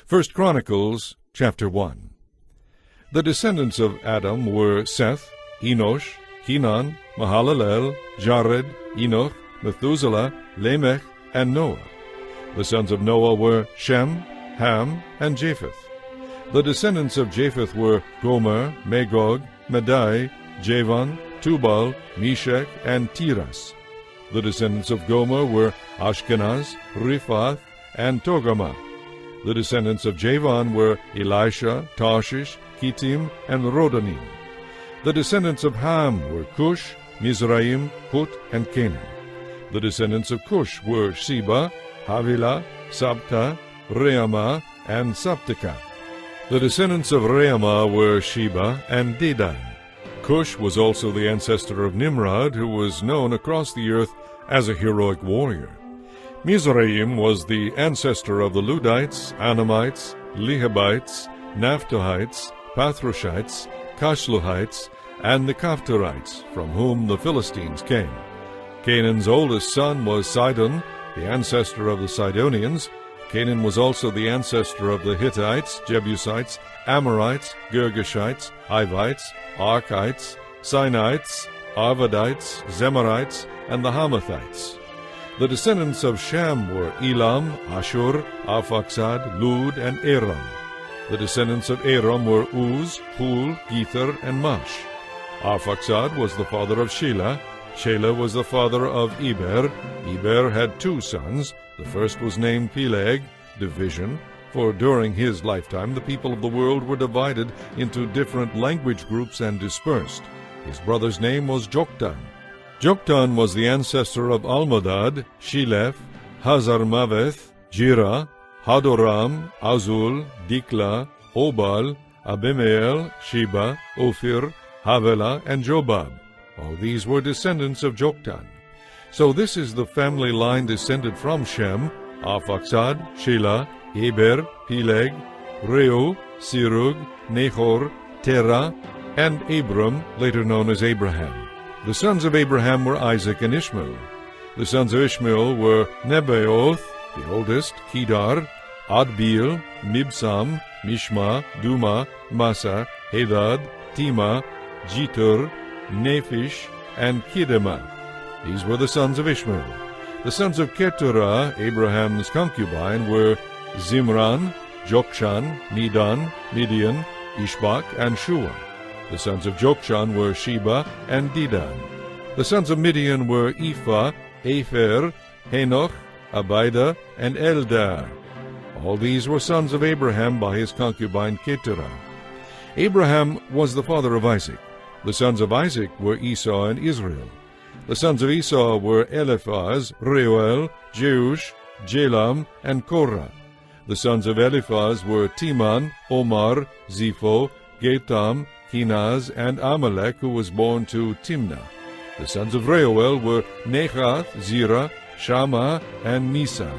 1 Chronicles chapter 1. The descendants of Adam were Seth, Enosh, Kenan, Mahalalel, Jared, Enoch, Methuselah, Lamech, and Noah. The sons of Noah were Shem, Ham, and Japheth. The descendants of Japheth were Gomer, Magog, Madai, Javan, Tubal, Meshech, and Tiras. The descendants of Gomer were Ashkenaz, Riphath, and Togarmah. The descendants of Javan were Elisha, Tarshish, Kittim, and Rodanim. The descendants of Ham were Cush, Mizraim, Put, and Canaan. The descendants of Cush were Sheba, Havilah, Sabta, Reamah, and Sabteka. The descendants of Reamah were Sheba and Dedan. Cush was also the ancestor of Nimrod, who was known across the earth as a heroic warrior. Mizraim was the ancestor of the Ludites, Anamites, Lehabites, Naphtuhites, Pathrushites, Kashluhites, and the Kaphtorites, from whom the Philistines came. Canaan's oldest son was Sidon, the ancestor of the Sidonians. Canaan was also the ancestor of the Hittites, Jebusites, Amorites, Girgashites, Hivites, Archites, Sinites, Arvadites, Zemarites, and the Hamathites. The descendants of Shem were Elam, Ashur, Arphaxad, Lud, and Aram. The descendants of Aram were Uz, Hul, Gether, and Mash. Arphaxad was the father of Shelah. Shelah was the father of Eber. Eber had two sons. The first was named Peleg, division, for during his lifetime the people of the world were divided into different language groups and dispersed. His brother's name was Joktan. Joktan was the ancestor of Almodad, Shilef, Hazarmaveth, Jirah, Hadoram, Azul, Dikla, Obal, Abimael, Sheba, Ophir, Havilah, and Jobab. All these were descendants of Joktan. So this is the family line descended from Shem, Arphaxad, Shelah, Eber, Peleg, Reu, Serug, Nahor, Terah, and Abram, later known as Abraham. The sons of Abraham were Isaac and Ishmael. The sons of Ishmael were Nebaioth, the oldest, Kedar, Adbeel, Mibsam, Mishma, Duma, Massa, Hadad, Tema, Jetur, Nephish, and Kedemah. These were the sons of Ishmael. The sons of Keturah, Abraham's concubine, were Zimran, Jokshan, Medan, Midian, Ishbak, and Shua. The sons of Jokshan were Sheba and Dedan. The sons of Midian were Ephah, Epher, Henoch, Abida, and Eldar. All these were sons of Abraham by his concubine Keturah. Abraham was the father of Isaac. The sons of Isaac were Esau and Israel. The sons of Esau were Eliphaz, Reuel, Jeush, Jalam, and Korah. The sons of Eliphaz were Teman, Omar, Zepho, Gatam, Kenaz, and Amalek, who was born to Timnah. The sons of Reuel were Nechath, Zerah, Shammah, and Misa.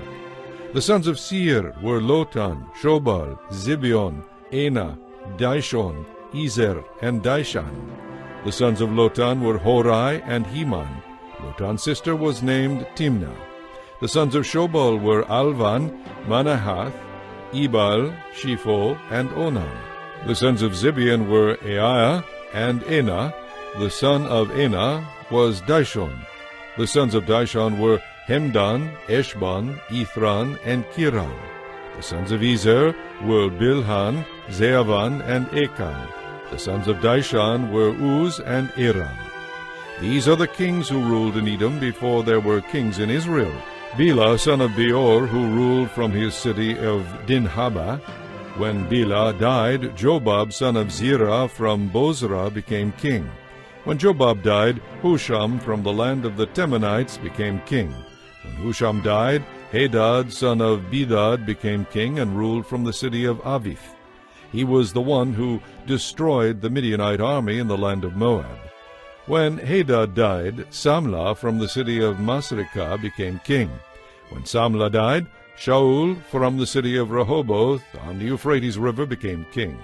The sons of Seir were Lotan, Shobal, Zibeon, Ena, Dishon, Ezer, and Dishan. The sons of Lotan were Horai and Heman. Lotan's sister was named Timnah. The sons of Shobal were Alvan, Manahath, Ebal, Shepho, and Onam. The sons of Zibeon were Aiah and Enah. The son of Enah was Dishon. The sons of Dishon were Hemdan, Eshban, Ithran, and Kiran. The sons of Ezer were Bilhan, Zeavan, and Akan. The sons of Dishan were Uz and Aram. These are the kings who ruled in Edom before there were kings in Israel. Bela, son of Beor, who ruled from his city of Dinhabah. When Bela died, Jobab, son of Zerah from Bozrah, became king. When Jobab died, Husham from the land of the Temanites became king. When Husham died, Hadad, son of Bedad, became king and ruled from the city of Avith. He was the one who destroyed the Midianite army in the land of Moab. When Hadad died, Samlah from the city of Masrekah became king. When Samlah died, Shaul from the city of Rehoboth on the Euphrates River became king.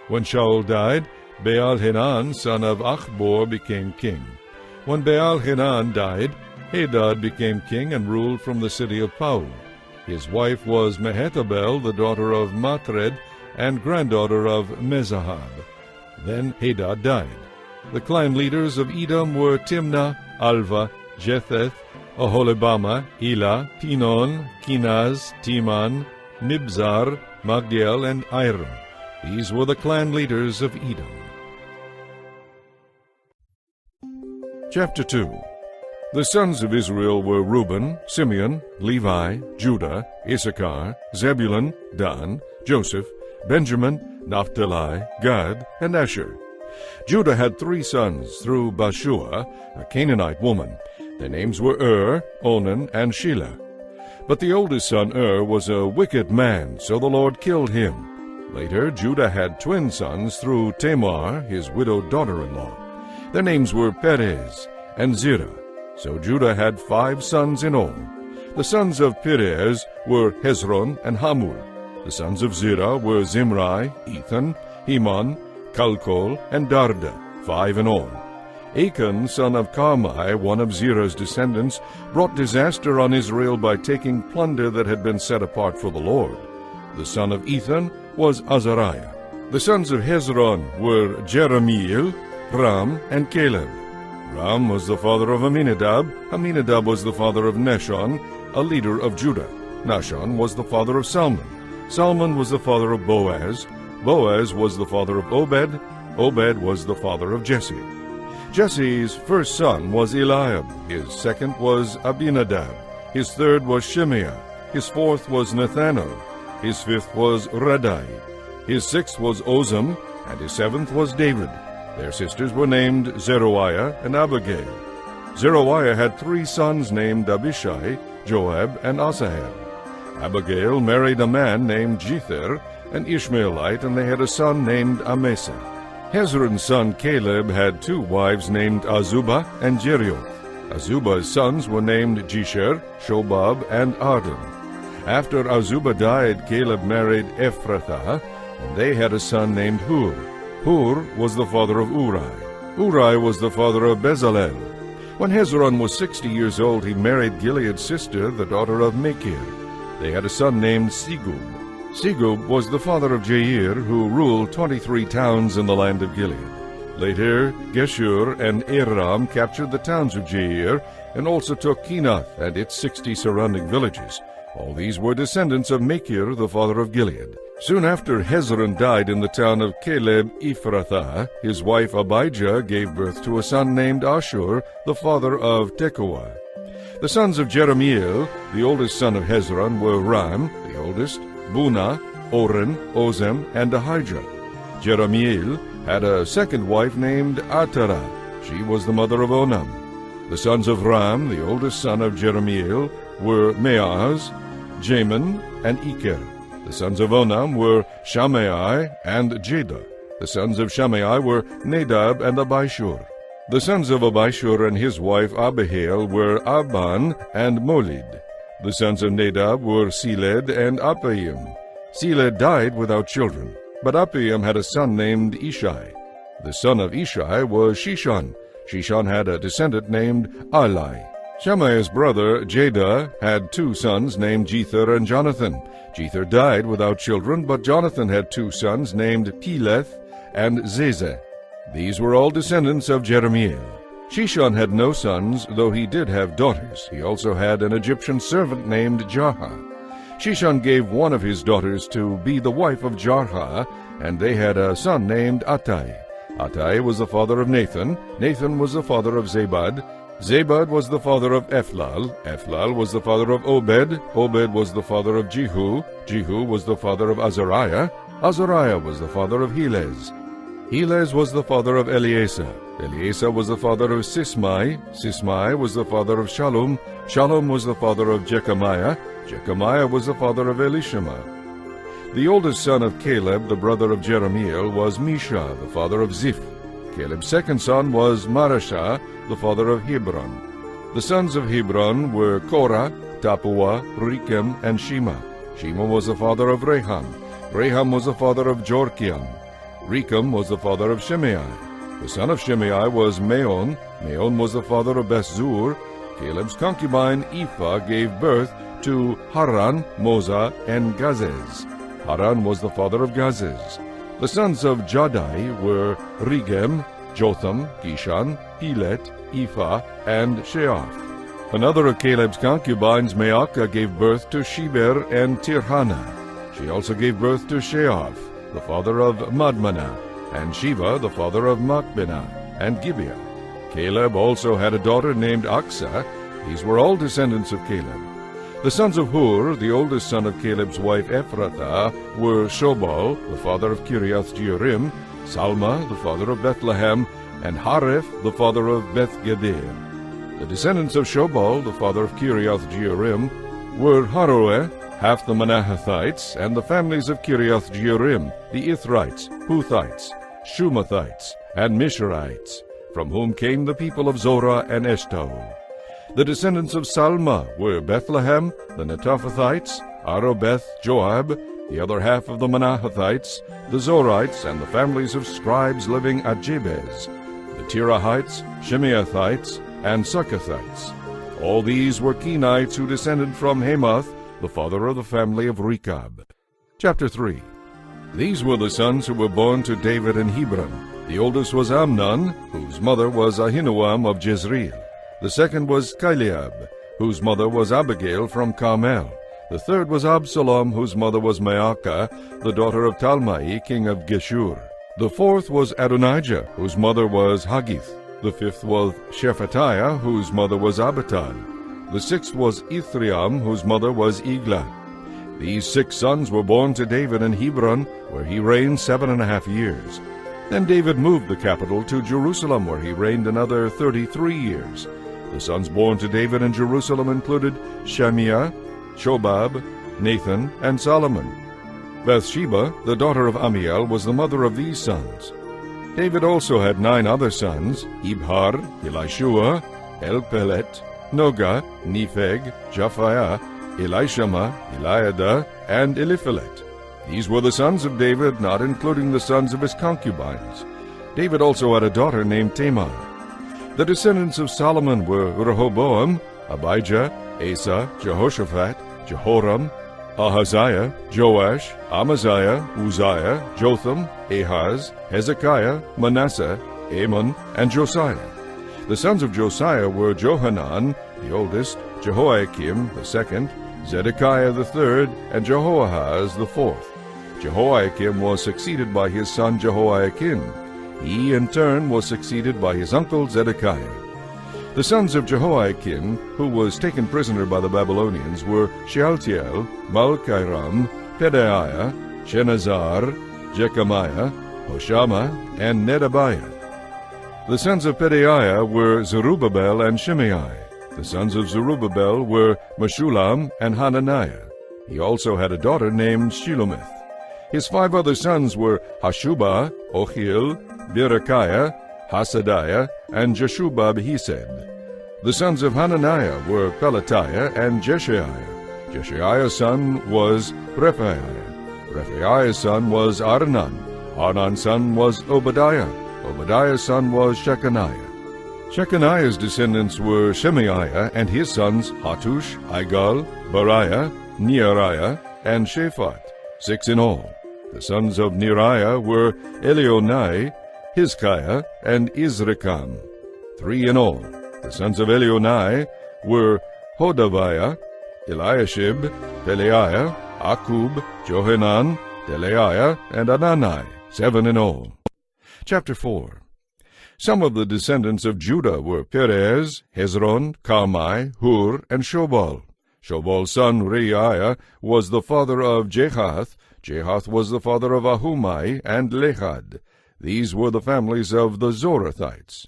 When Shaul died, Baal-Hanan, son of Achbor, became king. When Baal-Hanan died, Hadad became king and ruled from the city of Paul. His wife was Mehetabel, the daughter of Matred, and granddaughter of Mezahab. Then Hadad died. The clan leaders of Edom were Timnah, Alva, Jetheth, Oholibamah, Elah, Pinon, Kenaz, Teman, Mibzar, Magdiel, and Iram. These were the clan leaders of Edom. Chapter 2. The sons of Israel were Reuben, Simeon, Levi, Judah, Issachar, Zebulun, Dan, Joseph, Benjamin, Naphtali, Gad, and Asher. Judah had 3 sons through Bashua, a Canaanite woman. Their names were Onan, and Shelah. But the oldest son was a wicked man, so the Lord killed him. Later Judah had twin sons through Tamar, his widowed daughter-in-law. Their names were Perez and Zerah. So Judah had 5 sons in all. The sons of Perez were Hezron and Hamul. The sons of Zerah were Zimri, Ethan, Heman, Calcol, and Darda, 5 in all. Achan, son of Carmi, one of Zerah's descendants, brought disaster on Israel by taking plunder that had been set apart for the Lord. The son of Ethan was Azariah. The sons of Hezron were Jerahmeel, Ram, and Caleb. Ram was the father of Aminadab. Aminadab was the father of Nahshon, a leader of Judah. Nahshon was the father of Salmon. Salmon was the father of Boaz. Boaz was the father of Obed. Obed was the father of Jesse. Jesse's first son was Eliab. His second was Abinadab. His third was Shimea. His fourth was Nathanael. His fifth was Radai. His sixth was Ozem, and his seventh was David. Their sisters were named Zeruiah and Abigail. Zeruiah had 3 sons named Abishai, Joab, and Asahel. Abigail married a man named Jether, an Ishmaelite, and they had a son named Amasa. Hezron's son Caleb had 2 wives named Azubah and Jerioth. Azubah's sons were named Jesher, Shobab, and Arden. After Azubah died, Caleb married Ephrathah, and they had a son named Hur. Hur was the father of Uri. Uri was the father of Bezalel. When Hezron was 60 years old, he married Gilead's sister, the daughter of Machir. They had a son named Segub. Segub was the father of Jair, who ruled 23 towns in the land of Gilead. Later, Geshur and Aram captured the towns of Jair, and also took Kenath and its 60 surrounding villages. All these were descendants of Machir, the father of Gilead. Soon after Hezron died in the town of Caleb Ephrathah, his wife Abijah gave birth to a son named Ashur, the father of Tekoa. The sons of Jerahmeel, the oldest son of Hezron, were Ram, the oldest, Bunah, Oren, Ozem, and Ahijah. Jerahmeel had a second wife named Atara. She was the mother of Onam. The sons of Ram, the oldest son of Jerahmeel, were Meaz, Jamin, and Eker. The sons of Onam were Shammai and Jedah. The sons of Shammai were Nadab and Abishur. The sons of Abishur and his wife Abihail were Aban and Molid. The sons of Nadab were Seled and Appaim. Seled died without children, but Appaim had a son named Ishai. The son of Ishai was Shishon. Shishon had a descendant named Alai. Shammai's brother Jedah had 2 sons named Jether and Jonathan. Jether died without children, but Jonathan had 2 sons named Peleth and Zezeh. These were all descendants of Jerahmeel. Shishon had no sons, though he did have daughters. He also had an Egyptian servant named Jarha. Shishon gave one of his daughters to be the wife of Jarha, and they had a son named Attai. Attai was the father of Nathan. Nathan was the father of Zabad. Zabad was the father of Ephlal. Ephlal was the father of Obed. Obed was the father of Jehu. Jehu was the father of Azariah. Azariah was the father of Helez. Helez was the father of Eleasa. Eleasa was the father of Sismai. Sismai was the father of Shallum. Shallum was the father of Jechamiah. Jechamiah was the father of Elishama. The oldest son of Caleb, the brother of Jerahmeel, was Misha, the father of Ziph. Caleb's second son was Marashah, the father of Hebron. The sons of Hebron were Korah, Tapua, Rechem, and Shema. Shema was the father of Reham. Reham was the father of Jorkiam. Rechem was the father of Shimei. The son of Shimei was Meon. Meon was the father of Bethzur. Caleb's concubine Ephah gave birth to Haran, Moza, and Gazez. Haran was the father of Gazez. The sons of Jahdai were Regem, Jotham, Gishan, Pelet, Ephah, and Sheaph. Another of Caleb's concubines, Maacah, gave birth to Sheber and Tirhana. She also gave birth to Sheaph, the father of Madmanah, and Shiva, the father of Machbenah, and Gibeah. Caleb also had a daughter named Aksah. These were all descendants of Caleb. The sons of Hur, the oldest son of Caleb's wife Ephrathah, were Shobal, the father of Kiriath-Jearim, Salma, the father of Bethlehem, and Hareph, the father of Beth-Gader. The descendants of Shobal, the father of Kiriath-Jearim, were Haroeh, half the Manahathites, and the families of Kiriath-Jearim, the Ithrites, Puthites, Shumathites, and Mishrites, from whom came the people of Zorah and Eshtaol. The descendants of Salma were Bethlehem, the Netophathites, Arobeth, Joab, the other half of the Manahathites, the Zorites, and the families of scribes living at Jabez, the Tirahites, Shimeathites, and Succothites. All these were Kenites who descended from Hamath, the father of the family of Rechab. Chapter 3. These were the sons who were born to David in Hebron. The oldest was Amnon, whose mother was Ahinoam of Jezreel. The second was Chileab, whose mother was Abigail from Carmel. The third was Absalom, whose mother was Maacah, the daughter of Talmai, king of Geshur. The fourth was Adonijah, whose mother was Haggith. The fifth was Shephatiah, whose mother was Abital. The sixth was Ithream, whose mother was Eglah. These 6 sons were born to David in Hebron, where he reigned 7.5 years. Then David moved the capital to Jerusalem, where he reigned another 33 years. The sons born to David in Jerusalem included Shemiah, Shobab, Nathan, and Solomon. Bathsheba, the daughter of Amiel, was the mother of these sons. David also had 9 other sons, Ibhar, Elishua, Elpelet, Noga, Nepheg, Japhaiah, Elishama, Eliada, and Eliphelet. These were the sons of David, not including the sons of his concubines. David also had a daughter named Tamar. The descendants of Solomon were Rehoboam, Abijah, Asa, Jehoshaphat, Jehoram, Ahaziah, Joash, Amaziah, Uzziah, Jotham, Ahaz, Hezekiah, Manasseh, Amon, and Josiah. The sons of Josiah were Johanan, the oldest, Jehoiakim, the second, Zedekiah the third, and Jehoahaz the fourth. Jehoiakim was succeeded by his son Jehoiakim. He, in turn, was succeeded by his uncle Zedekiah. The sons of Jehoiakim, who was taken prisoner by the Babylonians, were Shealtiel, Malchiram, Pedaiah, Shenazar, Jechamiah, Hoshama, and Nedabiah. The sons of Pedaiah were Zerubbabel and Shimei. The sons of Zerubbabel were Meshullam and Hananiah. He also had a daughter named Shelomith. His 5 other sons were Hashubah, Ohil, Berechiah, Hasadiah, and Jeshubab-Hesed. The sons of Hananiah were Pelatiah and Jeshaiah. Jeshaiah's son was Rephaiah. Rephaiah's son was Arnan. Arnan's son was Obadiah. Obadiah's son was Shechaniah. Shechaniah's descendants were Shemaiah and his sons Hattush, Igal, Bariah, Neariah, and Shaphat, 6 in all. The sons of Neariah were Elionai, Hizkiah, and Izrikam, 3 in all. The sons of Elionai were Hodaviah, Eliashib, Pelaiah, Akub, Johanan, Delaiah, and Anani, 7 in all. Chapter 4. Some of the descendants of Judah were Perez, Hezron, Carmi, Hur, and Shobal. Shobal's son Reiah was the father of Jehath. Jehath was the father of Ahumai and Lehad. These were the families of the Zorathites.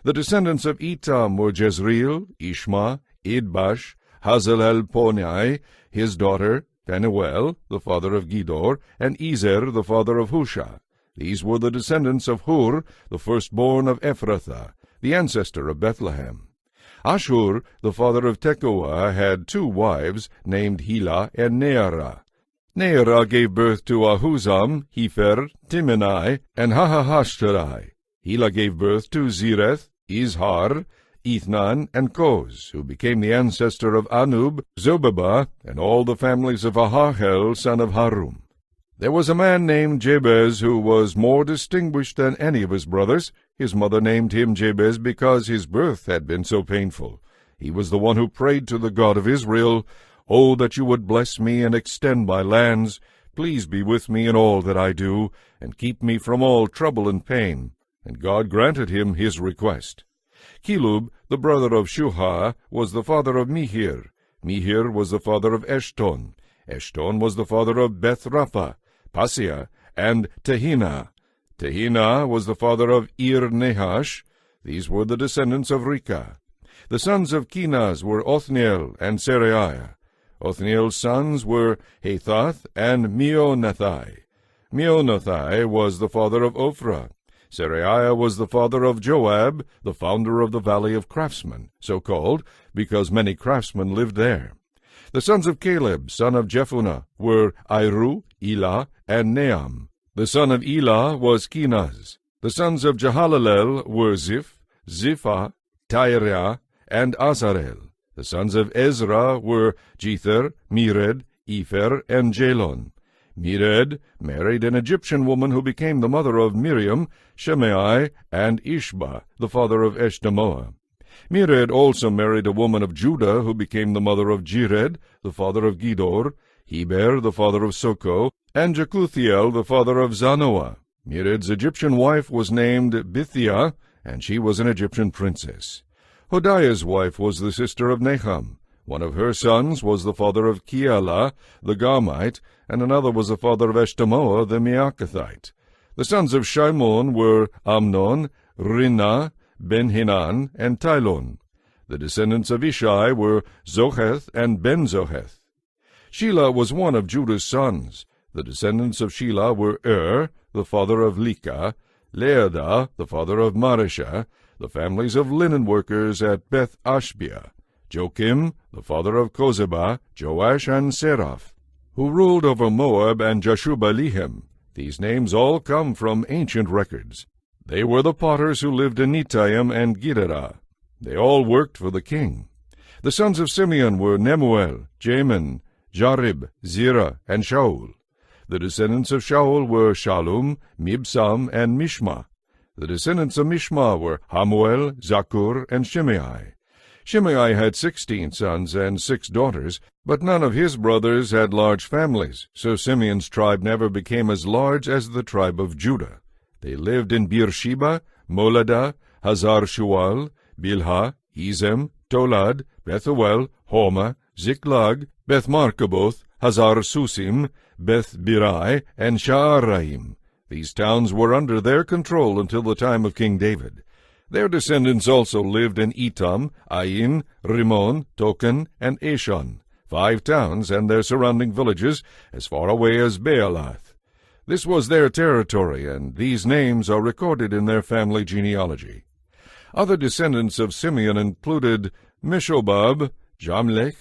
The descendants of Etam were Jezreel, Ishma, Idbash, Hazelelponai, his daughter, Penuel, the father of Gedor, and Ezer, the father of Husha. These were the descendants of Hur, the firstborn of Ephrathah, the ancestor of Bethlehem. Ashur, the father of Tekoa, had 2 wives, named Helah and Nearah. Nearah gave birth to Ahuzam, Hepher, Timnai, and Hahahashtarai. Helah gave birth to Zereth, Izhar, Ethnan, and Koz, who became the ancestor of Anub, Zobabah, and all the families of Ahahel, son of Harum. There was a man named Jabez who was more distinguished than any of his brothers. His mother named him Jabez because his birth had been so painful. He was the one who prayed to the God of Israel, "Oh, that you would bless me and extend my lands. Please be with me in all that I do, and keep me from all trouble and pain." And God granted him his request. Kilub, the brother of Shuha, was the father of Mihir. Mihir was the father of Eshton. Eshton was the father of Beth-Rapha, Paseah, and Tehina. Tehina was the father of Ir-Nahash. These were the descendants of Rechah. The sons of Kenaz were Othniel and Seraiah. Othniel's sons were Hathath and Meonothai. Meonothai was the father of Ophrah. Seraiah was the father of Joab, the founder of the Valley of Craftsmen, so called because many craftsmen lived there. The sons of Caleb, son of Jephunneh, were Iru, Elah, and Neam. The son of Elah was Kenaz. The sons of Jehalalel were Ziph, Ziphah, Tyriah, and Azarel. The sons of Ezra were Jether, Mered, Epher, and Jalon. Mered married an Egyptian woman who became the mother of Miriam, Shimei, and Ishba, the father of Eshtemoa. Mered also married a woman of Judah who became the mother of Jered, the father of Gedor, Heber, the father of Soko, and Jekuthiel, the father of Zanoah. Mered's Egyptian wife was named Bithiah, and she was an Egyptian princess. Hodiah's wife was the sister of Naham. One of her sons was the father of Keilah, the Garmite, and another was the father of Eshtemoa, the Meakathite. The sons of Shimon were Amnon, Rinnah, Ben-Hanan, and Tylon. The descendants of Ishai were Zoheth and Ben-Zoheth. Shelah was one of Judah's sons. The descendants of Shelah were the father of Leka, Leadah, the father of Mareshah, the families of linen workers at Beth-Ashbea, Joachim, the father of Kozebah, Joash, and Seraph, who ruled over Moab and Jashuba-Lehem. These names all come from ancient records. They were the potters who lived in Netaim and Giderah. They all worked for the king. The sons of Simeon were Nemuel, Jamin, Jarib, Zerah, and Shaul. The descendants of Shaul were Shallum, Mibsam, and Mishma. The descendants of Mishma were Hamuel, Zakur, and Shimei. Shimei had 16 sons and 6 daughters, but none of his brothers had large families, so Simeon's tribe never became as large as the tribe of Judah. They lived in Beersheba, Moladah, Hazar-Shual, Bilhah, Ezem, Tolad, Bethuel, Homa, Ziklag, Beth-Markaboth, Hazar-Susim, Beth-Birai, and Sha'araim. These towns were under their control until the time of King David. Their descendants also lived in Etam, Ain, Rimmon, Token, and Ashon, 5 towns and their surrounding villages, as far away as Baalath. This was their territory, and these names are recorded in their family genealogy. Other descendants of Simeon included Meshobab, Jamlech,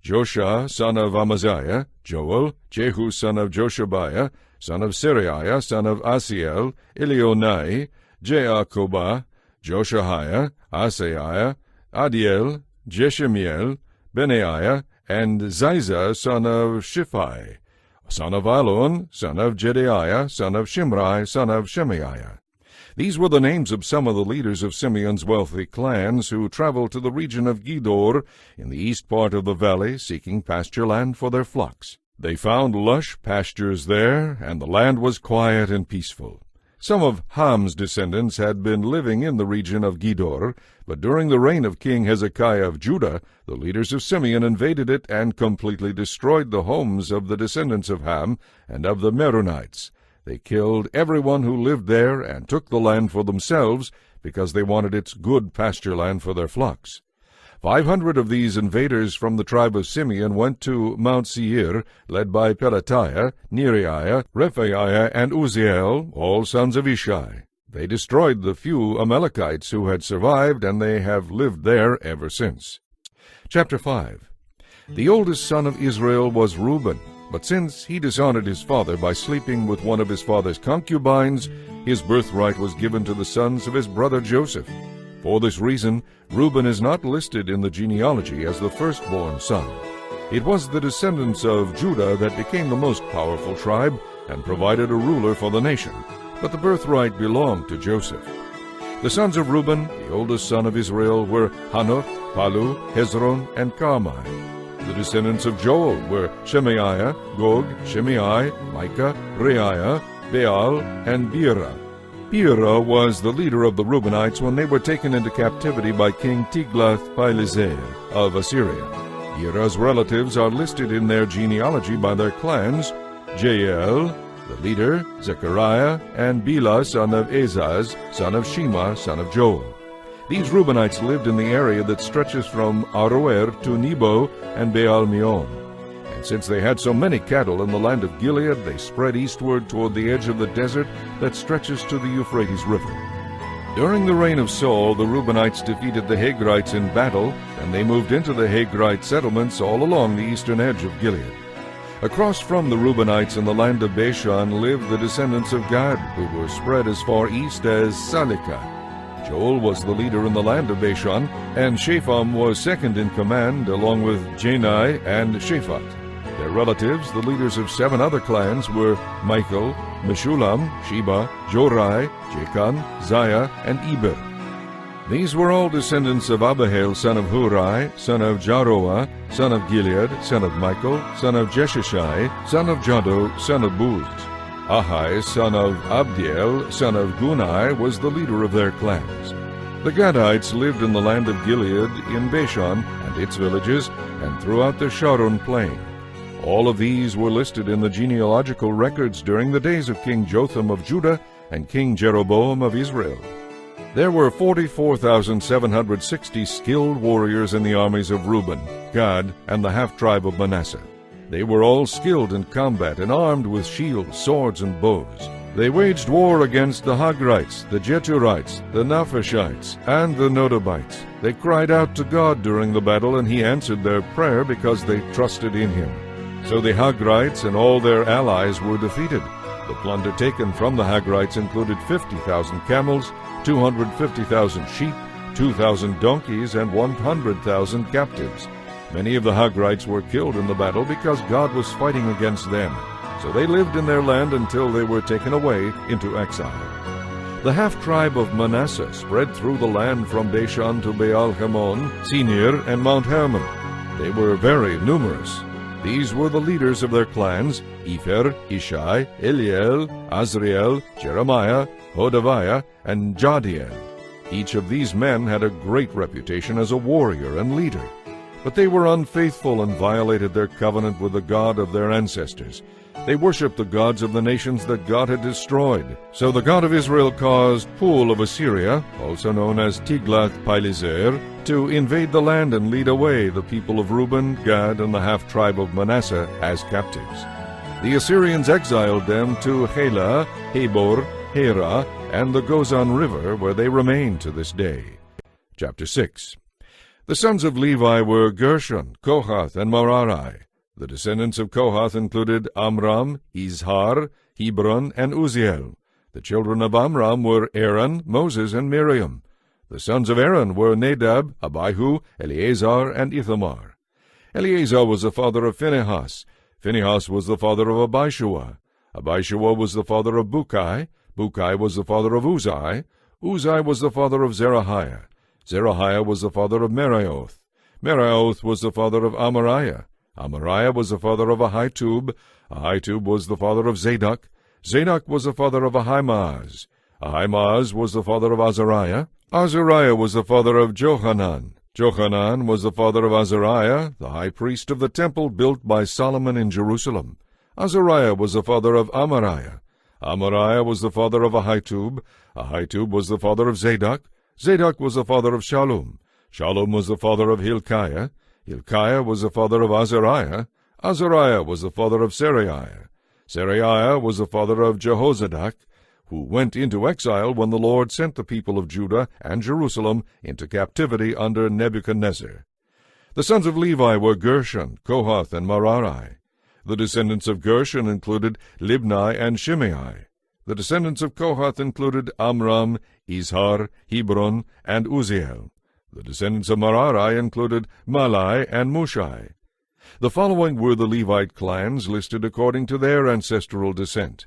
Joshua, son of Amaziah, Joel, Jehu, son of Joshabiah, son of Seraiah, son of Asiel, Elionai, Jeakobah, Joshahiah, Asaiah, Adiel, Jeshemiel, Benaiah, and Ziza, son of Shiphi, son of Alon, son of Jedaiah, son of Shimri, son of Shemaiah. These were the names of some of the leaders of Simeon's wealthy clans who traveled to the region of Gedor in the east part of the valley, seeking pasture land for their flocks. They found lush pastures there, and the land was quiet and peaceful. Some of Ham's descendants had been living in the region of Gedor, but during the reign of King Hezekiah of Judah, the leaders of Simeon invaded it and completely destroyed the homes of the descendants of Ham and of the Meronites. They killed everyone who lived there and took the land for themselves because they wanted its good pasture land for their flocks. 500 of these invaders from the tribe of Simeon went to Mount Seir, led by Pelatiah, Neriah, Rephaiah, and Uzziel, all sons of Ishai. They destroyed the few Amalekites who had survived, and they have lived there ever since. Chapter 5. The oldest son of Israel was Reuben, but since he dishonored his father by sleeping with one of his father's concubines, his birthright was given to the sons of his brother Joseph. For this reason, Reuben is not listed in the genealogy as the firstborn son. It was the descendants of Judah that became the most powerful tribe and provided a ruler for the nation, but the birthright belonged to Joseph. The sons of Reuben, the oldest son of Israel, were Hanoch, Palu, Hezron, and Carmi. The descendants of Joel were Shemaiah, Gog, Shimei, Micah, Reiah, Baal, and Beerah. Beerah was the leader of the Reubenites when they were taken into captivity by King Tiglath-Pileser of Assyria. Beerah's relatives are listed in their genealogy by their clans: Jael, the leader, Zechariah, and Bela, son of Azaz, son of Shema, son of Joel. These Reubenites lived in the area that stretches from Aroer to Nebo and Baal-Meon. And since they had so many cattle in the land of Gilead, they spread eastward toward the edge of the desert that stretches to the Euphrates River. During the reign of Saul, the Reubenites defeated the Hagrites in battle, and they moved into the Hagrite settlements all along the eastern edge of Gilead. Across from the Reubenites in the land of Bashan lived the descendants of Gad, who were spread as far east as Salekah. Joel was the leader in the land of Bashan, and Shepham was second in command, along with Janai and Shaphat. Their relatives, the leaders of 7 other clans, were Michael, Meshulam, Sheba, Jorai, Jachan, Ziah, and Eber. These were all descendants of Abihail, son of Hurai, son of Jaroah, son of Gilead, son of Michael, son of Jeshishai, son of Jado, son of Buz. Ahai, son of Abdiel, son of Gunai, was the leader of their clans. The Gadites lived in the land of Gilead, in Bashan and its villages, and throughout the Sharon plain. All of these were listed in the genealogical records during the days of King Jotham of Judah and King Jeroboam of Israel. There were 44,760 skilled warriors in the armies of Reuben, Gad, and the half-tribe of Manasseh. They were all skilled in combat and armed with shields, swords, and bows. They waged war against the Hagrites, the Jeturites, the Naphishites, and the Nodabites. They cried out to God during the battle, and he answered their prayer because they trusted in him. So the Hagrites and all their allies were defeated. The plunder taken from the Hagrites included 50,000 camels, 250,000 sheep, 2,000 donkeys, and 100,000 captives. Many of the Hagrites were killed in the battle because God was fighting against them. So they lived in their land until they were taken away into exile. The half-tribe of Manasseh spread through the land from Bashan to Baal-Hamon, Senir, and Mount Hermon. They were very numerous. These were the leaders of their clans: Epher, Ishai, Eliel, Azriel, Jeremiah, Hodaviah, and Jadiel. Each of these men had a great reputation as a warrior and leader. But they were unfaithful and violated their covenant with the God of their ancestors. They worshipped the gods of the nations that God had destroyed. So the God of Israel caused Pul of Assyria, also known as Tiglath-Pileser, to invade the land and lead away the people of Reuben, Gad, and the half-tribe of Manasseh as captives. The Assyrians exiled them to Helah, Habor, Hera, and the Gozan River, where they remain to this day. Chapter 6. The sons of Levi were Gershon, Kohath, and Merari. The descendants of Kohath included Amram, Izhar, Hebron, and Uzziel. The children of Amram were Aaron, Moses, and Miriam. The sons of Aaron were Nadab, Abihu, Eleazar, and Ithamar. Eleazar was the father of Phinehas. Phinehas was the father of Abishua. Abishua was the father of Bukai. Bukai was the father of Uzai. Uzai was the father of Zerahiah. Zerahiah was the father of Meraioth. Meraioth was the father of Amariah. Amariah was the father of Ahitub. Ahitub was the father of Zadok. Zadok was the father of Ahimaaz. Ahimaaz was the father of Azariah. Azariah was the father of Johanan. Johanan was the father of Azariah, the high priest of the temple built by Solomon in Jerusalem. Azariah was the father of Amariah. Amariah was the father of Ahitub. Ahitub was the father of Zadok. Zadok was the father of Shallum. Shallum was the father of Hilkiah. Hilkiah was the father of Azariah. Azariah was the father of Seraiah. Seraiah was the father of Jehozadak, who went into exile when the Lord sent the people of Judah and Jerusalem into captivity under Nebuchadnezzar. The sons of Levi were Gershon, Kohath, and Merari. The descendants of Gershon included Libni and Shimei. The descendants of Kohath included Amram, Izhar, Hebron, and Uzziel. The descendants of Merari included Malai and Mushai. The following were the Levite clans listed according to their ancestral descent.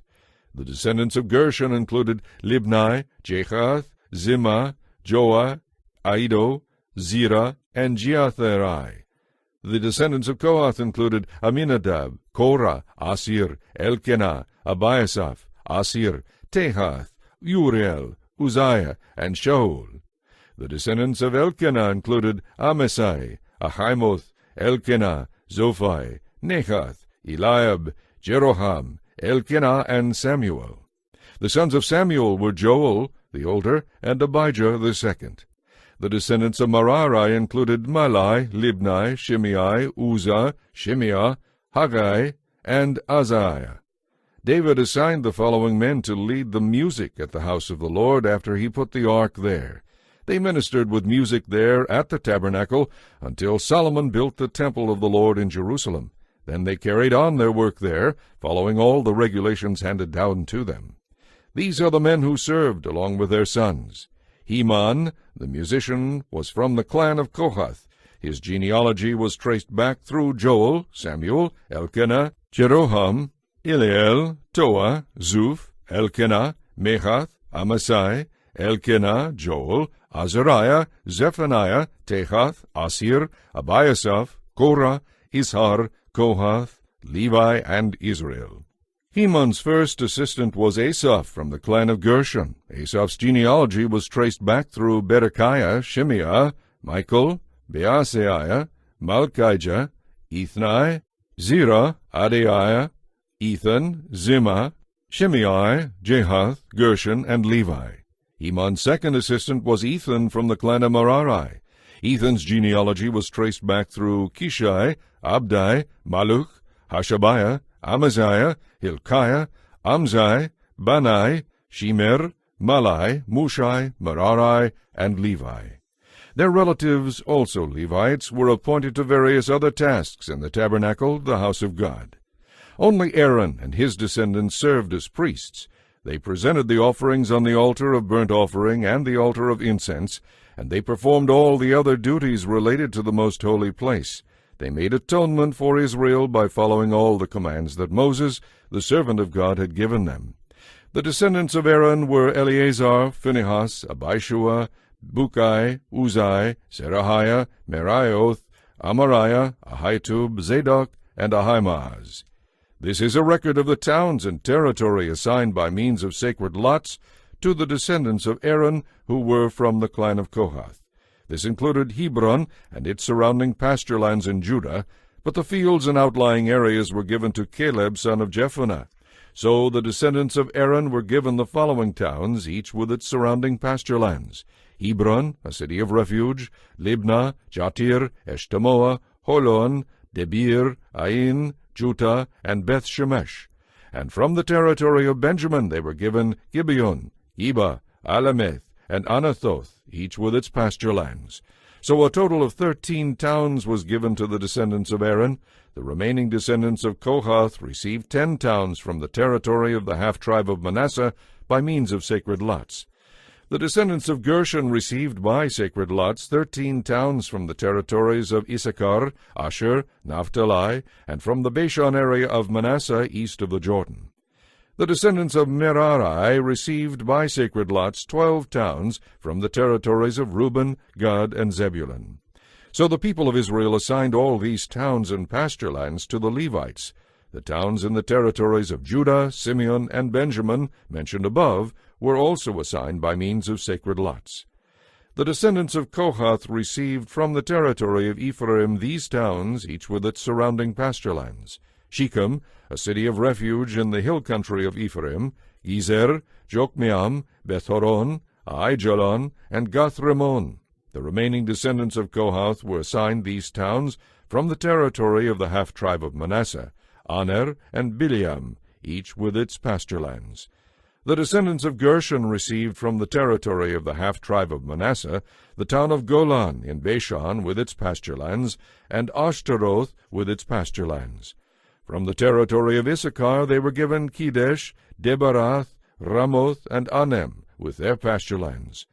The descendants of Gershon included Libni, Jehath, Zimmah, Joah, Aido, Zerah, and Jeatherai. The descendants of Kohath included Aminadab, Korah, Asir, Elkanah, Abiasaph, Asir, Tehath, Uriel, Uzziah, and Shaul. The descendants of Elkanah included Amasai, Ahimoth, Elkanah, Zophai, Nahath, Eliab, Jeroham, Elkanah, and Samuel. The sons of Samuel were Joel, the older, and Abijah, the second. The descendants of Merari included Malai, Libni, Shimei, Uzzah, Shimeah, Haggai, and Azariah. David assigned the following men to lead the music at the house of the Lord after he put the ark there. They ministered with music there at the tabernacle until Solomon built the temple of the Lord in Jerusalem. Then they carried on their work there, following all the regulations handed down to them. These are the men who served along with their sons. Heman, the musician, was from the clan of Kohath. His genealogy was traced back through Joel, Samuel, Elkanah, Jeroham, Eliel, Toah, Zuph, Elkanah, Mehath, Amasai, Elkanah, Joel, Azariah, Zephaniah, Tehath, Asir, Abiasaph, Korah, Izhar, Kohath, Levi, and Israel. Heman's first assistant was Asaph from the clan of Gershon. Asaph's genealogy was traced back through Berechiah, Shimeah, Michael, Beasaiah, Malchijah, Ethni, Zerah, Adaiah, Ethan, Zimmah, Shimei, Jehath, Gershon, and Levi. Heman's second assistant was Ethan from the clan of Merari. Ethan's genealogy was traced back through Kishai, Abdai, Malluch, Hashabiah, Amaziah, Hilkiah, Amzai, Bani, Shemer, Malai, Mushai, Merari, and Levi. Their relatives, also Levites, were appointed to various other tasks in the tabernacle, the house of God. Only Aaron and his descendants served as priests. They presented the offerings on the altar of burnt offering and the altar of incense, and they performed all the other duties related to the most holy place. They made atonement for Israel by following all the commands that Moses, the servant of God, had given them. The descendants of Aaron were Eleazar, Phinehas, Abishua, Bukai, Uzai, Zerahiah, Merioth, Amariah, Ahitub, Zadok, and Ahimaaz. This is a record of the towns and territory assigned by means of sacred lots to the descendants of Aaron who were from the clan of Kohath. This included Hebron and its surrounding pasture lands in Judah, but the fields and outlying areas were given to Caleb son of Jephunneh. So the descendants of Aaron were given the following towns, each with its surrounding pasture lands: Hebron, a city of refuge, Libnah, Jatir, Eshtemoa, Holon, Debir, Ain, Juttah, and Beth Shemesh. And from the territory of Benjamin they were given Gibeon, Geba, Alameth, and Anathoth, each with its pasture lands. So a total of 13 towns was given to the descendants of Aaron. The remaining descendants of Kohath received 10 towns from the territory of the half-tribe of Manasseh by means of sacred lots. The descendants of Gershon received by sacred lots 13 towns from the territories of Issachar, Asher, Naphtali, and from the Bashan area of Manasseh east of the Jordan. The descendants of Merari received by sacred lots 12 towns from the territories of Reuben, Gad, and Zebulun. So the people of Israel assigned all these towns and pasture lands to the Levites. The towns in the territories of Judah, Simeon, and Benjamin, mentioned above, were also assigned by means of sacred lots. The descendants of Kohath received from the territory of Ephraim these towns, each with its surrounding pasture lands: Shechem, a city of refuge in the hill country of Ephraim, Gezer, Jokmeam, Beth-horon, Aijalon, and Gath-rimmon. The remaining descendants of Kohath were assigned these towns from the territory of the half-tribe of Manasseh, Aner and Bileam, each with its pasture lands. The descendants of Gershon received from the territory of the half-tribe of Manasseh the town of Golan in Bashan with its pasture lands, and Ashtaroth with its pasture lands. From the territory of Issachar they were given Kedesh, Debarath, Ramoth, and Anem, with their pasture lands.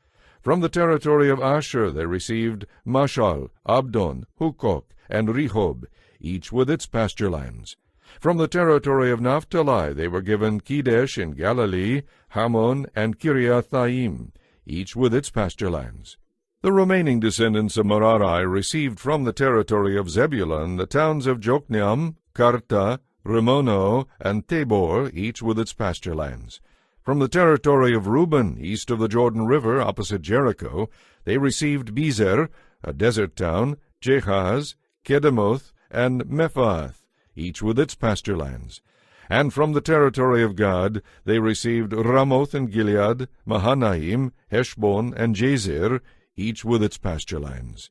From the territory of Asher they received Mashal, Abdon, Hukok, and Rehob, each with its pasture lands. From the territory of Naphtali they were given Kedesh in Galilee, Hammon, and Kiriathaim, each with its pasture lands. The remaining descendants of Merari received from the territory of Zebulun the towns of Jokneam, Karta, Rimono, and Tabor, each with its pasture lands. From the territory of Reuben, east of the Jordan River, opposite Jericho, they received Bezer, a desert town, Jehaz, Kedemoth, and Mephaath, each with its pasture lands. And from the territory of Gad they received Ramoth and Gilead, Mahanaim, Heshbon, and Jazer, each with its pasture lands.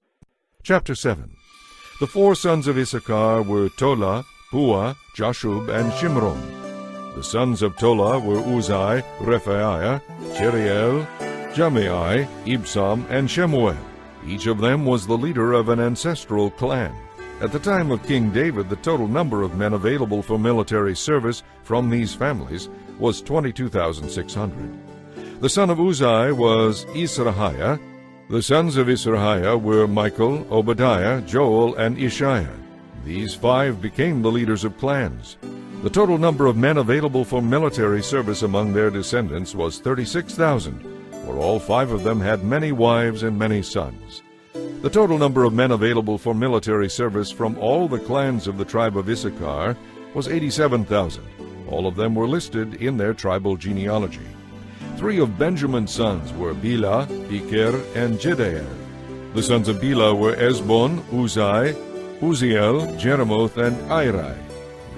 Chapter 7. The four sons of Issachar were Tola, Puah, Jashub, and Shimron. The sons of Tola were Uzai, Rephaiah, Jeriel, Jamai, Ibsam, and Shemuel. Each of them was the leader of an ancestral clan. At the time of King David, the total number of men available for military service from these families was 22,600. The son of Uzai was Israhiah. The sons of Israhiah were Michael, Obadiah, Joel, and Ishiah. These five became the leaders of clans. The total number of men available for military service among their descendants was 36,000, for all five of them had many wives and many sons. The total number of men available for military service from all the clans of the tribe of Issachar was 87,000. All of them were listed in their tribal genealogy. Three of Benjamin's sons were Bela, Becher, and Jediel. The sons of Bela were Ezbon, Uzai, Uziel, Jeremoth, and Iri.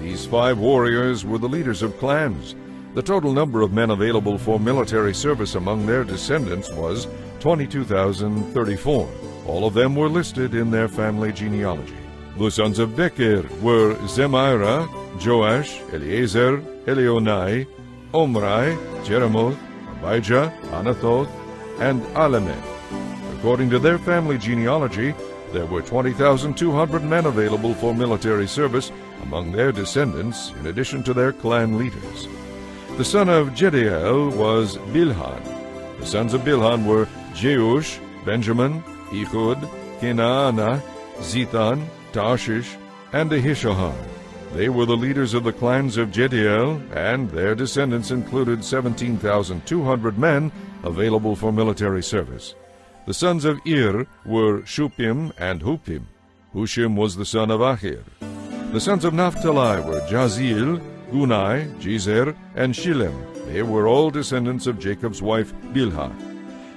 These five warriors were the leaders of clans. The total number of men available for military service among their descendants was 22,034. All of them were listed in their family genealogy. The sons of Becher were Zemira, Joash, Eliezer, Elionai, Omri, Jeremoth, Abijah, Anathoth, and Alemeth. According to their family genealogy, there were 20,200 men available for military service among their descendants, in addition to their clan leaders. The son of Jediel was Bilhan. The sons of Bilhan were Jeush, Benjamin, Ehud, Kenaanah, Zethan, Tarshish, and Ahishahar. They were the leaders of the clans of Jediel, and their descendants included 17,200 men available for military service. The sons of Ir were Shupim and Hupim. Hushim was the son of Ahir. The sons of Naphtali were Jazil, Gunai, Jezer, and Shillem. They were all descendants of Jacob's wife Bilhah.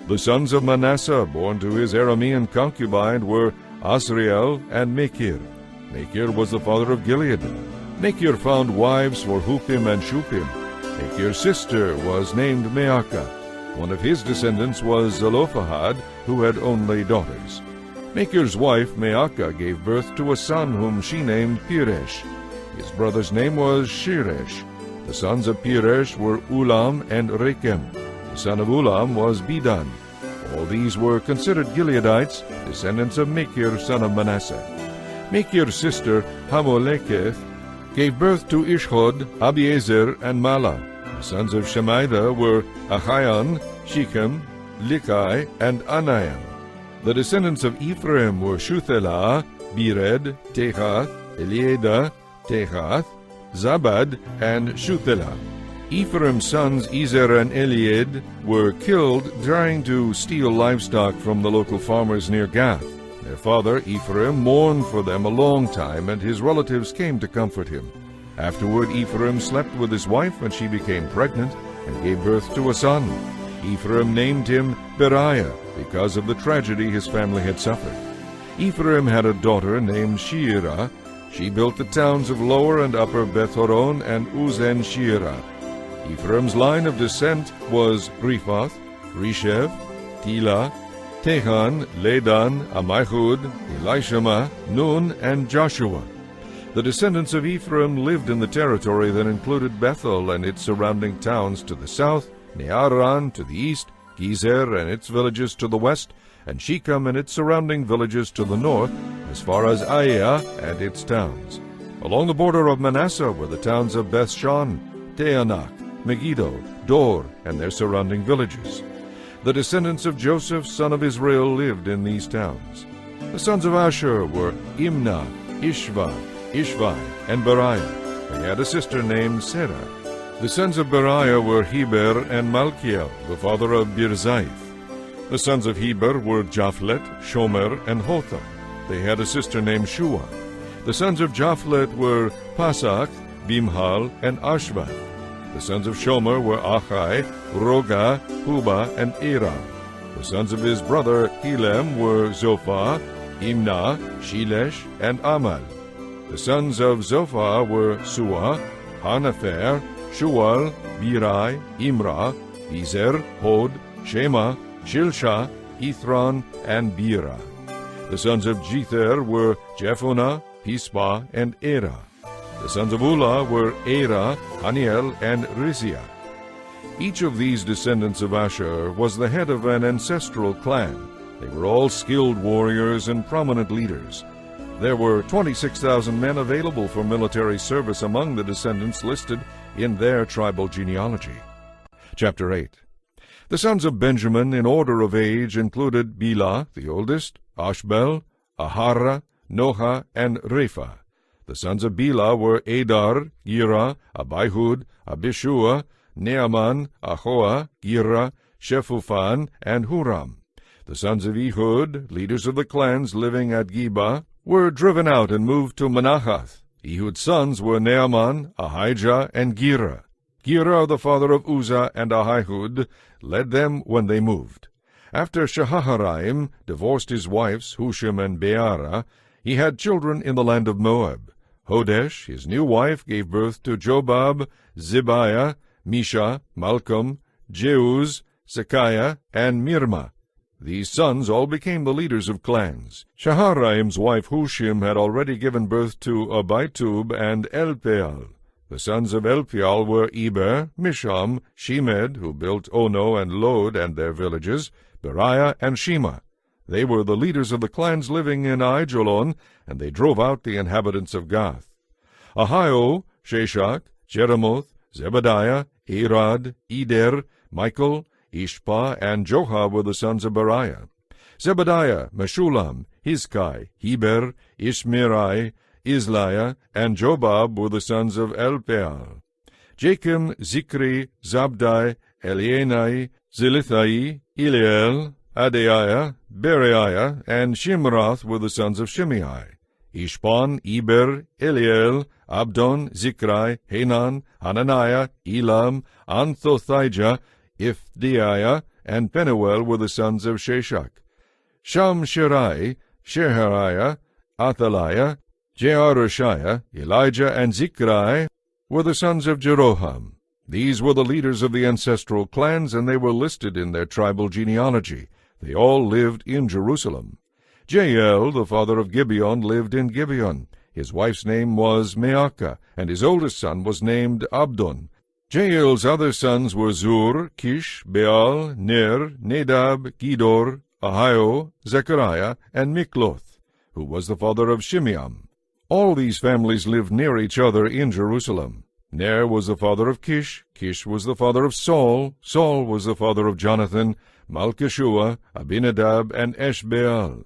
The sons of Manasseh, born to his Aramean concubine, were Asriel and Machir. Machir was the father of Gilead. Machir found wives for Hupim and Shupim. Machir's sister was named Maacah. One of his descendants was Zelophehad, who had only daughters. Machir's wife Maacah gave birth to a son whom she named Peresh. His brother's name was Sheresh. The sons of Peresh were Ulam and Rechem. The son of Ulam was Bedan. All these were considered Gileadites, descendants of Machir, son of Manasseh. Machir's sister Hamoleketh gave birth to Ishhod, Abiezer, and Mala. The sons of Shemida were Ahian, Shechem, Likai, and Anaim. The descendants of Ephraim were Shuthelah, Bered, Tehath, Eliada, Tehath, Zabad, and Shuthelah. Ephraim's sons Ezer and Eliad were killed trying to steal livestock from the local farmers near Gath. Their father Ephraim mourned for them a long time, and his relatives came to comfort him. Afterward Ephraim slept with his wife, and she became pregnant and gave birth to a son. Ephraim named him Beriah because of the tragedy his family had suffered. Ephraim had a daughter named Sheerah. She built the towns of Lower and Upper Beth-horon and Uzen-Sheerah. Ephraim's line of descent was Riphath, Reshev, Tela, Tehan, Ladan, Ammihud, Elishama, Nun, and Joshua. The descendants of Ephraim lived in the territory that included Bethel and its surrounding towns to the south, Nearan to the east, Gezer and its villages to the west, and Shechem and its surrounding villages to the north, as far as Aiah and its towns. Along the border of Manasseh were the towns of Bethshan, Teanach, Megiddo, Dor, and their surrounding villages. The descendants of Joseph, son of Israel, lived in these towns. The sons of Asher were Imnah, Ishva, Ishvi, and Beriah. They had a sister named Serah. The sons of Beriah were Heber and Malchiel, the father of Birzaith. The sons of Heber were Japhlet, Shomer, and Hotham. They had a sister named Shua. The sons of Japhlet were Pasach, Bimhal, and Ashvath. The sons of Shomer were Achai, Roga, Huba, and Era. The sons of his brother Helem were Zophah, Imnah, Shilesh, and Amal. The sons of Zophah were Suah, Hanafer, Shual, Birai, Imrah, Ezer, Hod, Shema, Shilsha, Ithran, and Bira. The sons of Jether were Jephunneh, Pispa, and Era. The sons of Ulah were Era, Haniel, and Rizia. Each of these descendants of Asher was the head of an ancestral clan. They were all skilled warriors and prominent leaders. There were 26,000 men available for military service among the descendants listed in their tribal genealogy. Chapter 8. The sons of Benjamin in order of age included Bela, the oldest, Ashbel, Ahara, Noha, and Repha. The sons of Bela were Adar, Gira, Abihud, Abishua, Naaman, Ahoa, Gira, Shephuphan, and Huram. The sons of Ehud, leaders of the clans living at Geba, were driven out and moved to Manahath. Ehud's sons were Naaman, Ahijah, and Gira. Gira, the father of Uzzah and Ahihud, led them when they moved. After Shaharaim divorced his wives, Hushim and Beara, he had children in the land of Moab. Hodesh, his new wife, gave birth to Jobab, Zibiah, Misha, Malcolm, Jeuz, Sekiah, and Mirma. These sons all became the leaders of clans. Shaharaim's wife Hushim had already given birth to Abitub and Elpeal. The sons of Elpeal were Eber, Misham, Shemed, who built Ono and Lod and their villages, Beriah and Shema. They were the leaders of the clans living in Aijalon, and they drove out the inhabitants of Gath. Ahio, Sheshach, Jeremoth, Zebadiah, Arad, Eder, Michael, Ishpa, and Joha were the sons of Beriah. Zebadiah, Meshulam, Hizkai, Heber, Ishmerai, Isliah, and Jobab were the sons of Elpeal. Jachim, Zikri, Zabdai, Elienai, Zilithai, Eliel, Adaiah, Beriah, and Shimrath were the sons of Shimei. Ishpan, Eber, Eliel, Abdon, Zikri, Hanan, Hananiah, Elam, Anthothijah, Ifdeiah, and Penuel were the sons of Sheshach. Shamsherai, Shehariah, Athaliah, Jearushiah, Elijah, and Zikri were the sons of Jeroham. These were the leaders of the ancestral clans, and they were listed in their tribal genealogy. They all lived in Jerusalem. Jael, the father of Gibeon, lived in Gibeon. His wife's name was Maacah, and his oldest son was named Abdon. Jael's other sons were Zur, Kish, Baal, Ner, Nadab, Gedor, Ahio, Zechariah, and Mikloth, who was the father of Shimeam. All these families lived near each other in Jerusalem. Ner was the father of Kish, Kish was the father of Saul, Saul was the father of Jonathan, Malchishua, Abinadab, and Eshbaal.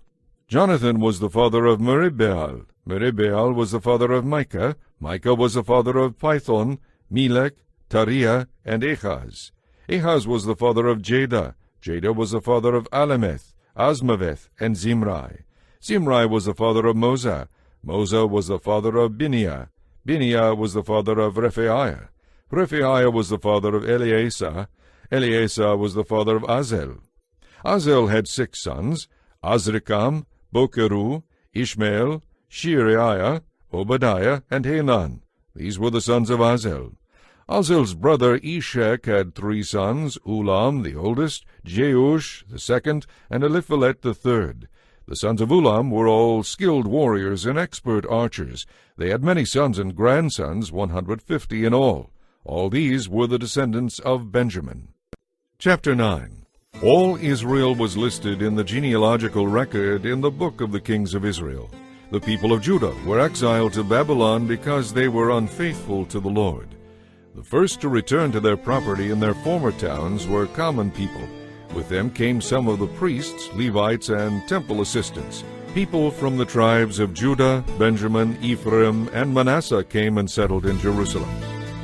Jonathan was the father of Meribbaal. Meribbaal was the father of Micah. Micah was the father of Pithon, Melech, Tariah, and Ahaz. Ahaz was the father of Jada. Jada was the father of Alemeth, Asmaveth, and Zimri. Zimri was the father of Moza. Moza was the father of Biniah. Biniah was the father of Rephaiah. Rephaiah was the father of Eleasah. Eleasah was the father of Azel. Azel had 6 sons, Azrikam, Bokeru, Ishmael, Sheariah, Obadiah, and Hanan. These were the sons of Azel. Azel's brother Eshek had 3 sons, Ulam the oldest, Jeush the second, and Eliphalet the third. The sons of Ulam were all skilled warriors and expert archers. They had many sons and grandsons, 150 in all. All these were the descendants of Benjamin. Chapter 9. All Israel was listed in the genealogical record in the book of the kings of Israel. The people of Judah were exiled to Babylon because they were unfaithful to the Lord. The first to return to their property in their former towns were common people. With them came some of the priests, Levites, and temple assistants. People from the tribes of Judah, Benjamin, Ephraim, and Manasseh came and settled in Jerusalem.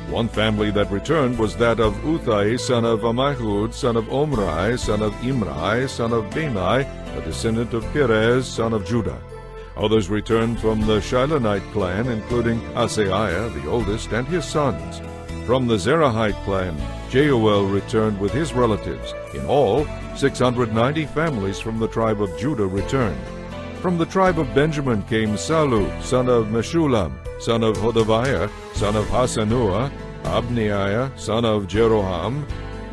One family that returned was that of Uthai, son of Ammihud, son of Omri, son of Imri, son of Bani, a descendant of Perez, son of Judah. Others returned from the Shilonite clan, including Asaiah, the oldest, and his sons. From the Zerahite clan, Jeuel returned with his relatives. In all, 690 families from the tribe of Judah returned. From the tribe of Benjamin came Salu, son of Meshullam, son of Hodaviah, son of Hasanuah, Abneiah, son of Jeroham,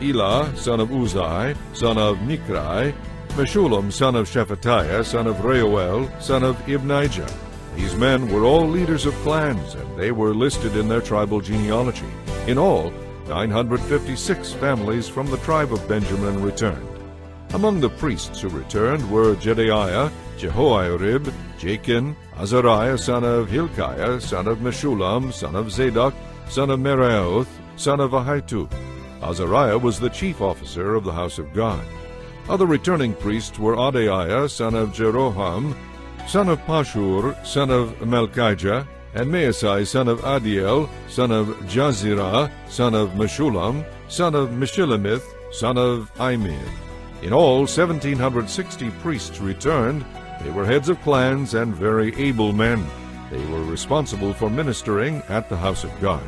Elah, son of Uzai, son of Mikrai, Meshullam, son of Shephatiah, son of Reuel, son of Ibnijah. These men were all leaders of clans, and they were listed in their tribal genealogy. In all, 956 families from the tribe of Benjamin returned. Among the priests who returned were Jedaiah, Jehoiarib, Jachin, Azariah, son of Hilkiah, son of Meshullam, son of Zadok, son of Meraioth, son of Ahitub. Azariah was the chief officer of the house of God. Other returning priests were Adaiah, son of Jeroham, son of Pashur, son of Malchijah, and Maasai, son of Adiel, son of Jazirah, son of Meshullam, son of Meshilemith, son of Imir. In all, 1,760 priests returned. They were heads of clans and very able men. They were responsible for ministering at the house of God.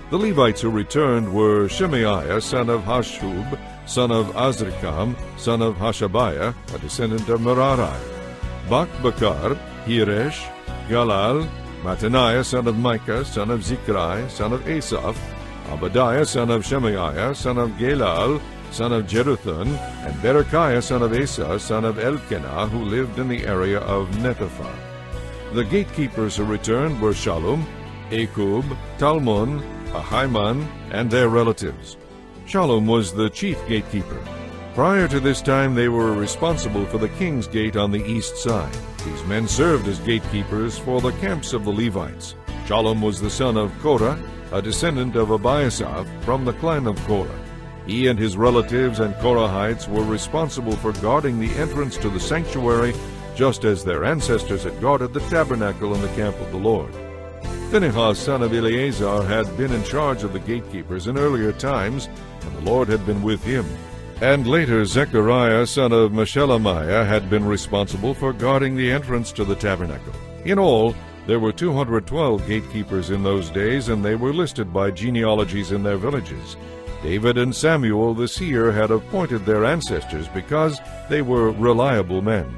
The Levites who returned were Shemaiah, son of Hashub, son of Azrikam, son of Hashabiah, a descendant of Merari, Bakbakar, Hiresh, Galal, Mattaniah, son of Micah, son of Zikri, son of Asaph, Abadiah, son of Shemaiah, son of Galal, son of Jeduthun, and Berechiah, son of Asa, son of Elkanah, who lived in the area of Netophath. The gatekeepers who returned were Shallum, Akub, Talmon, Ahiman, and their relatives. Shallum was the chief gatekeeper. Prior to this time, they were responsible for the king's gate on the east side. These men served as gatekeepers for the camps of the Levites. Shallum was the son of Korah, a descendant of Abiasaph from the clan of Korah. He and his relatives and Korahites were responsible for guarding the entrance to the sanctuary, just as their ancestors had guarded the tabernacle in the camp of the Lord. Phinehas, son of Eleazar, had been in charge of the gatekeepers in earlier times, and the Lord had been with him. And later Zechariah, son of Meshelemiah, had been responsible for guarding the entrance to the tabernacle. In all, there were 212 gatekeepers in those days, and they were listed by genealogies in their villages. David and Samuel the seer had appointed their ancestors because they were reliable men.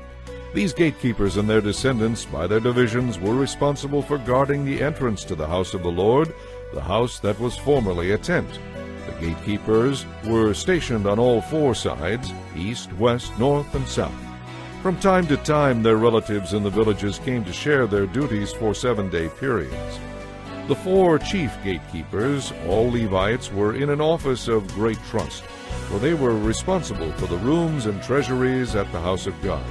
These gatekeepers and their descendants, by their divisions, were responsible for guarding the entrance to the house of the Lord, the house that was formerly a tent. The gatekeepers were stationed on all four sides, east, west, north, and south. From time to time, their relatives in the villages came to share their duties for 7-day periods. The four chief gatekeepers, all Levites, were in an office of great trust, for they were responsible for the rooms and treasuries at the house of God.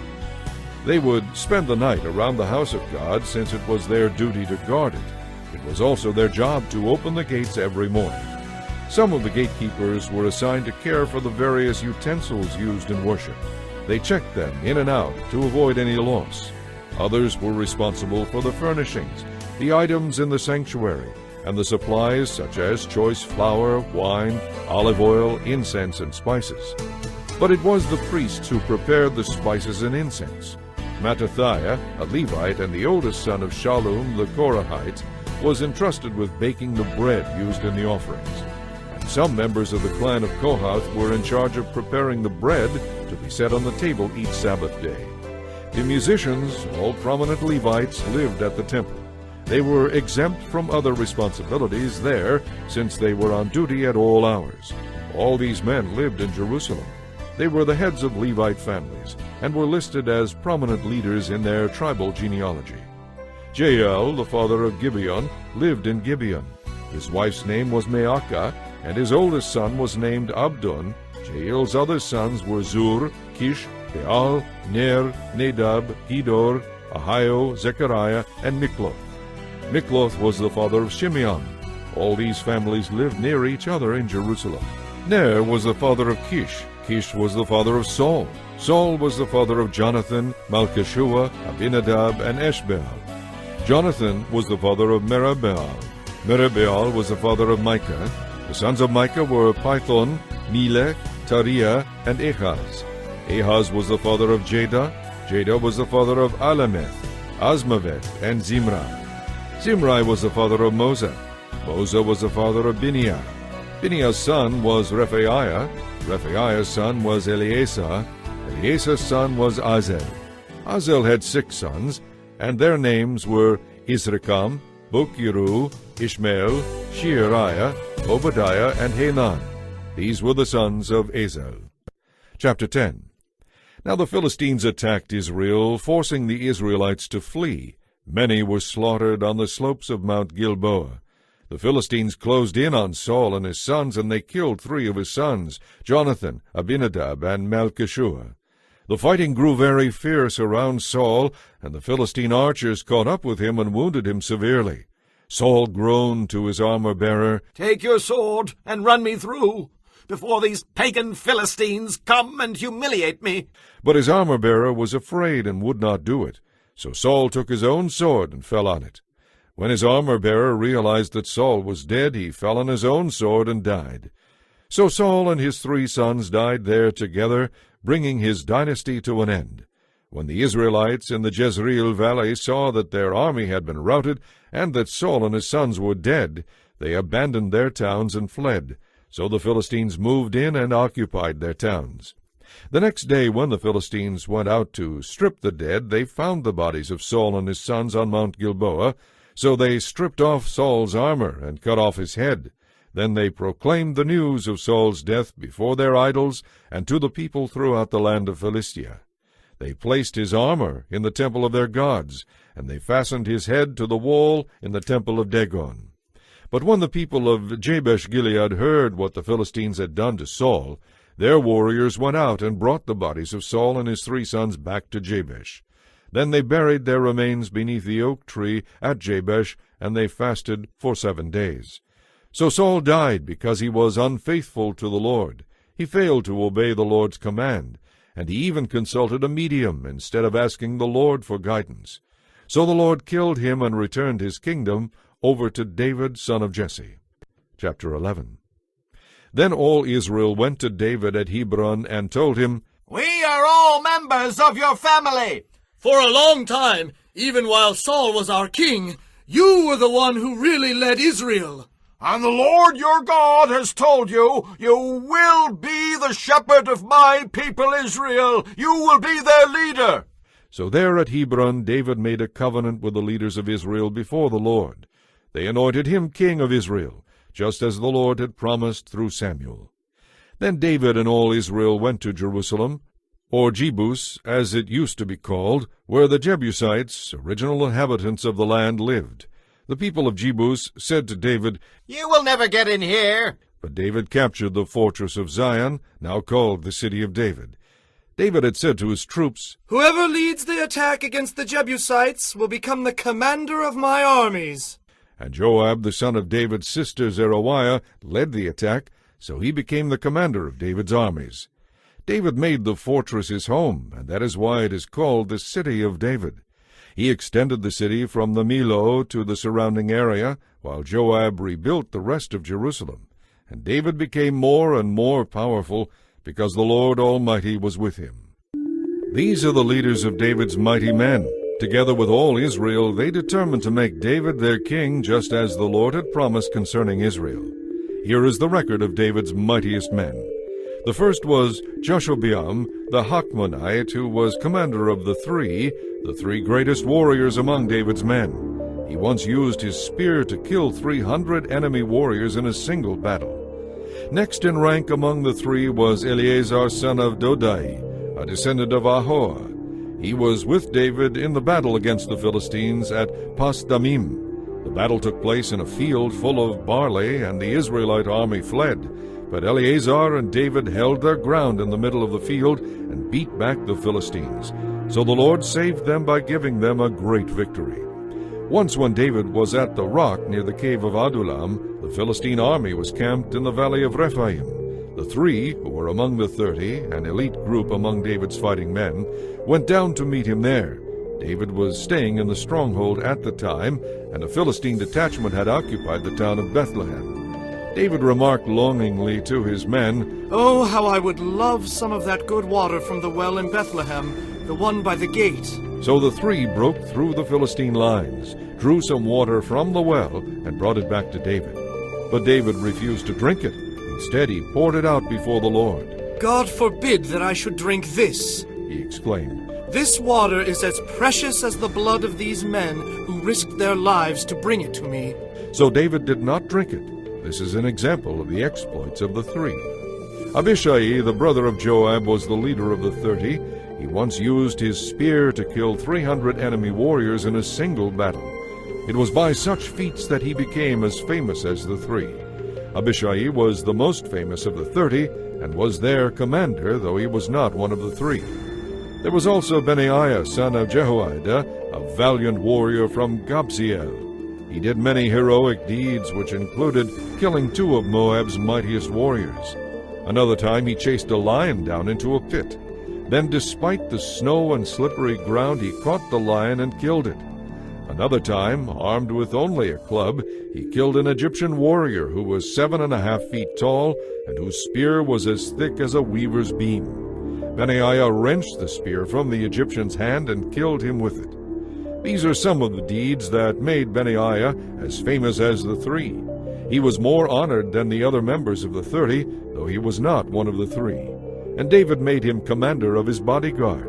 They would spend the night around the house of God, since it was their duty to guard it. It was also their job to open the gates every morning. Some of the gatekeepers were assigned to care for the various utensils used in worship. They checked them in and out to avoid any loss. Others were responsible for the furnishings, the items in the sanctuary, and the supplies such as choice flour, wine, olive oil, incense, and spices. But it was the priests who prepared the spices and incense. Mattathiah, a Levite and the oldest son of Shallum the Korahite, was entrusted with baking the bread used in the offerings. And some members of the clan of Kohath were in charge of preparing the bread to be set on the table each Sabbath day. The musicians, all prominent Levites, lived at the temple. They were exempt from other responsibilities there, since they were on duty at all hours. All these men lived in Jerusalem. They were the heads of Levite families, and were listed as prominent leaders in their tribal genealogy. Jael, the father of Gibeon, lived in Gibeon. His wife's name was Maacah, and his oldest son was named Abdon. Jael's other sons were Zur, Kish, Baal, Ner, Nadab, Gedor, Ahio, Zechariah, and Mikloth. Mikloth was the father of Shimeon. All these families lived near each other in Jerusalem. Ner was the father of Kish. Kish was the father of Saul. Saul was the father of Jonathan, Malchishua, Abinadab, and Eshbaal. Jonathan was the father of Merabaal. Merabaal was the father of Micah. The sons of Micah were Pithon, Melech, Tariah, and Ahaz. Ahaz was the father of Jada. Jada was the father of Alameth, Azmaveth, and Zimri. Zimri was the father of Moza. Moza was the father of Bineah. Bineah's son was Rephaiah. Rephaiah's son was Eleazar. Eleazar's son was Azel. Azel had 6 sons, and their names were Isrikam, Bukiru, Ishmael, Sheariah, Obadiah, and Hanan. These were the sons of Azel. Chapter 10. Now the Philistines attacked Israel, forcing the Israelites to flee. Many were slaughtered on the slopes of Mount Gilboa. The Philistines closed in on Saul and his sons, and they killed 3 of his sons, Jonathan, Abinadab, and Malchishua. The fighting grew very fierce around Saul, and the Philistine archers caught up with him and wounded him severely. Saul groaned to his armor-bearer, "Take your sword and run me through, before these pagan Philistines come and humiliate me." But his armor-bearer was afraid and would not do it. So Saul took his own sword and fell on it. When his armor-bearer realized that Saul was dead, he fell on his own sword and died. So Saul and his 3 sons died there together, bringing his dynasty to an end. When the Israelites in the Jezreel valley saw that their army had been routed, and that Saul and his sons were dead, they abandoned their towns and fled. So the Philistines moved in and occupied their towns. The next day, when the Philistines went out to strip the dead, they found the bodies of Saul and his sons on Mount Gilboa. So they stripped off Saul's armor and cut off his head. Then they proclaimed the news of Saul's death before their idols and to the people throughout the land of Philistia. They placed his armor in the temple of their gods, and they fastened his head to the wall in the temple of Dagon. But when the people of Jabesh-Gilead heard what the Philistines had done to Saul, their warriors went out and brought the bodies of Saul and his 3 sons back to Jabesh. Then they buried their remains beneath the oak tree at Jabesh, and they fasted for 7 days. So Saul died because he was unfaithful to the Lord. He failed to obey the Lord's command, and he even consulted a medium instead of asking the Lord for guidance. So the Lord killed him and returned his kingdom over to David, son of Jesse. Chapter 11. Then all Israel went to David at Hebron and told him, "We are all members of your family. For a long time, even while Saul was our king, you were the one who really led Israel. And the Lord your God has told you, you will be the shepherd of my people Israel. You will be their leader." So there at Hebron David made a covenant with the leaders of Israel before the Lord. They anointed him king of Israel, just as the Lord had promised through Samuel. Then David and all Israel went to Jerusalem, or Jebus, as it used to be called, where the Jebusites, original inhabitants of the land, lived. The people of Jebus said to David, "You will never get in here." But David captured the fortress of Zion, now called the City of David. David had said to his troops, "Whoever leads the attack against the Jebusites will become the commander of my armies." And Joab, the son of David's sister Zeruiah, led the attack, so he became the commander of David's armies. David made the fortress his home, and that is why it is called the City of David. He extended the city from the Millo to the surrounding area, while Joab rebuilt the rest of Jerusalem. And David became more and more powerful, because the Lord Almighty was with him. These are the leaders of David's mighty men. Together with all Israel, they determined to make David their king, just as the Lord had promised concerning Israel. Here is the record of David's mightiest men. The first was Joshobeam, the Hachmonite, who was commander of the three greatest warriors among David's men. He once used his spear to kill 300 enemy warriors in a single battle. Next in rank among the 3 was Eleazar, son of Dodai, a descendant of Ahoah. He was with David in the battle against the Philistines at Pasdamim. The battle took place in a field full of barley, and the Israelite army fled. But Eleazar and David held their ground in the middle of the field and beat back the Philistines. So the Lord saved them by giving them a great victory. Once when David was at the rock near the cave of Adullam, the Philistine army was camped in the valley of Rephaim. The 3, who were among the 30, an elite group among David's fighting men, went down to meet him there. David was staying in the stronghold at the time, and a Philistine detachment had occupied the town of Bethlehem. David remarked longingly to his men, "Oh, how I would love some of that good water from the well in Bethlehem, the one by the gate." So the 3 broke through the Philistine lines, drew some water from the well, and brought it back to David. But David refused to drink it. Instead, he poured it out before the Lord. "God forbid that I should drink this," He exclaimed. "This water is as precious as the blood of these men who risked their lives to bring it to me." So David did not drink it. This is an example of the exploits of the 3. Abishai, the brother of Joab, was the leader of the 30. He once used his spear to kill 300 enemy warriors in a single battle. It was by such feats that he became as famous as the 3. Abishai was the most famous of the 30, and was their commander, though he was not one of the 3. There was also Benaiah, son of Jehoiada, a valiant warrior from Gabziel. He did many heroic deeds, which included killing 2 of Moab's mightiest warriors. Another time he chased a lion down into a pit. Then, despite the snow and slippery ground, he caught the lion and killed it. Another time, armed with only a club, he killed an Egyptian warrior who was 7.5 feet tall and whose spear was as thick as a weaver's beam. Benaiah wrenched the spear from the Egyptian's hand and killed him with it. These are some of the deeds that made Benaiah as famous as the 3. He was more honored than the other members of the 30, though he was not one of the 3. And David made him commander of his bodyguard.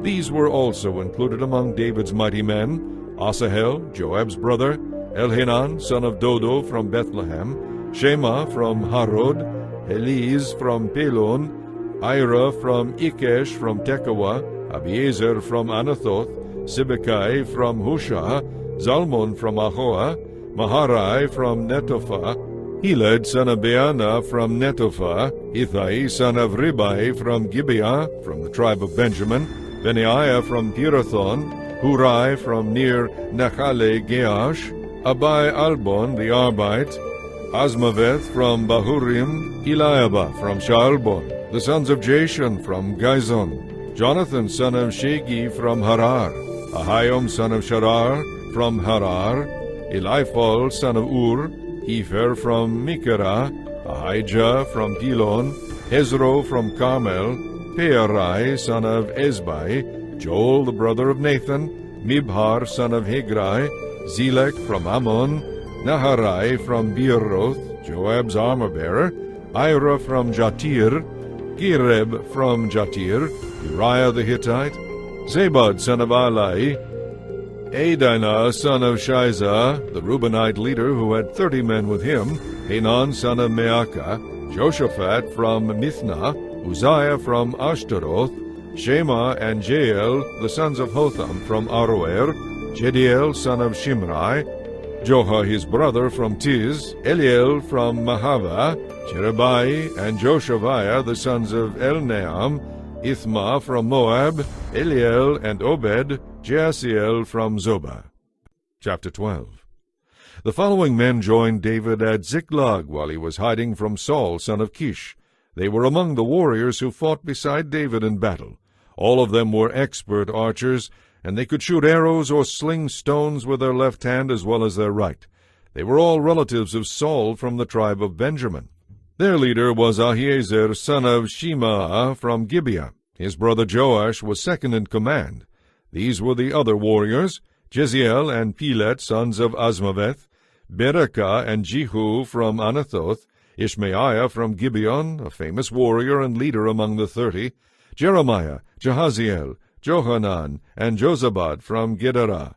These were also included among David's mighty men: Asahel, Joab's brother, Elhanan, son of Dodo from Bethlehem, Shema from Harod, Eliz from Pelon, Ira from Ikesh from Tekoa, Abiezer from Anathoth, Sibekai from Hushah, Zalmon from Ahoah, Maharai from Netophah, Heled son of Baanah from Netophah, Ithai son of Ribai from Gibeah, from the tribe of Benjamin, Benaiah from Pirathon, Hurai from near Nachale Gaash, Abai Albon the Arbite, Asmaveth from Bahurim, Eliabah from Shaalbon, the sons of Jashan from Gizon, Jonathan son of Shegi from Harar, Ahiam son of Sharar from Harar, Eliphal son of Ur, Hefer from Mikera, Ahijah from Pilon, Hezro from Carmel, Pearai son of Ezbai, Joel the brother of Nathan, Mibhar son of Hegrai, Zelek from Ammon, Naharai from Beeroth, Joab's armor-bearer, Ira from Jatir, Gireb from Jatir, Uriah the Hittite, Zabad son of Alai, Adinah son of Shiza, the Reubenite leader who had 30 men with him, Hanan son of Maacah, Joshaphat from Mithna, Uzziah from Ashtaroth, Shema and Jael, the sons of Hotham from Aroer, Jediel son of Shimrai, Joha his brother from Tiz, Eliel from Mahava, Cherebai and Joshaviah the sons of Elnaam, Ithma from Moab, Eliel and Obed, Jaasiel from Zobah. Chapter 12. The following men joined David at Ziklag while he was hiding from Saul son of Kish. They were among the warriors who fought beside David in battle. All of them were expert archers, and they could shoot arrows or sling stones with their left hand as well as their right. They were all relatives of Saul from the tribe of Benjamin. Their leader was Ahiezer son of Shemaah from Gibeah. His brother Joash was second in command. These were the other warriors: Jeziel and Pelet sons of Asmaveth, Berekah and Jehu from Anathoth, Ishmaiah from Gibeon, a famous warrior and leader among the 30, Jeremiah, Jahaziel, Johanan, and Jozabad from Gedera,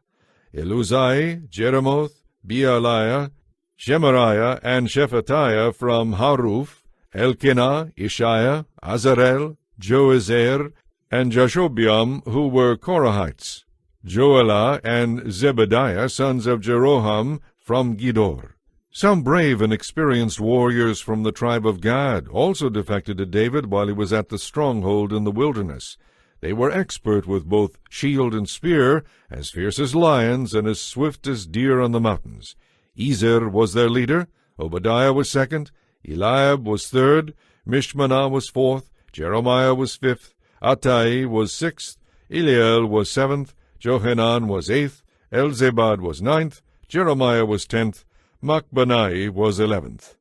Eluzai, Jeremoth, Bealiah, Shemariah, and Shephatiah from Haruf, Elkanah, Ishiah, Azarel, Joezer, and Jashobeam, who were Korahites, Joelah and Zebediah, sons of Jeroham, from Gidor. Some brave and experienced warriors from the tribe of Gad also defected to David while he was at the stronghold in the wilderness. They were expert with both shield and spear, as fierce as lions and as swift as deer on the mountains. Ezer was their leader, Obadiah was second, Eliab was third, Mishmanah was fourth, Jeremiah was fifth, Attai was sixth, Eliel was seventh, Johanan was eighth, Elzabad was ninth, Jeremiah was 10th, Machbanai was 11th.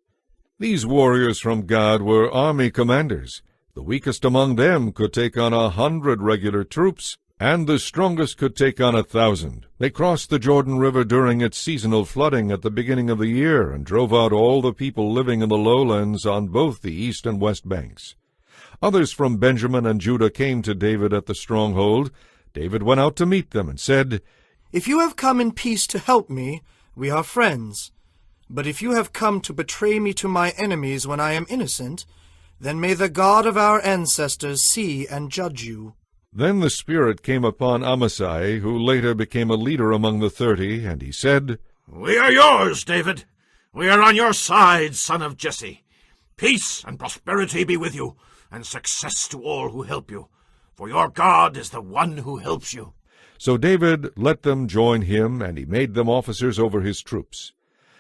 These warriors from Gad were army commanders. The weakest among them could take on 100 regular troops, and the strongest could take on 1,000. They crossed the Jordan River during its seasonal flooding at the beginning of the year and drove out all the people living in the lowlands on both the east and west banks. Others from Benjamin and Judah came to David at the stronghold. David went out to meet them and said, If you have come in peace to help me, we are friends. But if you have come to betray me to my enemies when I am innocent, then may the God of our ancestors see and judge you. Then the Spirit came upon Amasai, who later became a leader among the 30, and he said, We are yours, David. We are on your side, son of Jesse. Peace and prosperity be with you, and success to all who help you, for your God is the one who helps you. So David let them join him, and he made them officers over his troops.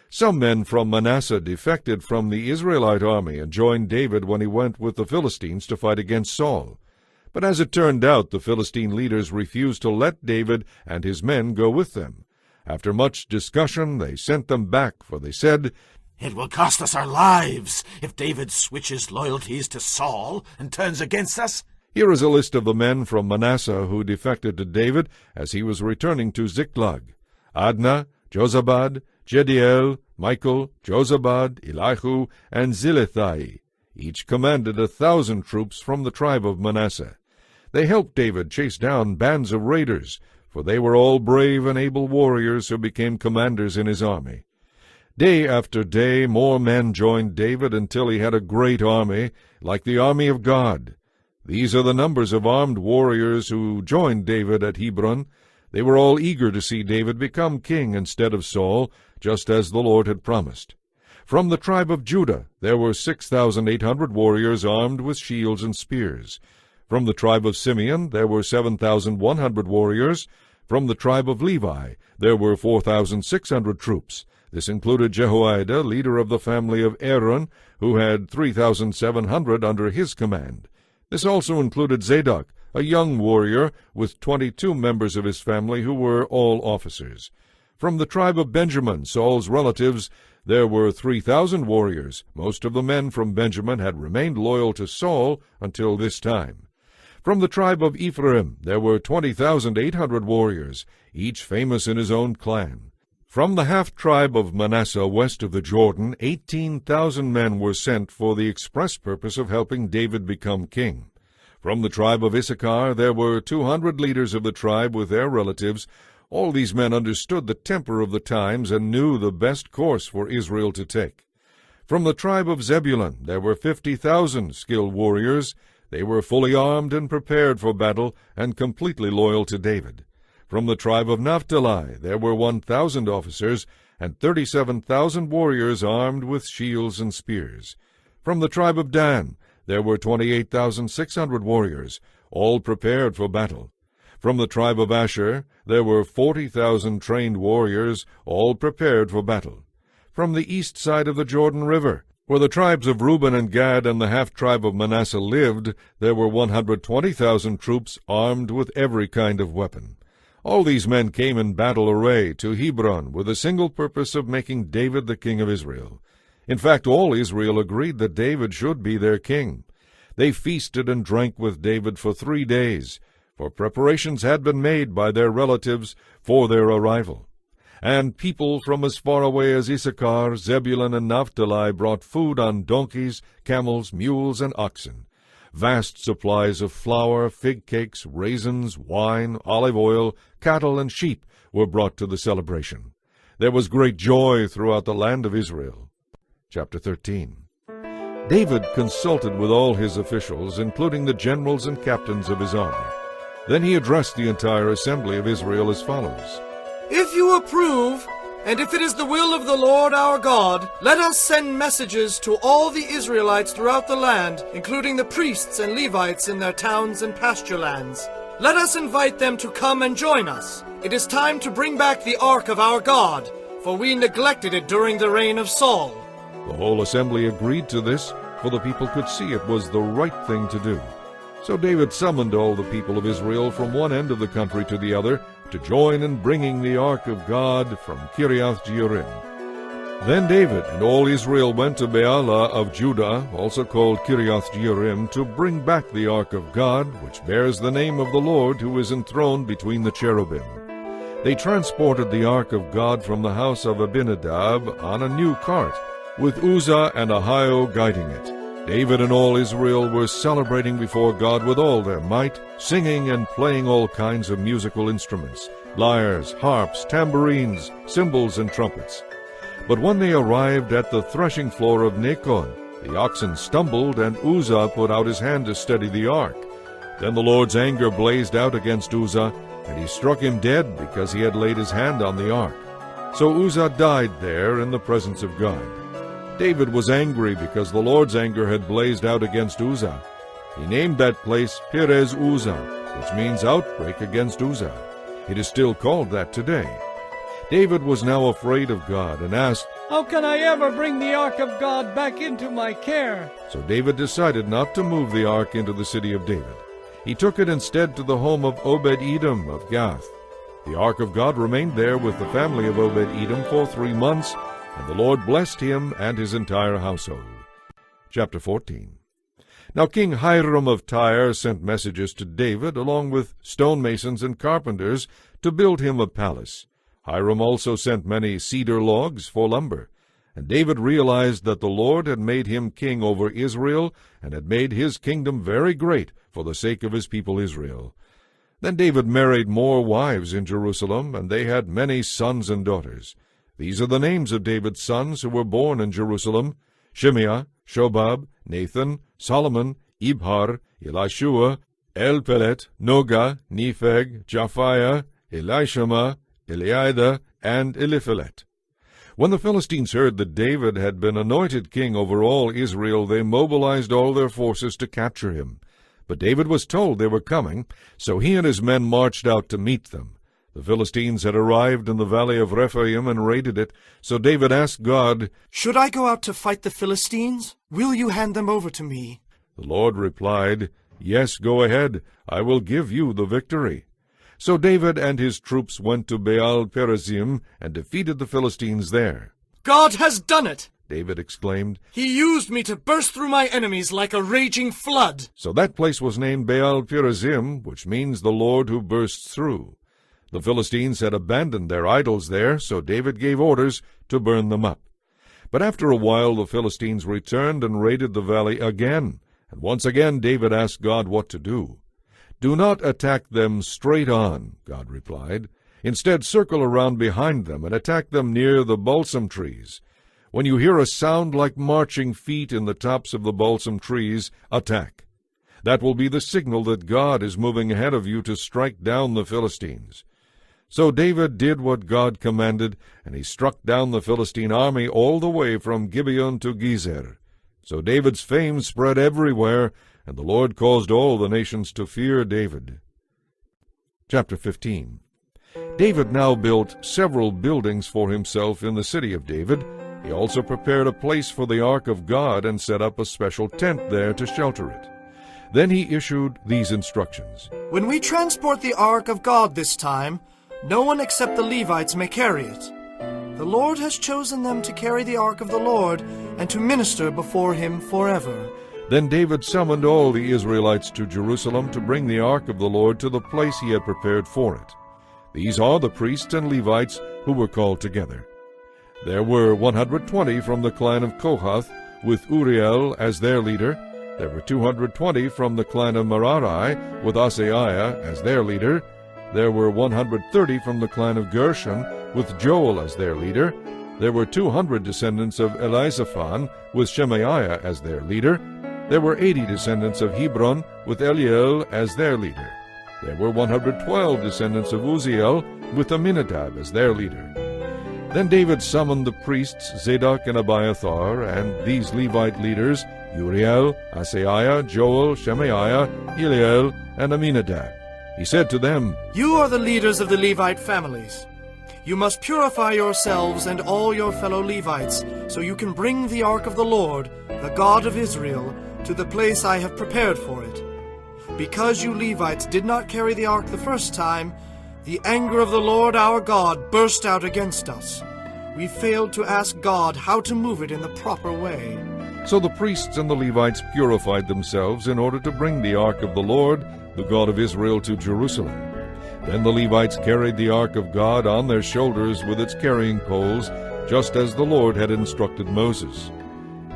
Some men from Manasseh defected from the Israelite army and joined David when he went with the Philistines to fight against Saul. But as it turned out, the Philistine leaders refused to let David and his men go with them. After much discussion, they sent them back, for they said, It will cost us our lives if David switches loyalties to Saul and turns against us. Here is a list of the men from Manasseh who defected to David as he was returning to Ziklag: Adnah, Jozabad, Jediel, Michael, Jozabad, Elihu, and Zilethai. Each commanded 1,000 troops from the tribe of Manasseh. They helped David chase down bands of raiders, for they were all brave and able warriors who became commanders in his army. Day after day more men joined David until he had a great army, like the army of God. These are the numbers of armed warriors who joined David at Hebron. They were all eager to see David become king instead of Saul, just as the Lord had promised. From the tribe of Judah there were 6,800 warriors armed with shields and spears. From the tribe of Simeon there were 7,100 warriors. From the tribe of Levi there were 4,600 troops. This included Jehoiada, leader of the family of Aaron, who had 3,700 under his command. This also included Zadok, a young warrior, with 22 members of his family who were all officers. From the tribe of Benjamin, Saul's relatives, there were 3,000 warriors. Most of the men from Benjamin had remained loyal to Saul until this time. From the tribe of Ephraim, there were 20,800 warriors, each famous in his own clan. From the half-tribe of Manasseh west of the Jordan, 18,000 men were sent for the express purpose of helping David become king. From the tribe of Issachar, there were 200 leaders of the tribe with their relatives. All these men understood the temper of the times and knew the best course for Israel to take. From the tribe of Zebulun, there were 50,000 skilled warriors. They were fully armed and prepared for battle and completely loyal to David. From the tribe of Naphtali, there were 1,000 officers and 37,000 warriors armed with shields and spears. From the tribe of Dan, there were 28,600 warriors, all prepared for battle. From the tribe of Asher, there were 40,000 trained warriors, all prepared for battle. From the east side of the Jordan River, where the tribes of Reuben and Gad and the half-tribe of Manasseh lived, there were 120,000 troops armed with every kind of weapon. All these men came in battle array to Hebron with the single purpose of making David the king of Israel. In fact, all Israel agreed that David should be their king. They feasted and drank with David for 3 days, for preparations had been made by their relatives for their arrival. And people from as far away as Issachar, Zebulun, and Naphtali brought food on donkeys, camels, mules, and oxen. Vast supplies of flour, fig cakes, raisins, wine, olive oil, cattle, and sheep were brought to the celebration. There was great joy throughout the land of Israel. Chapter 13. David consulted with all his officials, including the generals and captains of his army. Then he addressed the entire assembly of Israel as follows. If you approve, And if it is the will of the Lord our God, let us send messages to all the Israelites throughout the land, including the priests and Levites in their towns and pasture lands. Let us invite them to come and join us. It is time to bring back the ark of our God, for we neglected it during the reign of Saul. The whole assembly agreed to this, for the people could see it was the right thing to do. So David summoned all the people of Israel from one end of the country to the other to join in bringing the ark of God from Kiriath-Jearim. Then David and all Israel went to Baalah of Judah, also called Kiriath-Jearim, to bring back the ark of God, which bears the name of the Lord, who is enthroned between the cherubim. They transported the ark of God from the house of Abinadab on a new cart, with Uzzah and Ahio guiding it. David and all Israel were celebrating before God with all their might, singing and playing all kinds of musical instruments, lyres, harps, tambourines, cymbals, and trumpets. But when they arrived at the threshing floor of Nacon, the oxen stumbled, and Uzzah put out his hand to steady the ark. Then the Lord's anger blazed out against Uzzah, and he struck him dead because he had laid his hand on the ark. So Uzzah died there in the presence of God. David was angry because the Lord's anger had blazed out against Uzzah. He named that place Perez Uzzah, which means outbreak against Uzzah. It is still called that today. David was now afraid of God and asked, "How can I ever bring the ark of God back into my care?" So David decided not to move the ark into the city of David. He took it instead to the home of Obed-Edom of Gath. The ark of God remained there with the family of Obed-Edom for 3 months, and the Lord blessed him and his entire household. Chapter 14. Now King Hiram of Tyre sent messages to David, along with stonemasons and carpenters, to build him a palace. Hiram also sent many cedar logs for lumber. And David realized that the Lord had made him king over Israel, and had made his kingdom very great for the sake of his people Israel. Then David married more wives in Jerusalem, and they had many sons and daughters. These are the names of David's sons who were born in Jerusalem: Shimea, Shobab, Nathan, Solomon, Ibhar, Elishua, Elpelet, Noga, Nepheg, Japhiah, Elishama, Eliada, and Eliphelet. When the Philistines heard that David had been anointed king over all Israel, they mobilized all their forces to capture him. But David was told they were coming, so he and his men marched out to meet them. The Philistines had arrived in the valley of Rephaim and raided it, so David asked God, "Should I go out to fight the Philistines? Will you hand them over to me?" The Lord replied, "Yes, go ahead. I will give you the victory." So David and his troops went to Baal-perazim and defeated the Philistines there. "God has done it!" David exclaimed. "He used me to burst through my enemies like a raging flood." So that place was named Baal-perazim, which means the Lord who bursts through. The Philistines had abandoned their idols there, so David gave orders to burn them up. But after a while the Philistines returned and raided the valley again, and once again David asked God what to do. "Do not attack them straight on," God replied. "Instead, circle around behind them and attack them near the balsam trees. When you hear a sound like marching feet in the tops of the balsam trees, attack. That will be the signal that God is moving ahead of you to strike down the Philistines." So David did what God commanded, and he struck down the Philistine army all the way from Gibeon to Gezer. So David's fame spread everywhere, and the Lord caused all the nations to fear David. Chapter 15. David now built several buildings for himself in the city of David. He also prepared a place for the ark of God and set up a special tent there to shelter it. Then he issued these instructions. "When we transport the ark of God this time, no one except the Levites may carry it. The Lord has chosen them to carry the ark of the Lord and to minister before him forever." Then David summoned all the Israelites to Jerusalem to bring the ark of the Lord to the place he had prepared for it. These are the priests and Levites who were called together. There were 120 from the clan of Kohath, with Uriel as their leader. There were 220 from the clan of Merari, with Asaiah as their leader. There were 130 from the clan of Gershon, with Joel as their leader. There were 200 descendants of Elizaphan, with Shemaiah as their leader. There were 80 descendants of Hebron, with Eliel as their leader. There were 112 descendants of Uzziel, with Aminadab as their leader. Then David summoned the priests Zadok and Abiathar, and these Levite leaders, Uriel, Asaiah, Joel, Shemaiah, Eliel, and Aminadab. He said to them, You are the leaders of the Levite families. You must purify yourselves and all your fellow Levites, so you can bring the ark of the Lord, the God of Israel, to the place I have prepared for it. Because you Levites did not carry the ark the first time, the anger of the Lord our God burst out against us. We failed to ask God how to move it in the proper way. So the priests and the Levites purified themselves in order to bring the ark of the Lord, the God of Israel, to Jerusalem. Then the Levites carried the ark of God on their shoulders with its carrying poles, just as the Lord had instructed Moses.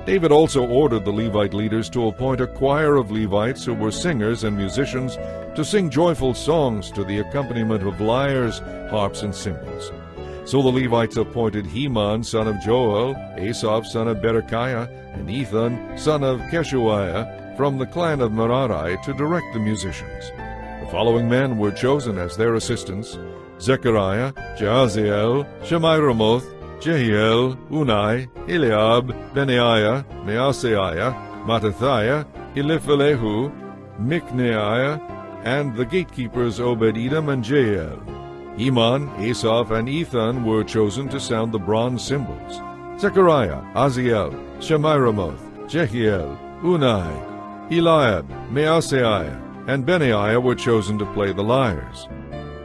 David also ordered the Levite leaders to appoint a choir of Levites who were singers and musicians to sing joyful songs to the accompaniment of lyres, harps, and cymbals. So the Levites appointed Heman, son of Joel, Asaph, son of Berechiah, and Ethan, son of Keshuiah, from the clan of Merari, to direct the musicians. The following men were chosen as their assistants: Zechariah, Jahaziel, Shemiramoth, Jehiel, Unai, Eliab, Benaiah, Maaseiah, Mattithiah, Eliphelehu, Mikneiah, and the gatekeepers Obed-Edom and Jael. Heman, Asaph, and Ethan were chosen to sound the bronze cymbals. Zechariah, Aziel, Shemiramoth, Jehiel, Unai, Eliab, Maaseiah, and Benaiah were chosen to play the lyres.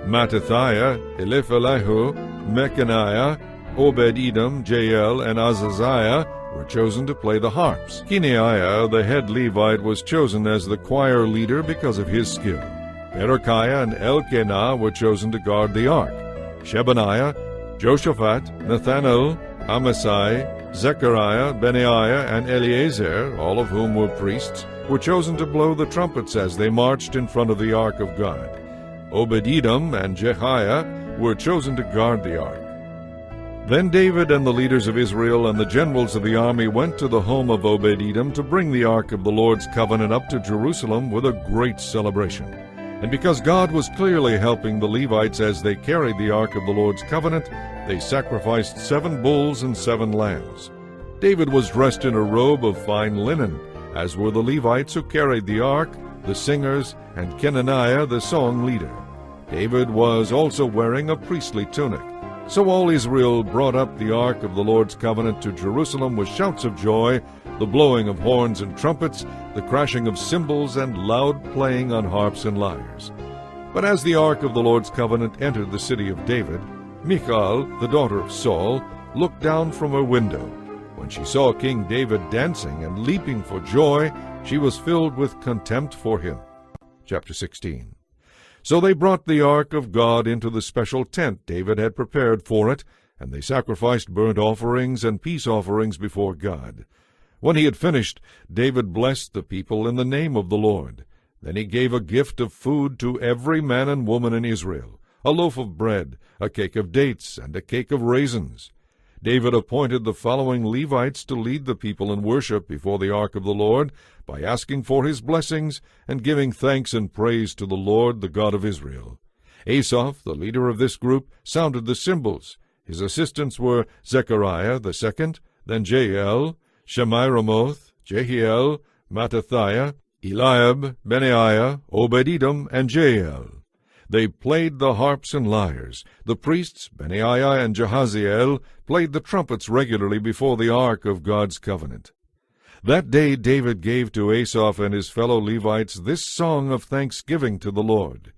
Mattithiah, Eliphelehu, Mechaniah, Obed-Edom, Jael, and Azaziah were chosen to play the harps. Kenaiah, the head Levite, was chosen as the choir leader because of his skill. Berechiah and Elkanah were chosen to guard the ark. Shebaniah, Joshaphat, Nathanael, Amasai, Zechariah, Benaiah, and Eleazar, all of whom were priests, were chosen to blow the trumpets as they marched in front of the ark of God. Obed-Edom and Jehiah were chosen to guard the ark. Then David and the leaders of Israel and the generals of the army went to the home of Obed-Edom to bring the ark of the Lord's covenant up to Jerusalem with a great celebration. And because God was clearly helping the Levites as they carried the ark of the Lord's covenant, they sacrificed 7 bulls and 7 lambs. David was dressed in a robe of fine linen, as were the Levites who carried the ark, the singers, and Kenaniah the song leader. David was also wearing a priestly tunic. So all Israel brought up the ark of the Lord's covenant to Jerusalem with shouts of joy, the blowing of horns and trumpets, the crashing of cymbals, and loud playing on harps and lyres. But as the ark of the Lord's covenant entered the city of David, Michal, the daughter of Saul, looked down from her window. When she saw King David dancing and leaping for joy, she was filled with contempt for him. Chapter 16. So they brought the ark of God into the special tent David had prepared for it, and they sacrificed burnt offerings and peace offerings before God. When he had finished, David blessed the people in the name of the Lord. Then he gave a gift of food to every man and woman in Israel, a loaf of bread, a cake of dates, and a cake of raisins. David appointed the following Levites to lead the people in worship before the ark of the Lord, by asking for his blessings and giving thanks and praise to the Lord, the God of Israel. Asaph, the leader of this group, sounded the cymbals. His assistants were Zechariah the second, then Jael, Shemiramoth, Jehiel, Mattithiah, Eliab, Benaiah, Obed-Edom, and Jael. They played the harps and lyres. The priests, Benaiah and Jahaziel, played the trumpets regularly before the ark of God's covenant. That day David gave to Asaph and his fellow Levites this song of thanksgiving to the Lord.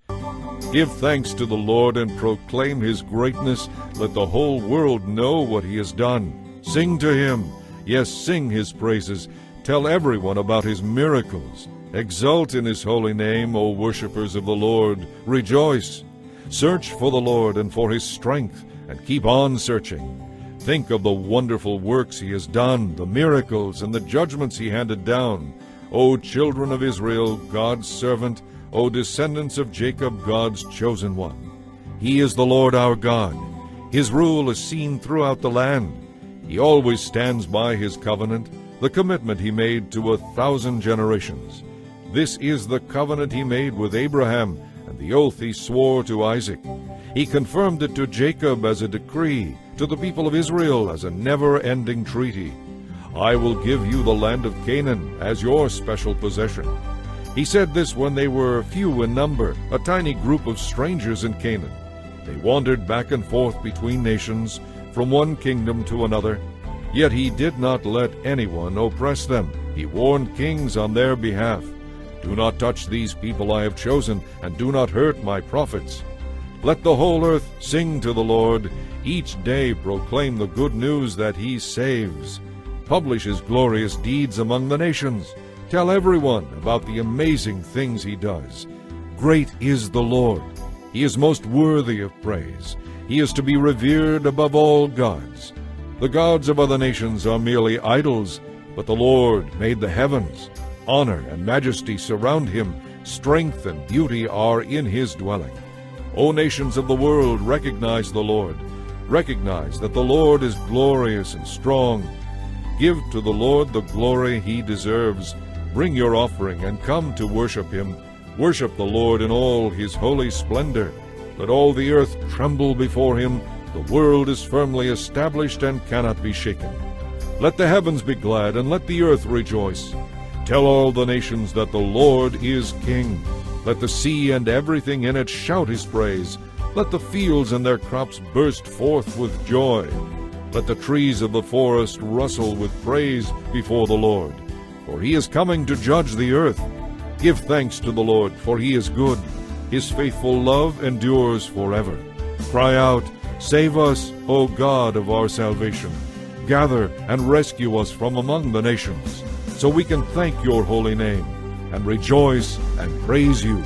Give thanks to the Lord and proclaim his greatness. Let the whole world know what he has done. Sing to him. Yes, sing his praises. Tell everyone about his miracles. Exult in his holy name, O worshippers of the Lord. Rejoice. Search for the Lord and for his strength, and keep on searching. Think of the wonderful works he has done, the miracles and the judgments he handed down. O children of Israel, God's servant, O descendants of Jacob, God's chosen one. He is the Lord our God. His rule is seen throughout the land. He always stands by his covenant, the commitment he made to 1,000 generations. This is the covenant he made with Abraham, and the oath he swore to Isaac. He confirmed it to Jacob as a decree, to the people of Israel as a never-ending treaty. I will give you the land of Canaan as your special possession. He said this when they were few in number, a tiny group of strangers in Canaan. They wandered back and forth between nations, from one kingdom to another. Yet he did not let anyone oppress them. He warned kings on their behalf. Do not touch these people I have chosen, and do not hurt my prophets. Let the whole earth sing to the Lord. Each day proclaim the good news that he saves. Publish his glorious deeds among the nations. Tell everyone about the amazing things he does. Great is the Lord. He is most worthy of praise. He is to be revered above all gods. The gods of other nations are merely idols, but the Lord made the heavens. Honor and majesty surround him. Strength and beauty are in his dwelling. O nations of the world, recognize the Lord. Recognize that the Lord is glorious and strong. Give to the Lord the glory he deserves. Bring your offering and come to worship him. Worship the Lord in all his holy splendor. Let all the earth tremble before him. The world is firmly established and cannot be shaken. Let the heavens be glad, and let the earth rejoice. Tell all the nations that the Lord is King. Let the sea and everything in it shout his praise. Let the fields and their crops burst forth with joy. Let the trees of the forest rustle with praise before the Lord. For he is coming to judge the earth. Give thanks to the Lord, for he is good. His faithful love endures forever. Cry out, Save us, O God of our salvation. Gather and rescue us from among the nations, so we can thank your holy name, and rejoice and praise you.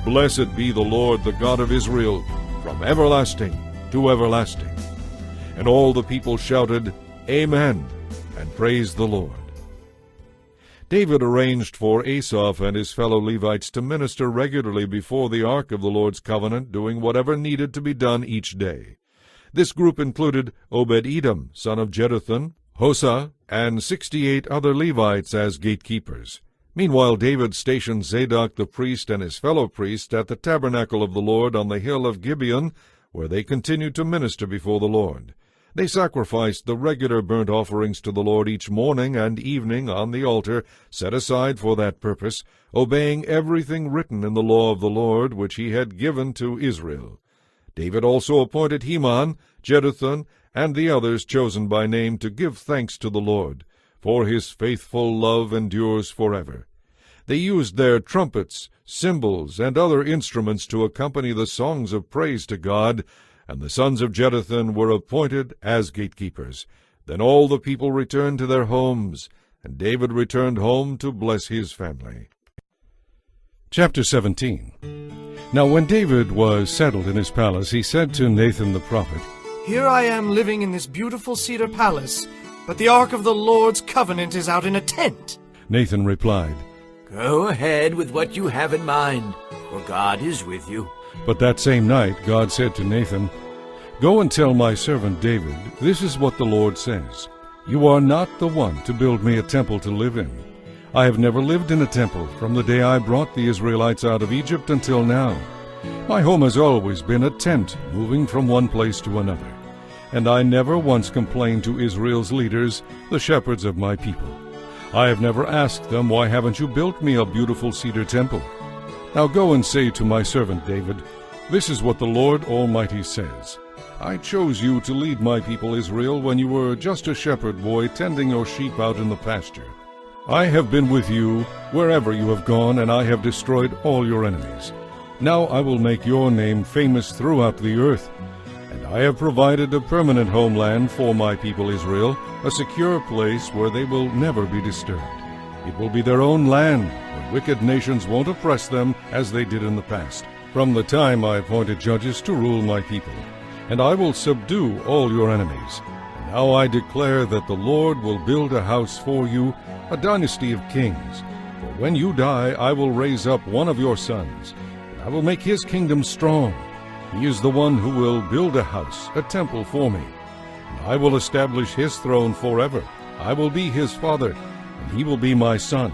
Blessed be the Lord, the God of Israel, from everlasting to everlasting. And all the people shouted, Amen, and praised the Lord. David arranged for Asaph and his fellow Levites to minister regularly before the Ark of the Lord's covenant, doing whatever needed to be done each day. This group included Obed-Edom, son of Jeduthun, Hosah, and 68 other Levites as gatekeepers. Meanwhile, David stationed Zadok the priest and his fellow priests at the tabernacle of the Lord on the hill of Gibeon, where they continued to minister before the Lord. They sacrificed the regular burnt offerings to the Lord each morning and evening on the altar set aside for that purpose, obeying everything written in the law of the Lord which he had given to Israel. David also appointed Heman, Jeduthun, and the others chosen by name to give thanks to the Lord, for his faithful love endures forever. They used their trumpets, cymbals, and other instruments to accompany the songs of praise to God, and the sons of Jeduthun were appointed as gatekeepers. Then all the people returned to their homes, and David returned home to bless his family. Chapter 17. Now when David was settled in his palace, he said to Nathan the prophet, Here I am living in this beautiful cedar palace, but the ark of the Lord's covenant is out in a tent. Nathan replied, Go ahead with what you have in mind, for God is with you. But that same night God said to Nathan, Go and tell my servant David, this is what the Lord says. You are not the one to build me a temple to live in. I have never lived in a temple from the day I brought the Israelites out of Egypt until now. My home has always been a tent, moving from one place to another. And I never once complained to Israel's leaders, the shepherds of my people. I have never asked them, Why haven't you built me a beautiful cedar temple? Now go and say to my servant David, This is what the Lord Almighty says. I chose you to lead my people Israel when you were just a shepherd boy tending your sheep out in the pasture. I have been with you wherever you have gone, and I have destroyed all your enemies. Now I will make your name famous throughout the earth. And I have provided a permanent homeland for my people Israel, a secure place where they will never be disturbed. It will be their own land, where wicked nations won't oppress them as they did in the past, from the time I appointed judges to rule my people. And I will subdue all your enemies. And now I declare that the Lord will build a house for you, a dynasty of kings. For when you die, I will raise up one of your sons, and I will make his kingdom strong. He is the one who will build a house, a temple for me. And I will establish his throne forever. I will be his father, and he will be my son.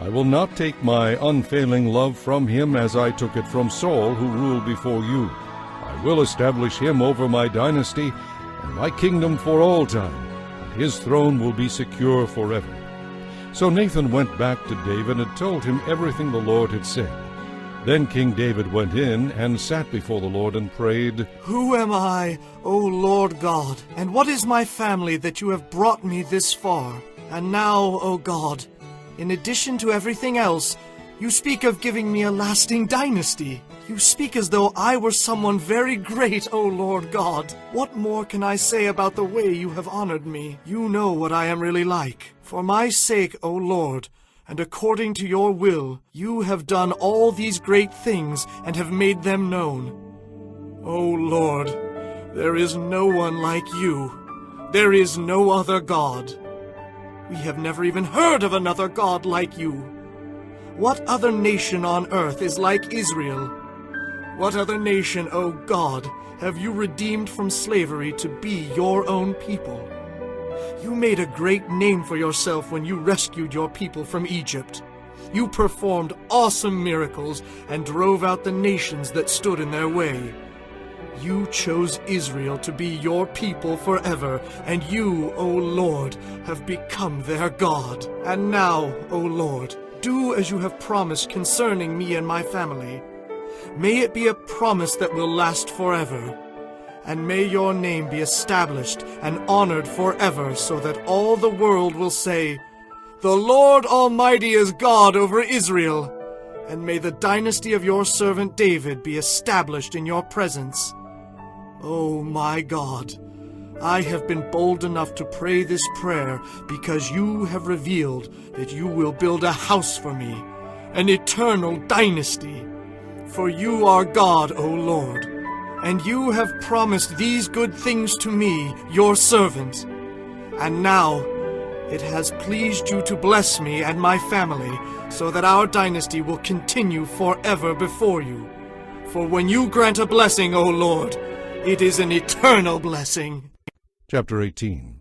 I will not take my unfailing love from him as I took it from Saul, who ruled before you. I will establish him over my dynasty, and my kingdom for all time, and his throne will be secure forever. So Nathan went back to David and told him everything the Lord had said. Then King David went in and sat before the Lord and prayed, Who am I, O Lord God, and what is my family that you have brought me this far? And now, O God, in addition to everything else, you speak of giving me a lasting dynasty. You speak as though I were someone very great, O Lord God. What more can I say about the way you have honored me? You know what I am really like. For my sake, O Lord, and according to your will, you have done all these great things and have made them known. O Lord, there is no one like you. There is no other God. We have never even heard of another God like you. What other nation on earth is like Israel? What other nation, O God, have you redeemed from slavery to be your own people? You made a great name for yourself when you rescued your people from Egypt. You performed awesome miracles and drove out the nations that stood in their way. You chose Israel to be your people forever, and you, O Lord, have become their God. And now, O Lord, do as you have promised concerning me and my family. May it be a promise that will last forever. And may your name be established and honored forever, so that all the world will say, The Lord Almighty is God over Israel. And may the dynasty of your servant David be established in your presence. Oh my God, I have been bold enough to pray this prayer because you have revealed that you will build a house for me, an eternal dynasty. For you are God, O Lord, and you have promised these good things to me, your servant. And now it has pleased you to bless me and my family, so that our dynasty will continue forever before you. For when you grant a blessing, O Lord, it is an eternal blessing. Chapter 18.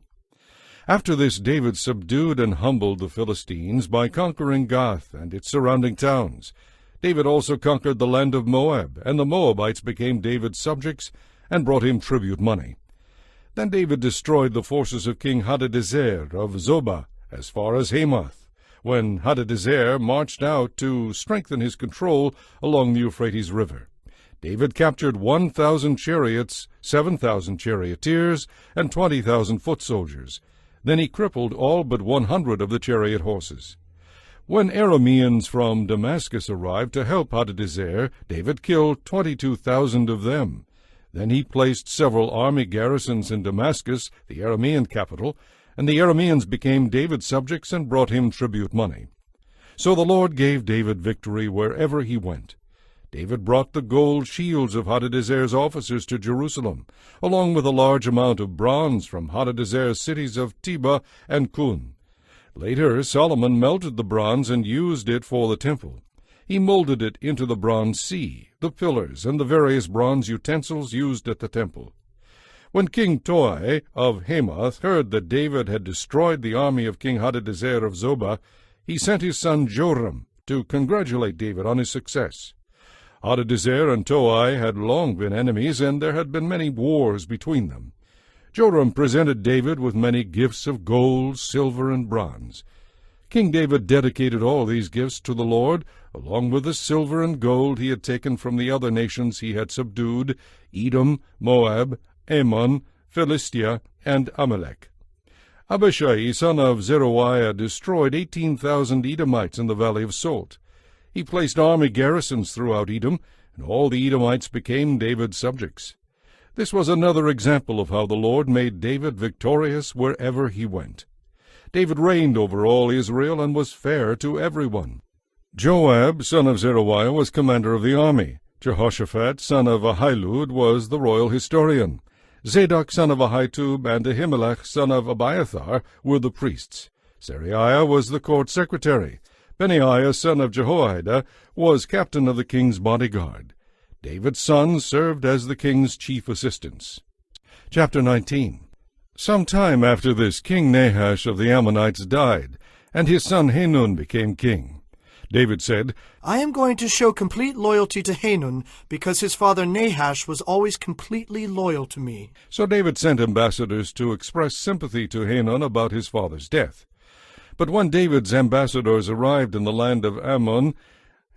After this David subdued and humbled the Philistines by conquering Gath and its surrounding towns. David also conquered the land of Moab, and the Moabites became David's subjects and brought him tribute money. Then David destroyed the forces of King Hadadezer of Zobah as far as Hamath, when Hadadezer marched out to strengthen his control along the Euphrates River. David captured 1,000 chariots, 7,000 charioteers, and 20,000 foot soldiers. Then he crippled all but 100 of the chariot horses. When Arameans from Damascus arrived to help Hadadezer, David killed 22,000 of them. Then he placed several army garrisons in Damascus, the Aramean capital, and the Arameans became David's subjects and brought him tribute money. So the Lord gave David victory wherever he went. David brought the gold shields of Hadadezer's officers to Jerusalem, along with a large amount of bronze from Hadadezer's cities of Tebah and Kun. Later Solomon melted the bronze and used it for the temple. He molded it into the bronze sea, the pillars, and the various bronze utensils used at the temple. When King Toi of Hamath heard that David had destroyed the army of King Hadadezer of Zobah, he sent his son Joram to congratulate David on his success. Hadadezer and Toi had long been enemies, and there had been many wars between them. Joram presented David with many gifts of gold, silver, and bronze. King David dedicated all these gifts to the Lord, along with the silver and gold he had taken from the other nations he had subdued, Edom, Moab, Ammon, Philistia, and Amalek. Abishai, son of Zeruiah, destroyed 18,000 Edomites in the valley of Salt. He placed army garrisons throughout Edom, and all the Edomites became David's subjects. This was another example of how the Lord made David victorious wherever he went. David reigned over all Israel and was fair to everyone. Joab, son of Zeruiah, was commander of the army. Jehoshaphat, son of Ahilud, was the royal historian. Zadok, son of Ahitub, and Ahimelech, son of Abiathar, were the priests. Seraiah was the court secretary. Benaiah, son of Jehoiada, was captain of the king's bodyguard. David's sons served as the king's chief assistants. Chapter 19. Some time after this, King Nahash of the Ammonites died, and his son Hanun became king. David said, I am going to show complete loyalty to Hanun because his father Nahash was always completely loyal to me. So David sent ambassadors to express sympathy to Hanun about his father's death. But when David's ambassadors arrived in the land of Ammon,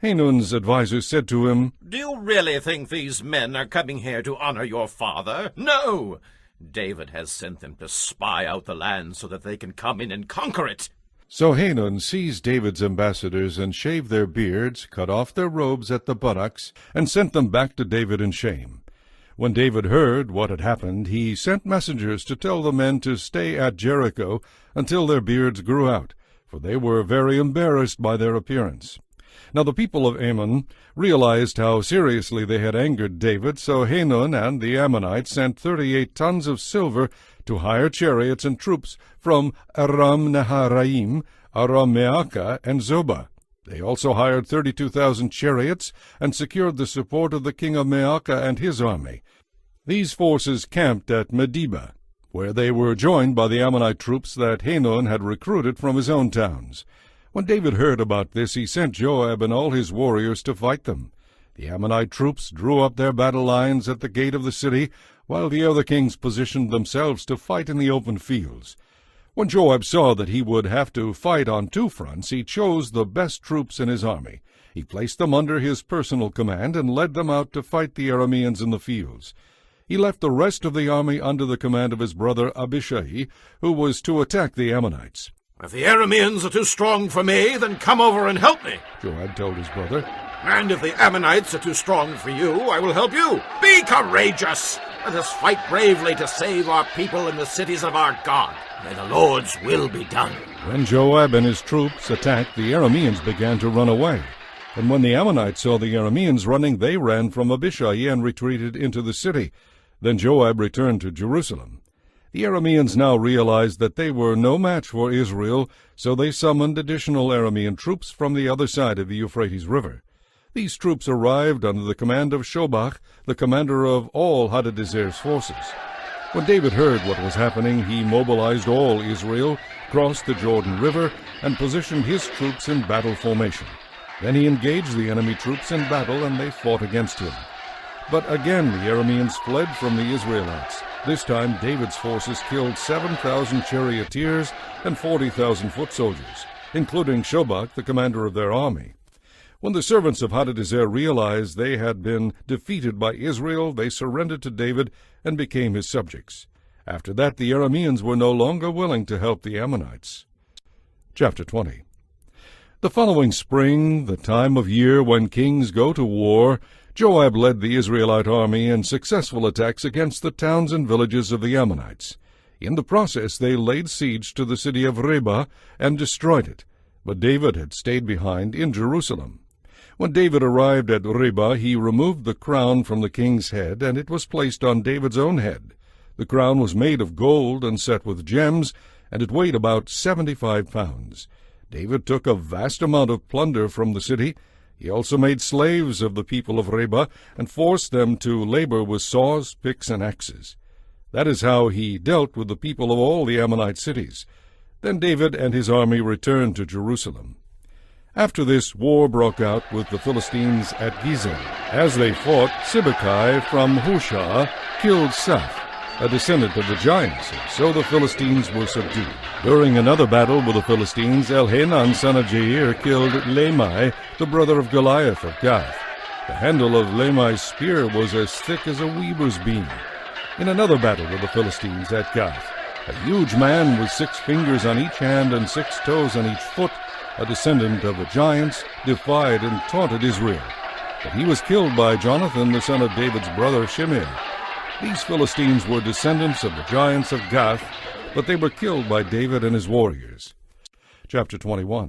Hanun's advisers said to him, Do you really think these men are coming here to honor your father? No! David has sent them to spy out the land so that they can come in and conquer it. So Hanun seized David's ambassadors and shaved their beards, cut off their robes at the buttocks, and sent them back to David in shame. When David heard what had happened, he sent messengers to tell the men to stay at Jericho until their beards grew out, for they were very embarrassed by their appearance. Now the people of Ammon realized how seriously they had angered David, so Hanun and the Ammonites sent 38 tons of silver to hire chariots and troops from Aram-Naharaim, Aram-Maacah, and Zobah. They also hired 32,000 chariots and secured the support of the king of Maacah and his army. These forces camped at Medeba, where they were joined by the Ammonite troops that Hanun had recruited from his own towns. When David heard about this, he sent Joab and all his warriors to fight them. The Ammonite troops drew up their battle lines at the gate of the city, while the other kings positioned themselves to fight in the open fields. When Joab saw that he would have to fight on two fronts, he chose the best troops in his army. He placed them under his personal command and led them out to fight the Arameans in the fields. He left the rest of the army under the command of his brother Abishai, who was to attack the Ammonites. If the Arameans are too strong for me, then come over and help me. Joab told his brother. And if the Ammonites are too strong for you, I will help you. Be courageous. Let us fight bravely to save our people and the cities of our God. May the Lord's will be done. When Joab and his troops attacked, the Arameans began to run away. And when the Ammonites saw the Arameans running, they ran from Abishai and retreated into the city. Then Joab returned to Jerusalem. The Arameans now realized that they were no match for Israel, so they summoned additional Aramean troops from the other side of the Euphrates River. These troops arrived under the command of Shobach, the commander of all Hadadezer's forces. When David heard what was happening, he mobilized all Israel, crossed the Jordan River, and positioned his troops in battle formation. Then he engaged the enemy troops in battle, and they fought against him. But again the Arameans fled from the Israelites. This time David's forces killed 7,000 charioteers and 40,000 foot soldiers, including Shobach, the commander of their army. When the servants of Hadadezer realized they had been defeated by Israel, they surrendered to David and became his subjects. After that, the Arameans were no longer willing to help the Ammonites. Chapter 20. The following spring, the time of year when kings go to war, Joab led the Israelite army in successful attacks against the towns and villages of the Ammonites. In the process, they laid siege to the city of Reba and destroyed it, but David had stayed behind in Jerusalem. When David arrived at Reba, he removed the crown from the king's head, and it was placed on David's own head. The crown was made of gold and set with gems, and it weighed about 75 pounds. David took a vast amount of plunder from the city. He also made slaves of the people of Reba and forced them to labor with saws, picks, and axes. That is how he dealt with the people of all the Ammonite cities. Then David and his army returned to Jerusalem. After this, war broke out with the Philistines at Gezer. As they fought, Sibbecai from Hushah killed Saph, a descendant of the giants, and so the Philistines were subdued. During another battle with the Philistines, Elhanan son of Jair killed Lamai, the brother of Goliath of Gath. The handle of Lamai's spear was as thick as a weaver's beam. In another battle with the Philistines at Gath, a huge man with 6 fingers on each hand and 6 toes on each foot, a descendant of the giants, defied and taunted Israel. But he was killed by Jonathan, the son of David's brother Shimei. These Philistines were descendants of the giants of Gath, but they were killed by David and his warriors. Chapter 21.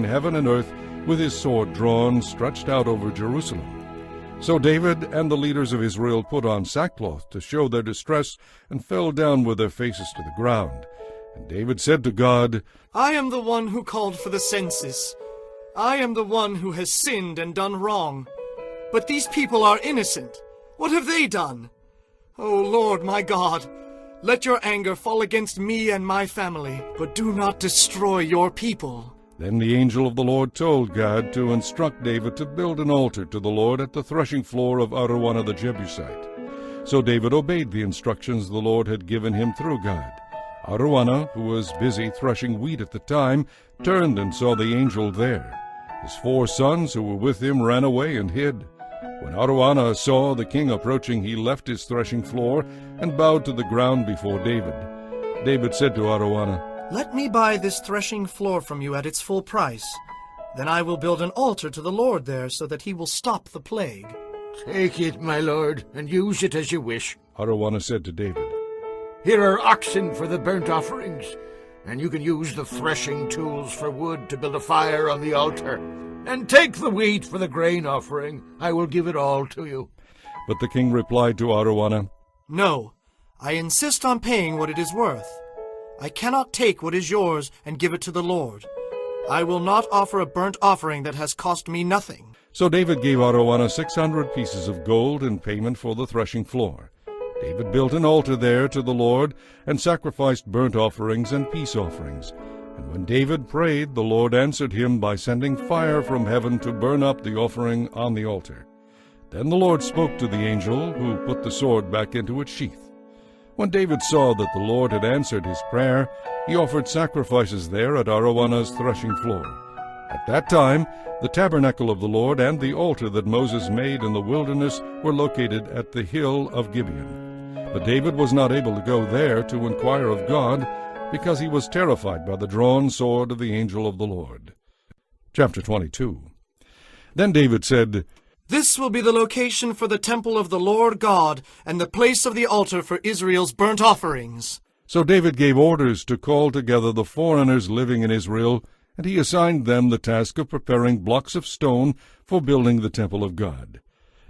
heaven and earth, with his sword drawn, stretched out over Jerusalem. So David and the leaders of Israel put on sackcloth to show their distress, and fell down with their faces to the ground. And David said to God, I am the one who called for the census. I am the one who has sinned and done wrong. But these people are innocent. What have they done? O Lord my God, let your anger fall against me and my family, but do not destroy your people. Then the angel of the Lord told Gad to instruct David to build an altar to the Lord at the threshing floor of Araunah the Jebusite. So David obeyed the instructions the Lord had given him through Gad. Araunah, who was busy threshing wheat at the time, turned and saw the angel there. His 4 sons who were with him ran away and hid. When Araunah saw the king approaching, he left his threshing floor and bowed to the ground before David. David said to Araunah, Let me buy this threshing floor from you at its full price. Then I will build an altar to the Lord there, so that he will stop the plague. Take it, my lord, and use it as you wish. Araunah said to David, Here are oxen for the burnt offerings, and you can use the threshing tools for wood to build a fire on the altar. And take the wheat for the grain offering. I will give it all to you. But the king replied to Araunah, No, I insist on paying what it is worth. I cannot take what is yours and give it to the Lord. I will not offer a burnt offering that has cost me nothing. So David gave Araunah 600 pieces of gold in payment for the threshing floor. David built an altar there to the Lord, and sacrificed burnt offerings and peace offerings. And when David prayed, the Lord answered him by sending fire from heaven to burn up the offering on the altar. Then the Lord spoke to the angel, who put the sword back into its sheath. When David saw that the Lord had answered his prayer, he offered sacrifices there at Araunah's threshing floor. At that time, the tabernacle of the Lord and the altar that Moses made in the wilderness were located at the hill of Gibeon. But David was not able to go there to inquire of God, because he was terrified by the drawn sword of the angel of the Lord. Chapter 22. Then David said, This will be the location for the temple of the Lord God, and the place of the altar for Israel's burnt offerings. So David gave orders to call together the foreigners living in Israel, and he assigned them the task of preparing blocks of stone for building the temple of God.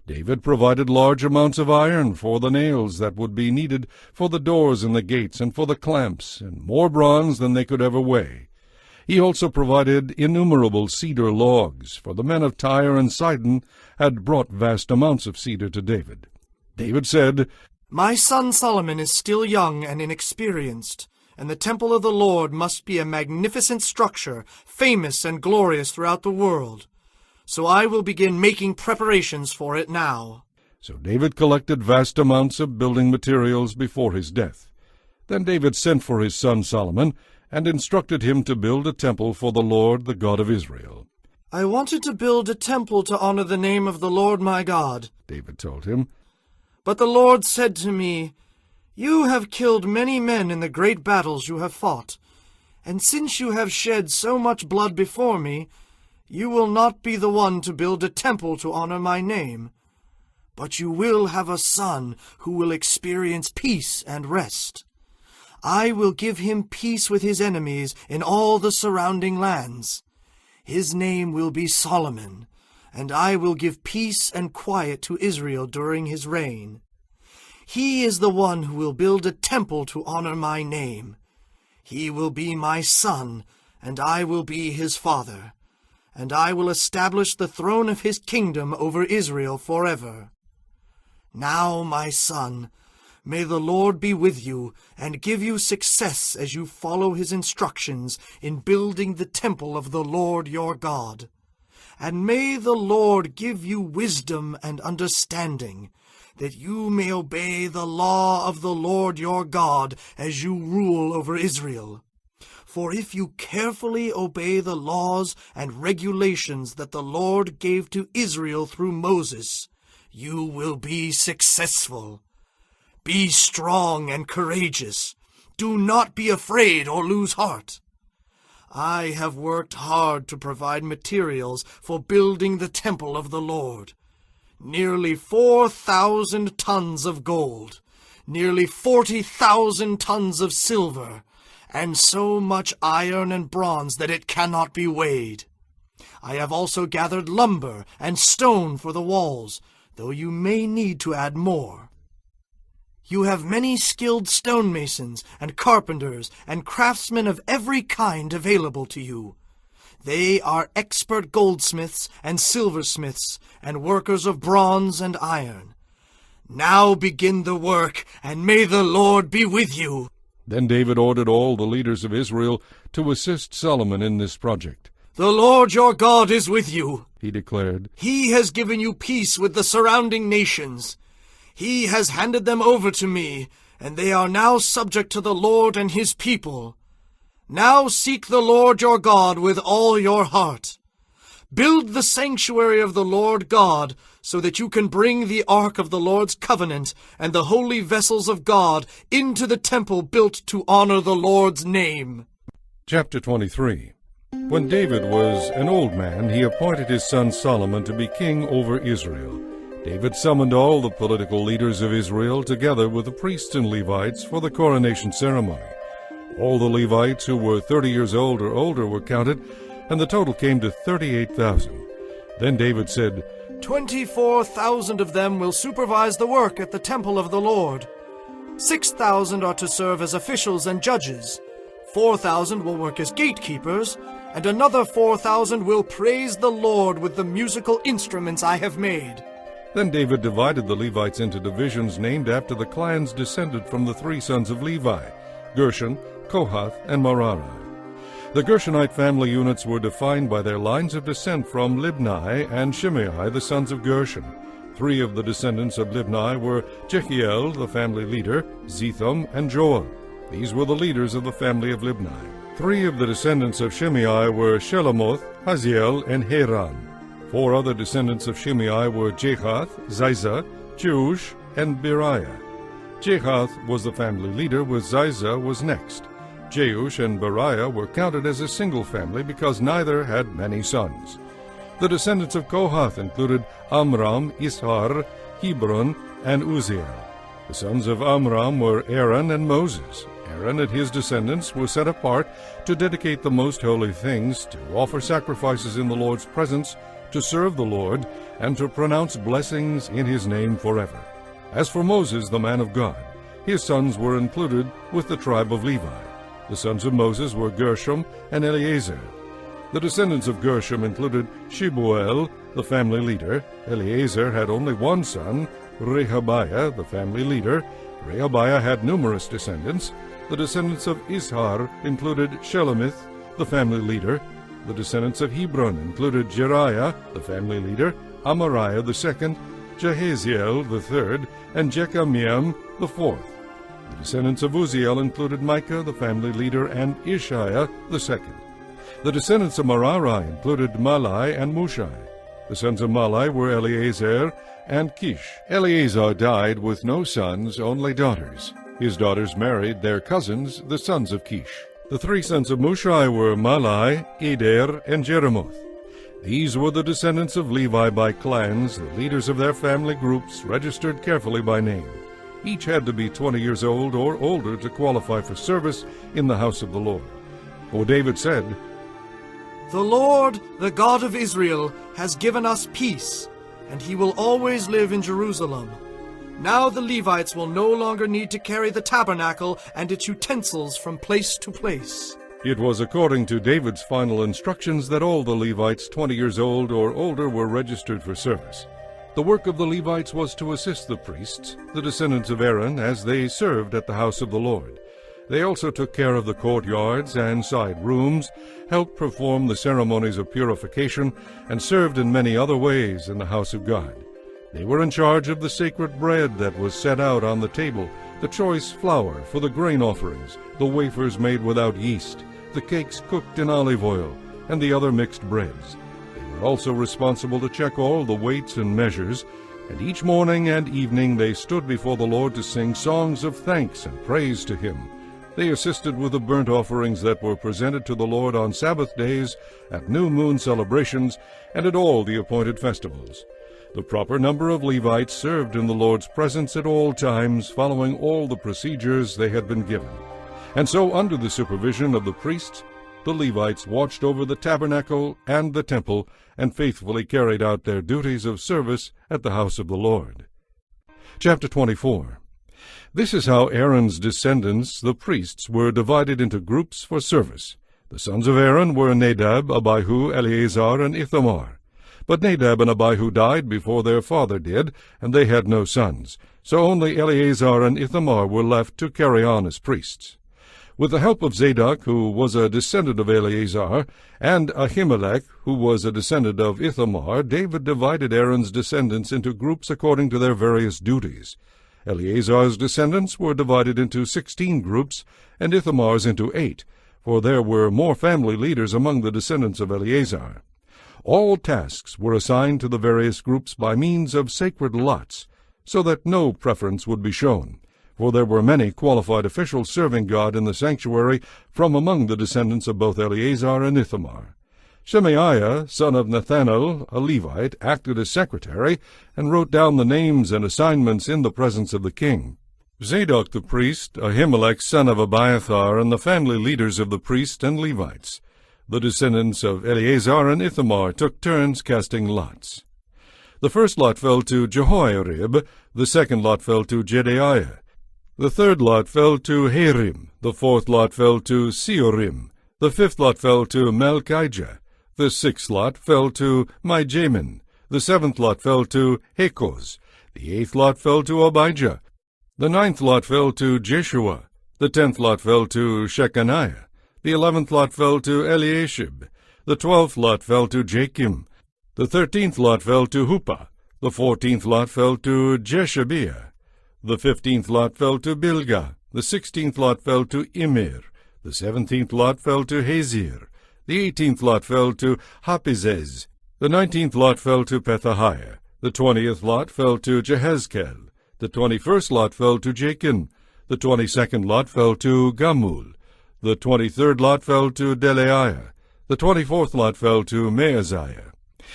David provided large amounts of iron for the nails that would be needed for the doors and the gates and for the clamps, and more bronze than they could ever weigh. He also provided innumerable cedar logs, for the men of Tyre and Sidon had brought vast amounts of cedar to David. David said, My son Solomon is still young and inexperienced, and the temple of the Lord must be a magnificent structure, famous and glorious throughout the world. So I will begin making preparations for it now. So David collected vast amounts of building materials before his death. Then David sent for his son Solomon, and instructed him to build a temple for the Lord, the God of Israel. I wanted to build a temple to honor the name of the Lord my God, David told him. But the Lord said to me, You have killed many men in the great battles you have fought, and since you have shed so much blood before me, you will not be the one to build a temple to honor my name. But you will have a son who will experience peace and rest. I will give him peace with his enemies in all the surrounding lands. His name will be Solomon, and I will give peace and quiet to Israel during his reign. He is the one who will build a temple to honor my name. He will be my son, and I will be his father. And I will establish the throne of his kingdom over Israel forever. Now, my son, may the Lord be with you, and give you success as you follow his instructions in building the temple of the Lord your God. And may the Lord give you wisdom and understanding, that you may obey the law of the Lord your God as you rule over Israel. For if you carefully obey the laws and regulations that the Lord gave to Israel through Moses, you will be successful. Be strong and courageous. Do not be afraid or lose heart. I have worked hard to provide materials for building the temple of the Lord. Nearly 4,000 tons of gold, nearly 40,000 tons of silver, and so much iron and bronze that it cannot be weighed. I have also gathered lumber and stone for the walls, though you may need to add more. You have many skilled stonemasons and carpenters and craftsmen of every kind available to you. They are expert goldsmiths and silversmiths and workers of bronze and iron. Now begin the work, and may the Lord be with you." Then David ordered all the leaders of Israel to assist Solomon in this project. "The Lord your God is with you," He declared. "He has given you peace with the surrounding nations. He has handed them over to me, and they are now subject to the Lord and his people. Now seek the Lord your God with all your heart. Build the sanctuary of the Lord God, so that you can bring the ark of the Lord's covenant and the holy vessels of God into the temple built to honor the Lord's name." Chapter 23. When David was an old man, he appointed his son Solomon to be king over Israel. David summoned all the political leaders of Israel together with the priests and Levites for the coronation ceremony. All the Levites who were 30 years old or older were counted, and the total came to 38,000. Then David said, 24,000 of them will supervise the work at the temple of the Lord. 6,000 are to serve as officials and judges. 4,000 will work as gatekeepers, and another 4,000 will praise the Lord with the musical instruments I have made. Then David divided the Levites into divisions named after the clans descended from the 3 sons of Levi, Gershon, Kohath, and Merari. The Gershonite family units were defined by their lines of descent from Libni and Shimei, the sons of Gershon. 3 of the descendants of Libni were Jehiel, the family leader, Zetham, and Joel. These were the leaders of the family of Libni. 3 of the descendants of Shimei were Shelomoth, Haziel, and Haran. 4 other descendants of Shimei were Jahath, Ziza, Jeush, and Beriah. Jahath was the family leader, with Ziza was next. Jeush and Beriah were counted as a single family because neither had many sons. The descendants of Kohath included Amram, Ishar, Hebron, and Uzziel. The sons of Amram were Aaron and Moses. Aaron and his descendants were set apart to dedicate the most holy things, to offer sacrifices in the Lord's presence, to serve the Lord, and to pronounce blessings in his name forever. As for Moses, the man of God, his sons were included with the tribe of Levi. The sons of Moses were Gershom and Eleazar. The descendants of Gershom included Shebuel, the family leader. Eleazar had only one son, Rehabiah, the family leader. Rehabiah had numerous descendants. The descendants of Ishar included Shelomith, the family leader. The descendants of Hebron included Jeriah, the family leader, Amariah the second, Jehaziel the third, and Jekameam the fourth. The descendants of Uzziel included Micah, the family leader, and Ishiah the second. The descendants of Merari included Malai and Mushai. The sons of Malai were Eleazar and Kish. Eleazar died with no sons, only daughters. His daughters married their cousins, the sons of Kish. The 3 sons of Mushai were Malai, Eder, and Jeremoth. These were the descendants of Levi by clans, the leaders of their family groups, registered carefully by name. Each had to be 20 years old or older to qualify for service in the house of the Lord. For David said, "The Lord, the God of Israel, has given us peace, and he will always live in Jerusalem. Now the Levites will no longer need to carry the tabernacle and its utensils from place to place." It was according to David's final instructions that all the Levites 20 years old or older were registered for service. The work of the Levites was to assist the priests, the descendants of Aaron, as they served at the house of the Lord. They also took care of the courtyards and side rooms, helped perform the ceremonies of purification, and served in many other ways in the house of God. They were in charge of the sacred bread that was set out on the table, the choice flour for the grain offerings, the wafers made without yeast, the cakes cooked in olive oil, and the other mixed breads. They were also responsible to check all the weights and measures, and each morning and evening they stood before the Lord to sing songs of thanks and praise to him. They assisted with the burnt offerings that were presented to the Lord on Sabbath days, at new moon celebrations, and at all the appointed festivals. The proper number of Levites served in the Lord's presence at all times, following all the procedures they had been given. And so, under the supervision of the priests, the Levites watched over the tabernacle and the temple, and faithfully carried out their duties of service at the house of the Lord. Chapter 24. This is how Aaron's descendants, the priests, were divided into groups for service. The sons of Aaron were Nadab, Abihu, Eleazar, and Ithamar. But Nadab and Abihu died before their father did, and they had no sons. So only Eleazar and Ithamar were left to carry on as priests. With the help of Zadok, who was a descendant of Eleazar, and Ahimelech, who was a descendant of Ithamar, David divided Aaron's descendants into groups according to their various duties. Eleazar's descendants were divided into 16 groups, and Ithamar's into 8, for there were more family leaders among the descendants of Eleazar. All tasks were assigned to the various groups by means of sacred lots, so that no preference would be shown, for there were many qualified officials serving God in the sanctuary from among the descendants of both Eleazar and Ithamar. Shemaiah, son of Nethanel, a Levite, acted as secretary, and wrote down the names and assignments in the presence of the king. Zadok the priest, Ahimelech son of Abiathar, and the family leaders of the priests and Levites. The descendants of Eleazar and Ithamar took turns casting lots. The first lot fell to Jehoiarib, the second lot fell to Jedaiah, the third lot fell to Harim, the fourth lot fell to Seorim, the fifth lot fell to Malchijah, the sixth lot fell to Mijamin, the seventh lot fell to Hakoz, the eighth lot fell to Abijah, the ninth lot fell to Jeshua, the 10th lot fell to Shechaniah, the 11th lot fell to Eliashib, the 12th lot fell to Jachim, the 13th lot fell to Huppah, the 14th lot fell to Jeshabeah, the 15th lot fell to Bilgah, the 16th lot fell to Immer, the 17th lot fell to Hazir, the 18th lot fell to Hapizez, the 19th lot fell to Pethahiah, the 20th lot fell to Jehezkel, the 21st lot fell to Jachin, the 22nd lot fell to Gamul, the 23rd lot fell to Delaiah, the 24th lot fell to Maaziah.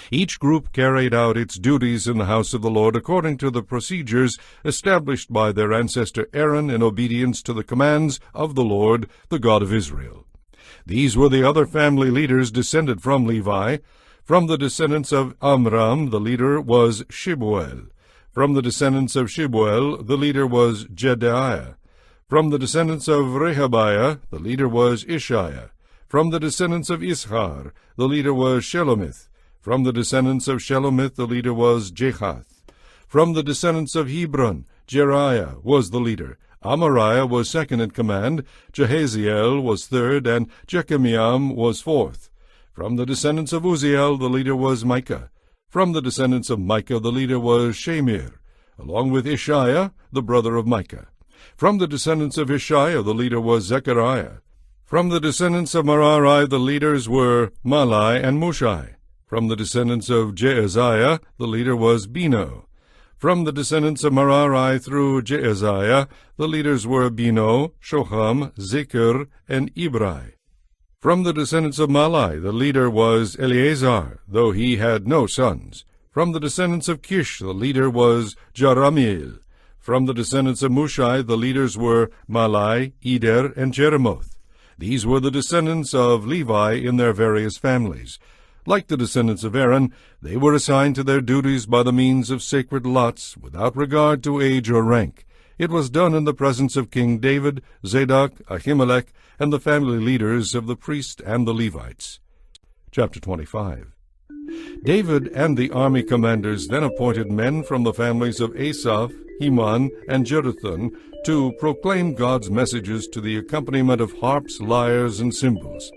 Each group carried out its duties in the house of the Lord according to the procedures established by their ancestor Aaron in obedience to the commands of the Lord, the God of Israel. These were the other family leaders descended from Levi. From the descendants of Amram, the leader was Shibuel. From the descendants of Shibuel, the leader was Jedaiah. From the descendants of Rehabiah, the leader was Ishiah. From the descendants of Ishar, the leader was Shelomith. From the descendants of Shelomith, the leader was Jehath. From the descendants of Hebron, Jeriah was the leader. Amariah was second in command, Jehaziel was third, and Jechemiam was fourth. From the descendants of Uzziel, the leader was Micah. From the descendants of Micah, the leader was Shamir, along with Ishiah, the brother of Micah. From the descendants of Ishiah, the leader was Zechariah. From the descendants of Merari, the leaders were Malai and Mushai. From the descendants of Jaaziah, the leader was Beno. From the descendants of Merari through Jaaziah, the leaders were Beno, Shoham, Zikr, and Ibri. From the descendants of Malai, the leader was Eleazar, though he had no sons. From the descendants of Kish, the leader was Jeramiel. From the descendants of Mushai, the leaders were Malai, Eder, and Jeremoth. These were the descendants of Levi in their various families. Like the descendants of Aaron, they were assigned to their duties by the means of sacred lots, without regard to age or rank. It was done in the presence of King David, Zadok, Ahimelech, and the family leaders of the priests and the Levites. Chapter 25. David and the army commanders then appointed men from the families of Asaph, Heman, and Jeduthun to proclaim God's messages to the accompaniment of harps, lyres, and cymbals.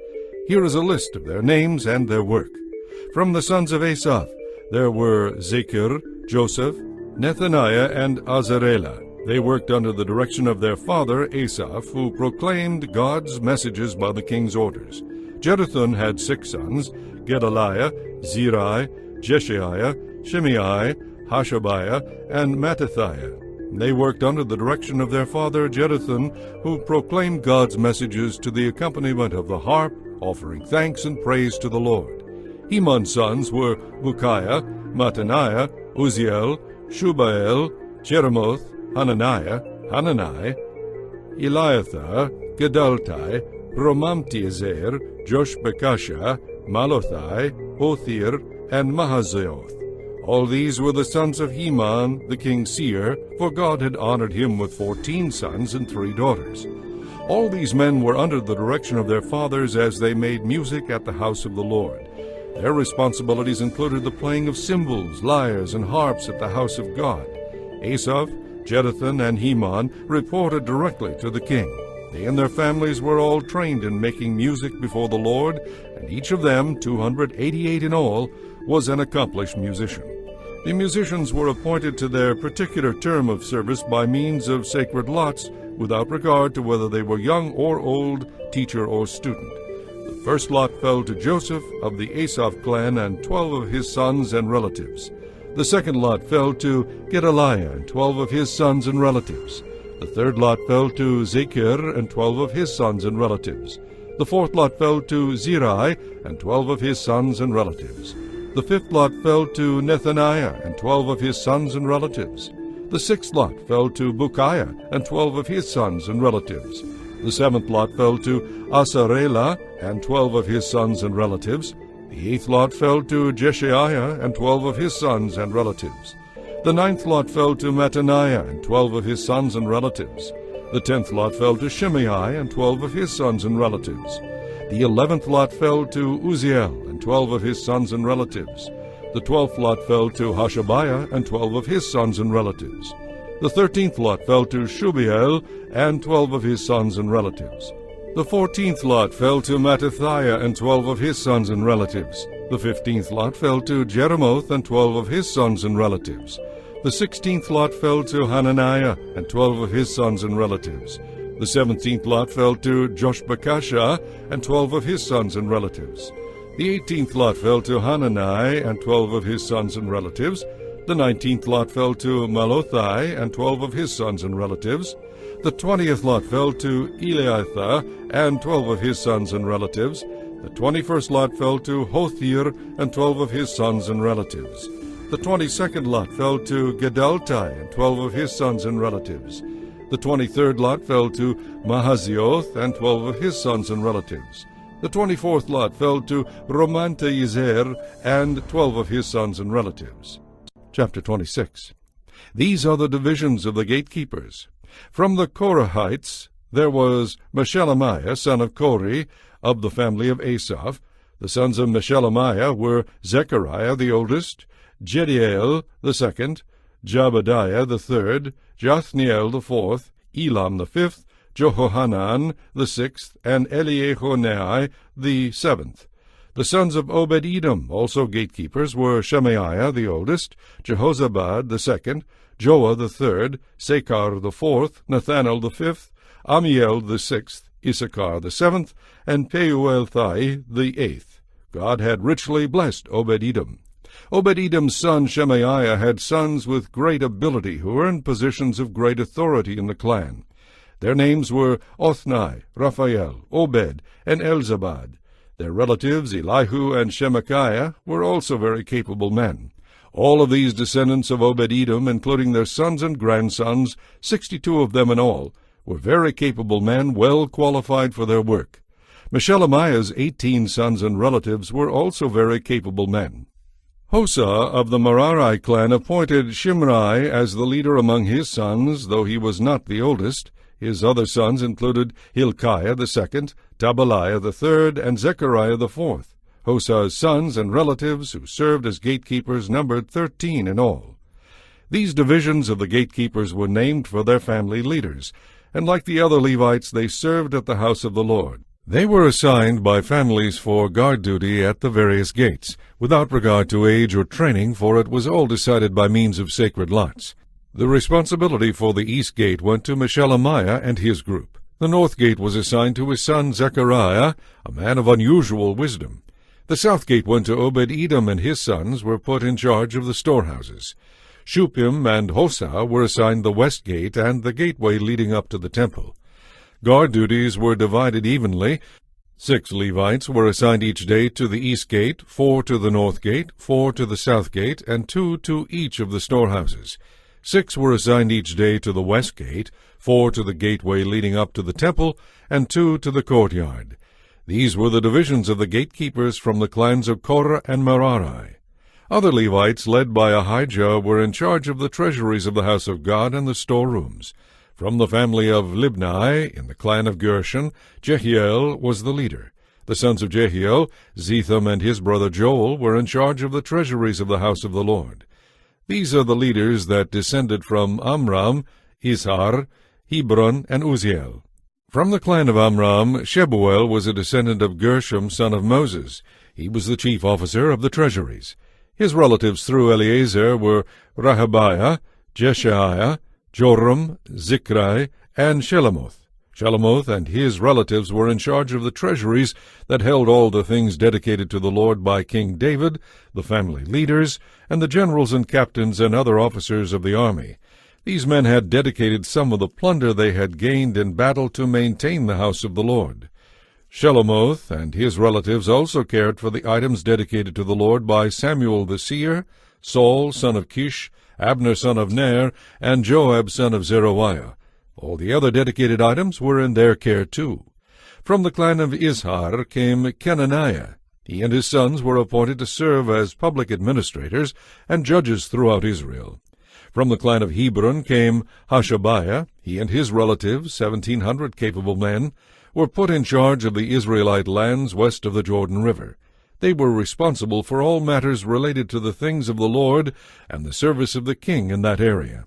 Here is a list of their names and their work. From the sons of Asaph, there were Zechir, Joseph, Nethaniah, and Azarela. They worked under the direction of their father Asaph, who proclaimed God's messages by the king's orders. Jeduthun had 6 sons, Gedaliah, Zirai, Jeshaiah, Shimei, Hashabiah, and Mattithiah. They worked under the direction of their father Jeduthun, who proclaimed God's messages to the accompaniment of the harp, offering thanks and praise to the Lord. Heman's sons were Bukiah, Mattaniah, Uzziel, Shubael, Jeremoth, Hananiah, Eliathah, Gedaltai, Romamtiezer, Joshbekasha, Malothai, Hothir, and Mahazioth. All these were the sons of Heman, the king's seer, for God had honored him with 14 sons and 3 daughters. All these men were under the direction of their fathers as they made music at the house of the Lord. Their responsibilities included the playing of cymbals, lyres, and harps at the house of God. Asaph, Jeduthun, and Heman reported directly to the king. They and their families were all trained in making music before the Lord, and each of them, 288 in all, was an accomplished musician. The musicians were appointed to their particular term of service by means of sacred lots, without regard to whether they were young or old, teacher or student. The first lot fell to Joseph of the Asaph clan and 12 of his sons and relatives. The second lot fell to Gedaliah and 12 of his sons and relatives. The third lot fell to Zechir and 12 of his sons and relatives. The fourth lot fell to Zirai and 12 of his sons and relatives. The fifth lot fell to Nethaniah and 12 of his sons and relatives. The sixth lot fell to Bukiah and 12 of his sons and relatives. The seventh lot fell to Asarela and 12 of his sons and relatives. The eighth lot fell to Jeshaiah and 12 of his sons and relatives. The ninth lot fell to Mattaniah and 12 of his sons and relatives. The 10th lot fell to Shimei and 12 of his sons and relatives. The 11th lot fell to Uzziel and 12 of his sons and relatives. The 12th lot fell to Hashabiah and 12 of his sons and relatives. The 13th lot fell to Shubiel and 12 of his sons and relatives. The 14th lot fell to Mattathiah and 12 of his sons and relatives. The 15th lot fell to Jeremoth and 12 of his sons and relatives. The 16th lot fell to Hananiah and 12 of his sons and relatives. The 17th lot fell to Joshbekasha and 12 of his sons and relatives. The 18th lot fell to Hanani and 12 of his sons and relatives. The 19th lot fell to Malothai and 12 of his sons and relatives. The 20th lot fell to Eliathah and 12 of his sons and relatives. The 21st lot fell to Hothir and 12 of his sons and relatives. The 22nd lot fell to Gedaltai and 12 of his sons and relatives. The 23rd lot fell to Mahazioth and 12 of his sons and relatives. The 24th lot fell to Romantiezer and 12 of his sons and relatives. Chapter 26. These are the divisions of the gatekeepers. From the Korahites there was Meshelemiah, son of Kori, of the family of Asaph. The sons of Meshelemiah were Zechariah the oldest, Jediel the second, Jabadiah the third, Jathniel the fourth, Elam the fifth, Jehohanan the sixth, and Eliehonai the seventh. The sons of Obed-Edom, also gatekeepers, were Shemaiah the oldest, Jehozabad the second, Joah the third, Sakar the fourth, Nathanael the fifth, Amiel the sixth, Issachar the seventh, and Peuelthai the eighth. God had richly blessed Obed-Edom. Obed-Edom's son Shemaiah had sons with great ability who earned positions of great authority in the clan. Their names were Othni, Raphael, Obed, and Elzabad. Their relatives Elihu and Shemachiah were also very capable men. All of these descendants of Obed-Edom, including their sons and grandsons, 62 of them in all, were very capable men, well qualified for their work. Meshelemiah's 18 sons and relatives were also very capable men. Hosa of the Merari clan appointed Shimri as the leader among his sons, though he was not the oldest. His other sons included Hilkiah the second, Tabaliah the third, and Zechariah the fourth. Hosa's sons and relatives who served as gatekeepers numbered 13 in all. These divisions of the gatekeepers were named for their family leaders, and like the other Levites they served at the house of the Lord. They were assigned by families for guard duty at the various gates, without regard to age or training, for it was all decided by means of sacred lots. The responsibility for the east gate went to Meshelemiah and his group. The north gate was assigned to his son Zechariah, a man of unusual wisdom. The south gate went to Obed-Edom, and his sons were put in charge of the storehouses. Shuppim and Hosa were assigned the west gate and the gateway leading up to the temple. Guard duties were divided evenly. 6 Levites were assigned each day to the east gate, 4 to the north gate, 4 to the south gate, and 2 to each of the storehouses. 6 were assigned each day to the west gate, 4 to the gateway leading up to the temple, and 2 to the courtyard. These were the divisions of the gatekeepers from the clans of Korah and Merari. Other Levites, led by Ahijah, were in charge of the treasuries of the house of God and the storerooms. From the family of Libni, in the clan of Gershon, Jehiel was the leader. The sons of Jehiel, Zetham and his brother Joel, were in charge of the treasuries of the house of the Lord. These are the leaders that descended from Amram, Izhar, Hebron, and Uzziel. From the clan of Amram, Shebuel was a descendant of Gershom, son of Moses. He was the chief officer of the treasuries. His relatives through Eleazar were Rehabiah, Jeshaiah, Joram, Zichri, and Shelomoth. Shelomoth and his relatives were in charge of the treasuries that held all the things dedicated to the Lord by King David, the family leaders, and the generals and captains and other officers of the army. These men had dedicated some of the plunder they had gained in battle to maintain the house of the Lord. Shelomoth and his relatives also cared for the items dedicated to the Lord by Samuel the seer, Saul son of Kish, Abner son of Ner, and Joab son of Zeruiah. All the other dedicated items were in their care too. From the clan of Izhar came Kenaniah. He and his sons were appointed to serve as public administrators and judges throughout Israel. From the clan of Hebron came Hashabiah. He and his relatives, 1,700 capable men, were put in charge of the Israelite lands west of the Jordan River. They were responsible for all matters related to the things of the Lord and the service of the king in that area.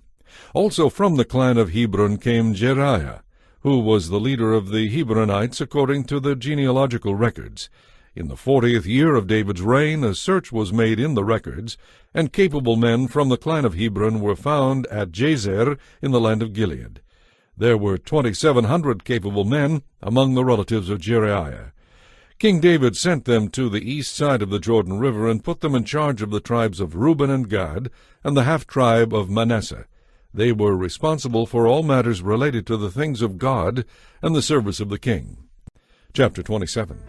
Also from the clan of Hebron came Jeriah, who was the leader of the Hebronites according to the genealogical records. In the 40th year of David's reign, a search was made in the records, and capable men from the clan of Hebron were found at Jazer in the land of Gilead. There were 2,700 capable men among the relatives of Jeriah. King David sent them to the east side of the Jordan River and put them in charge of the tribes of Reuben and Gad and the half-tribe of Manasseh. They were responsible for all matters related to the things of God and the service of the king. Chapter 27.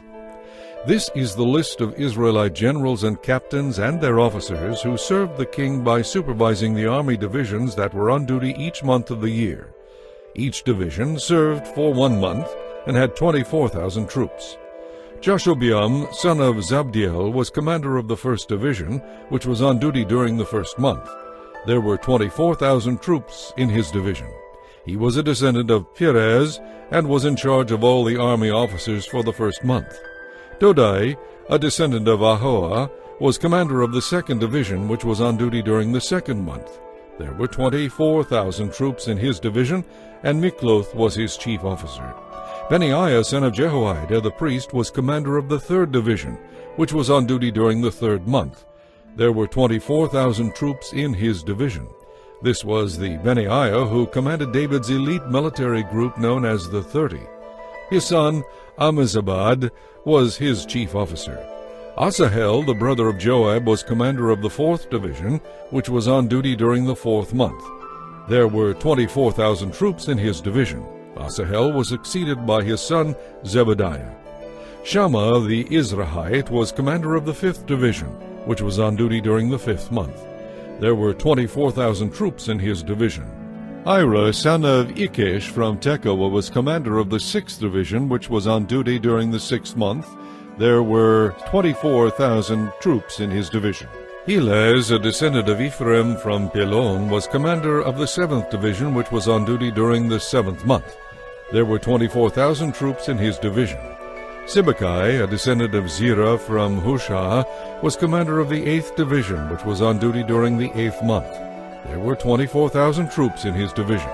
This is the list of Israelite generals and captains and their officers who served the king by supervising the army divisions that were on duty each month of the year. Each division served for 1 month and had 24,000 troops. Jashobeam, son of Zabdiel, was commander of the 1st Division, which was on duty during the 1st month. There were 24,000 troops in his division. He was a descendant of Perez and was in charge of all the army officers for the 1st month. Dodai, a descendant of Ahoah, was commander of the 2nd Division, which was on duty during the 2nd month. There were 24,000 troops in his division, and Mikloth was his chief officer. Benaiah, son of Jehoiada, the priest, was commander of the 3rd Division, which was on duty during the 3rd month. There were 24,000 troops in his division. This was the Benaiah who commanded David's elite military group known as the 30. His son, Ammizabad, was his chief officer. Asahel, the brother of Joab, was commander of the 4th Division, which was on duty during the 4th month. There were 24,000 troops in his division. Asahel was succeeded by his son Zebediah. Shammah the Izrahite was commander of the 5th Division, which was on duty during the 5th month. There were 24,000 troops in his division. Ira, son of Ikish from Tekoa, was commander of the 6th Division, which was on duty during the 6th month. There were 24,000 troops in his division. Helez, a descendant of Ephraim from Pelon, was commander of the 7th Division, which was on duty during the 7th month. There were 24,000 troops in his division. Sibbecai, a descendant of Zerah from Hushah, was commander of the 8th Division, which was on duty during the 8th month. There were 24,000 troops in his division.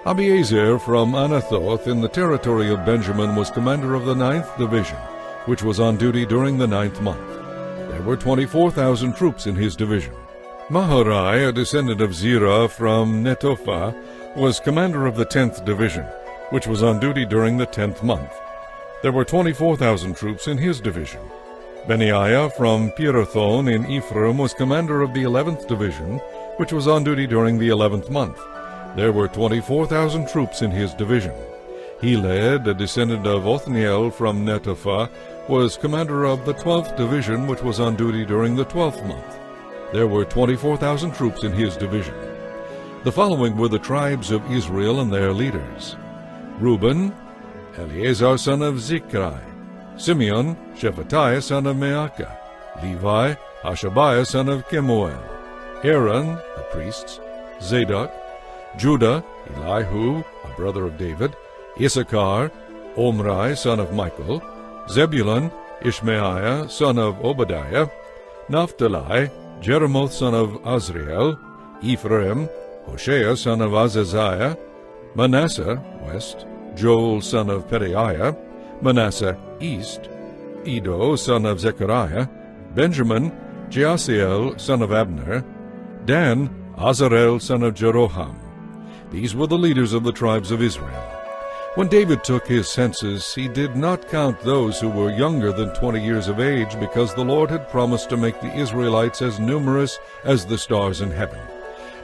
Abiezer from Anathoth in the territory of Benjamin was commander of the 9th Division, which was on duty during the 9th month. There were 24,000 troops in his division. Maharai, a descendant of Zerah from Netophah, was commander of the 10th Division, which was on duty during the 10th month. There were 24,000 troops in his division. Benaiah from Pirathon in Ephraim was commander of the 11th Division, which was on duty during the 11th month. There were 24,000 troops in his division. Heled, a descendant of Othniel from Netophah, was commander of the 12th Division, which was on duty during the 12th month. There were 24,000 troops in his division. The following were the tribes of Israel and their leaders: Reuben, Eleazar son of Zichri; Simeon, Shephatiah son of Maacah; Levi, Hashabiah son of Kemuel; Aaron, the priests; Zadok; Judah, Elihu, a brother of David; Issachar, Omri son of Michael; Zebulun, Ishmaiah son of Obadiah; Naphtali, Jeremoth son of Azriel; Ephraim, Hoshea son of Azaziah; Manasseh, west; Joel son of Pedaiah; Manasseh, east; Edo son of Zechariah; Benjamin, Jaasiel son of Abner; Dan, Azarel son of Jeroham. These were the leaders of the tribes of Israel. When David took his census, he did not count those who were younger than 20 years of age, because the Lord had promised to make the Israelites as numerous as the stars in heaven.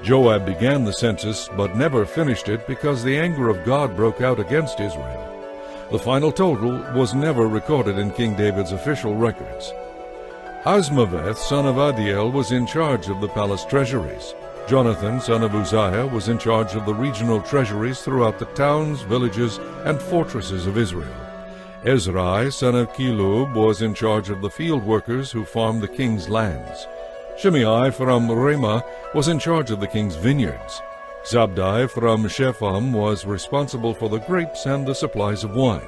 Joab began the census, but never finished it, because the anger of God broke out against Israel. The final total was never recorded in King David's official records. Asmaveth, son of Adiel, was in charge of the palace treasuries. Jonathan, son of Uzziah, was in charge of the regional treasuries throughout the towns, villages, and fortresses of Israel. Ezrai, son of Kilub, was in charge of the field workers who farmed the king's lands. Shimei from Ramah was in charge of the king's vineyards. Zabdi from Shepham was responsible for the grapes and the supplies of wine.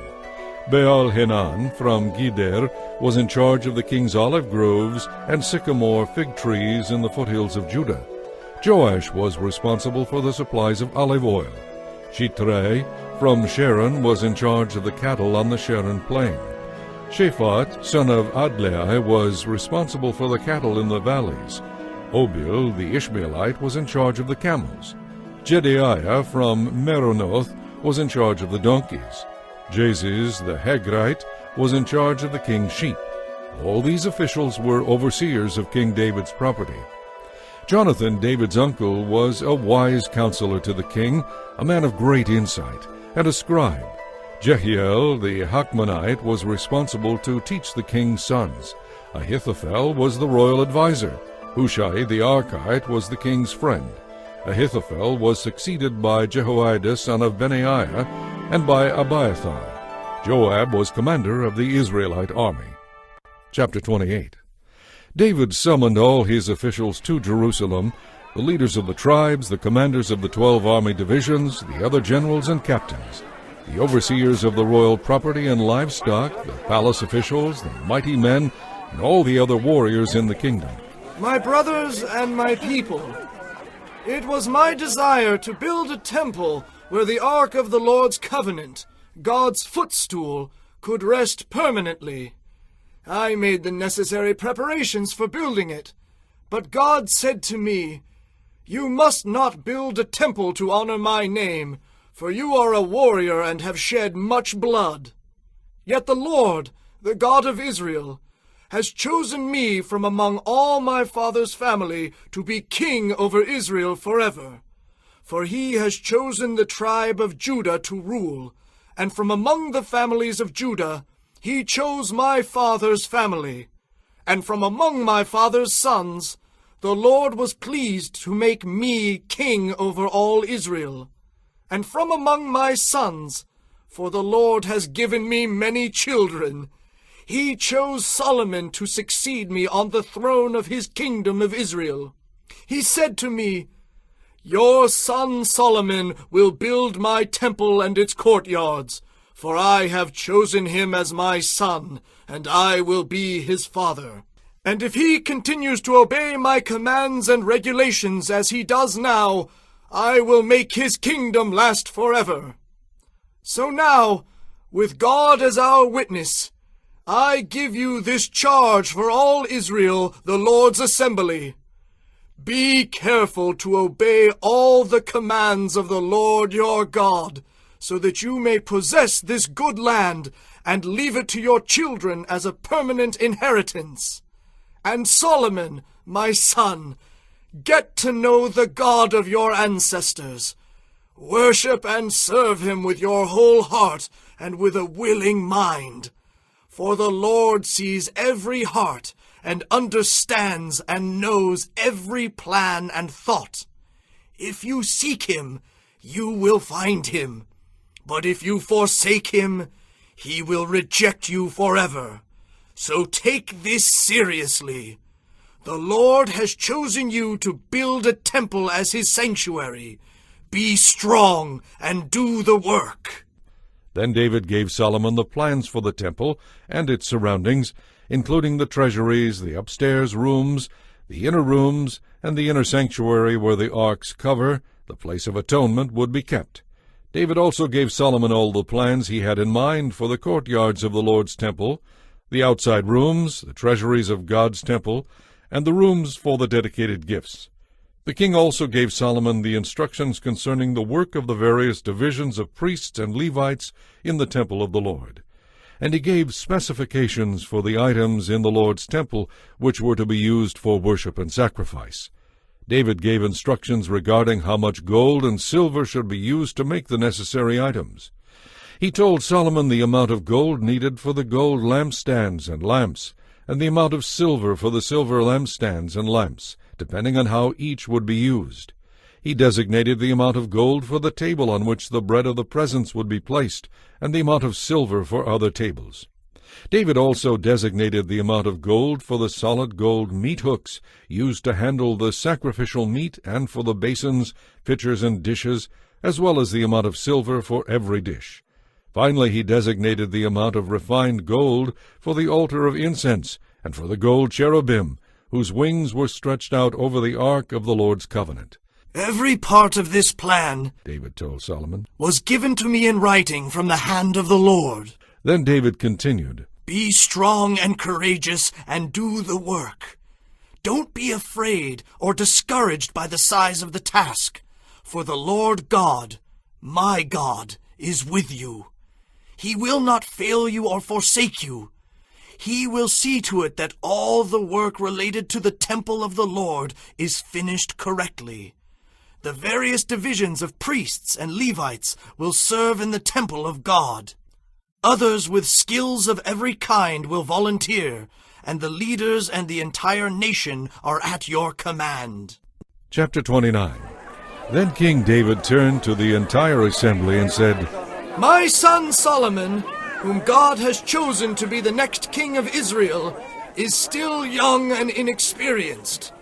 Baal-Hanan from Gider was in charge of the king's olive groves and sycamore fig trees in the foothills of Judah. Joash was responsible for the supplies of olive oil. Shitrei from Sharon was in charge of the cattle on the Sharon plain. Shaphat, son of Adlai, was responsible for the cattle in the valleys. Obil, the Ishmaelite, was in charge of the camels. Jediah from Meronoth was in charge of the donkeys. Jaziz, the Hagrite, was in charge of the king's sheep. All these officials were overseers of King David's property. Jonathan, David's uncle, was a wise counselor to the king, a man of great insight, and a scribe. Jehiel, the Hachmonite, was responsible to teach the king's sons. Ahithophel was the royal adviser. Hushai, the Archite, was the king's friend. Ahithophel was succeeded by Jehoiada, son of Benaiah, and by Abiathar. Joab was commander of the Israelite army. Chapter 28. David summoned all his officials to Jerusalem, the leaders of the tribes, the commanders of the 12 army divisions, the other generals and captains, the overseers of the royal property and livestock, the palace officials, the mighty men, and all the other warriors in the kingdom. My brothers and my people, it was my desire to build a temple where the ark of the Lord's covenant, God's footstool, could rest permanently. I made the necessary preparations for building it, but God said to me, "You must not build a temple to honor my name, for you are a warrior and have shed much blood. Yet the Lord, the God of Israel, has chosen me from among all my father's family to be king over Israel forever. For he has chosen the tribe of Judah to rule, and from among the families of Judah he chose my father's family. And from among my father's sons the Lord was pleased to make me king over all Israel. And from among my sons, for the Lord has given me many children, he chose Solomon to succeed me on the throne of his kingdom of Israel. He said to me, 'Your son Solomon will build my temple and its courtyards, for I have chosen him as my son, and I will be his father. And if he continues to obey my commands and regulations as he does now, I will make his kingdom last forever.' So now, with God as our witness, I give you this charge for all Israel, the Lord's assembly. Be careful to obey all the commands of the Lord your God, so that you may possess this good land and leave it to your children as a permanent inheritance. And Solomon, my son, get to know the God of your ancestors. Worship and serve him with your whole heart and with a willing mind. For the Lord sees every heart and understands and knows every plan and thought. If you seek him, you will find him. But if you forsake him, he will reject you forever. So take this seriously. The Lord has chosen you to build a temple as his sanctuary. Be strong and do the work." Then David gave Solomon the plans for the temple and its surroundings, including the treasuries, the upstairs rooms, the inner rooms, and the inner sanctuary where the ark's cover, the place of atonement, would be kept. David also gave Solomon all the plans he had in mind for the courtyards of the Lord's temple, the outside rooms, the treasuries of God's temple, and the rooms for the dedicated gifts. The king also gave Solomon the instructions concerning the work of the various divisions of priests and Levites in the temple of the Lord. And he gave specifications for the items in the Lord's temple which were to be used for worship and sacrifice. David gave instructions regarding how much gold and silver should be used to make the necessary items. He told Solomon the amount of gold needed for the gold lampstands and lamps, and the amount of silver for the silver lampstands and lamps, depending on how each would be used. He designated the amount of gold for the table on which the bread of the presence would be placed, and the amount of silver for other tables. David also designated the amount of gold for the solid gold meat hooks used to handle the sacrificial meat and for the basins, pitchers, and dishes, as well as the amount of silver for every dish. Finally, he designated the amount of refined gold for the altar of incense and for the gold cherubim, whose wings were stretched out over the ark of the Lord's covenant. "Every part of this plan," David told Solomon, "was given to me in writing from the hand of the Lord." Then David continued, "Be strong and courageous and do the work. Don't be afraid or discouraged by the size of the task, for the Lord God, my God, is with you. He will not fail you or forsake you. He will see to it that all the work related to the temple of the Lord is finished correctly. The various divisions of priests and Levites will serve in the temple of God. Others with skills of every kind will volunteer, and the leaders and the entire nation are at your command." Chapter 29. Then King David turned to the entire assembly and said, "My son Solomon, whom God has chosen to be the next king of Israel, is still young and inexperienced.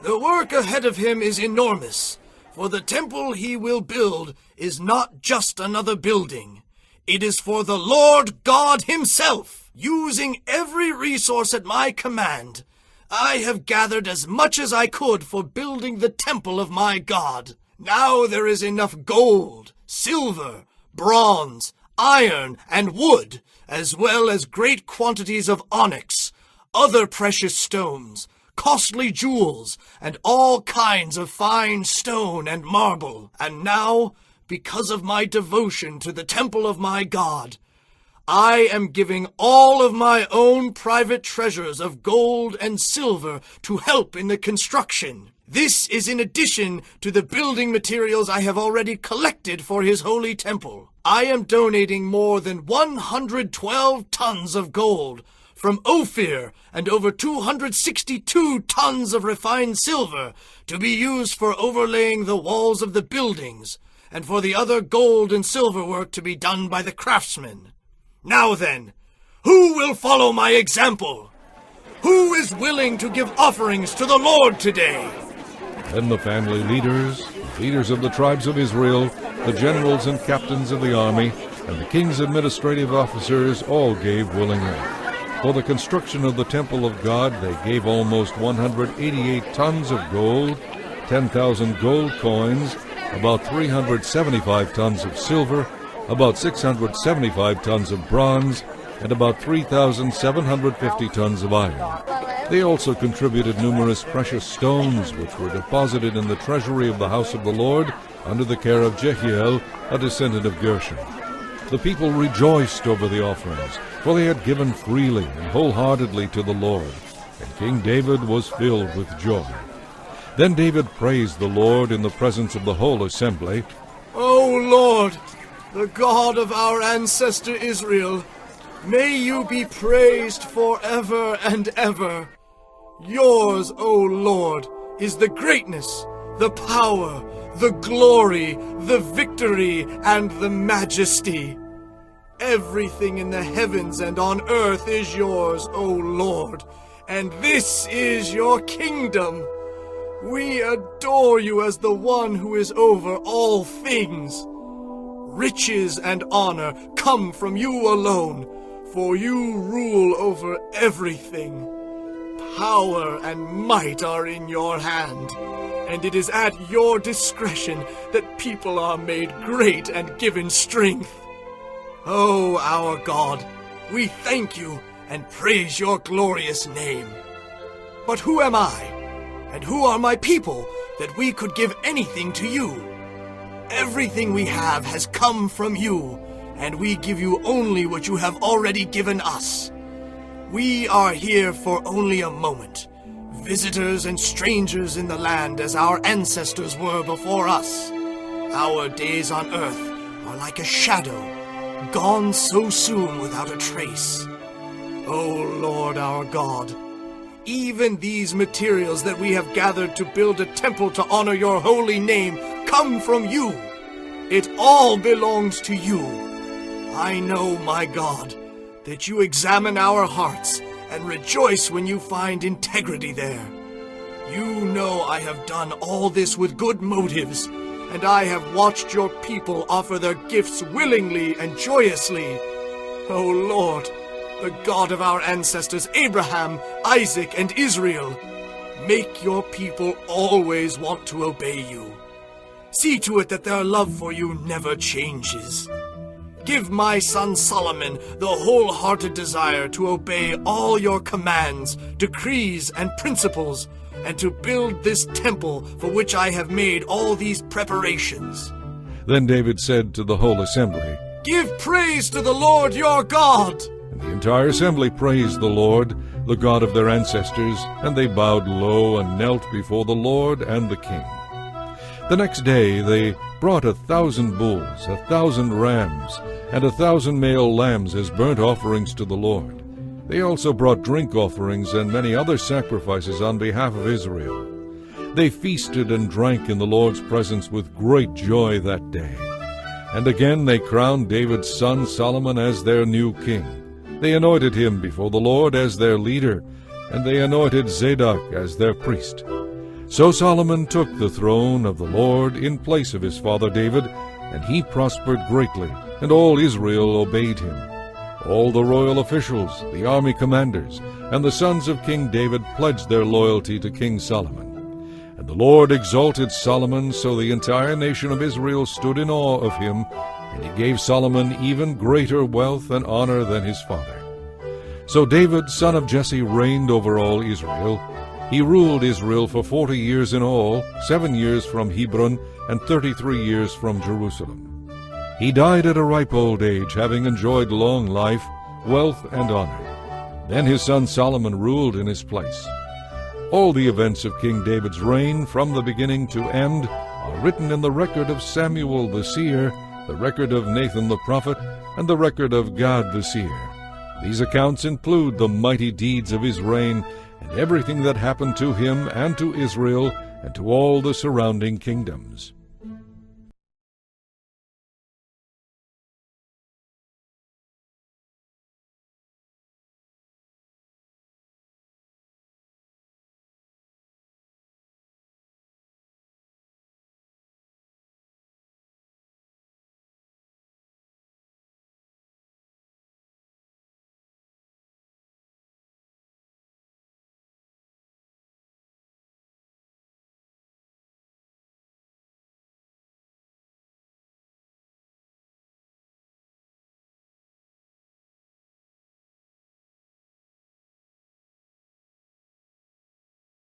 The work ahead of him is enormous, for the temple he will build is not just another building. It is for the Lord God himself. Using every resource at my command, I have gathered as much as I could for building the temple of my God. Now there is enough gold, silver, bronze, iron, and wood, as well as great quantities of onyx, other precious stones, costly jewels, and all kinds of fine stone and marble. And now, because of my devotion to the temple of my God, I am giving all of my own private treasures of gold and silver to help in the construction. This is in addition to the building materials I have already collected for his holy temple. I am donating more than 112 tons of gold from Ophir and over 262 tons of refined silver to be used for overlaying the walls of the buildings and for the other gold and silver work to be done by the craftsmen. Now then, who will follow my example? Who is willing to give offerings to the Lord today?" Then the family leaders, the leaders of the tribes of Israel, the generals and captains of the army, and the king's administrative officers all gave willingly. For the construction of the temple of God they gave almost 188 tons of gold, 10,000 gold coins, about 375 tons of silver, about 675 tons of bronze, and about 3,750 tons of iron. They also contributed numerous precious stones, which were deposited in the treasury of the house of the Lord under the care of Jehiel, a descendant of Gershon. The people rejoiced over the offerings, for they had given freely and wholeheartedly to the Lord, and King David was filled with joy. Then David praised the Lord in the presence of the whole assembly. "O Lord, the God of our ancestor Israel, may you be praised forever and ever. Yours, O Lord, is the greatness, the power, the glory, the victory, and the majesty. Everything in the heavens and on earth is yours, O Lord, and this is your kingdom. We adore you as the one who is over all things. Riches and honor come from you alone, for you rule over everything. Power and might are in your hand, and it is at your discretion that people are made great and given strength. Oh, our God, we thank you and praise your glorious name. But who am I, and who are my people, that we could give anything to you? Everything we have has come from you, and we give you only what you have already given us. We are here for only a moment, visitors and strangers in the land as our ancestors were before us. Our days on earth are like a shadow, gone so soon without a trace. O Lord our God, even these materials that we have gathered to build a temple to honor your holy name come from you. It all belongs to you. I know, my God, that you examine our hearts and rejoice when you find integrity there. You know I have done all this with good motives, and I have watched your people offer their gifts willingly and joyously. O Lord, the God of our ancestors Abraham, Isaac, and Israel, make your people always want to obey you. See to it that their love for you never changes. Give my son Solomon the wholehearted desire to obey all your commands, decrees, and principles, and to build this temple for which I have made all these preparations. Then David said to the whole assembly, Give praise to the Lord your God! And the entire assembly praised the Lord, the God of their ancestors, and they bowed low and knelt before the Lord and the king. The next day they brought 1,000 bulls, 1,000 rams, and 1,000 male lambs as burnt offerings to the Lord. They also brought drink offerings and many other sacrifices on behalf of Israel. They feasted and drank in the Lord's presence with great joy that day. And again they crowned David's son Solomon as their new king. They anointed him before the Lord as their leader, and they anointed Zadok as their priest. So Solomon took the throne of the Lord in place of his father David, and he prospered greatly, and all Israel obeyed him. All the royal officials, the army commanders, and the sons of King David pledged their loyalty to King Solomon. And the Lord exalted Solomon, so the entire nation of Israel stood in awe of him, and he gave Solomon even greater wealth and honor than his father. So David, son of Jesse, reigned over all Israel. He ruled Israel for 40 years in all, 7 years from Hebron, and 33 years from Jerusalem. He died at a ripe old age, having enjoyed long life, wealth, and honor. Then his son Solomon ruled in his place. All the events of King David's reign, from the beginning to end, are written in the record of Samuel the seer, the record of Nathan the prophet, and the record of Gad the seer. These accounts include the mighty deeds of his reign, and everything that happened to him and to Israel and to all the surrounding kingdoms.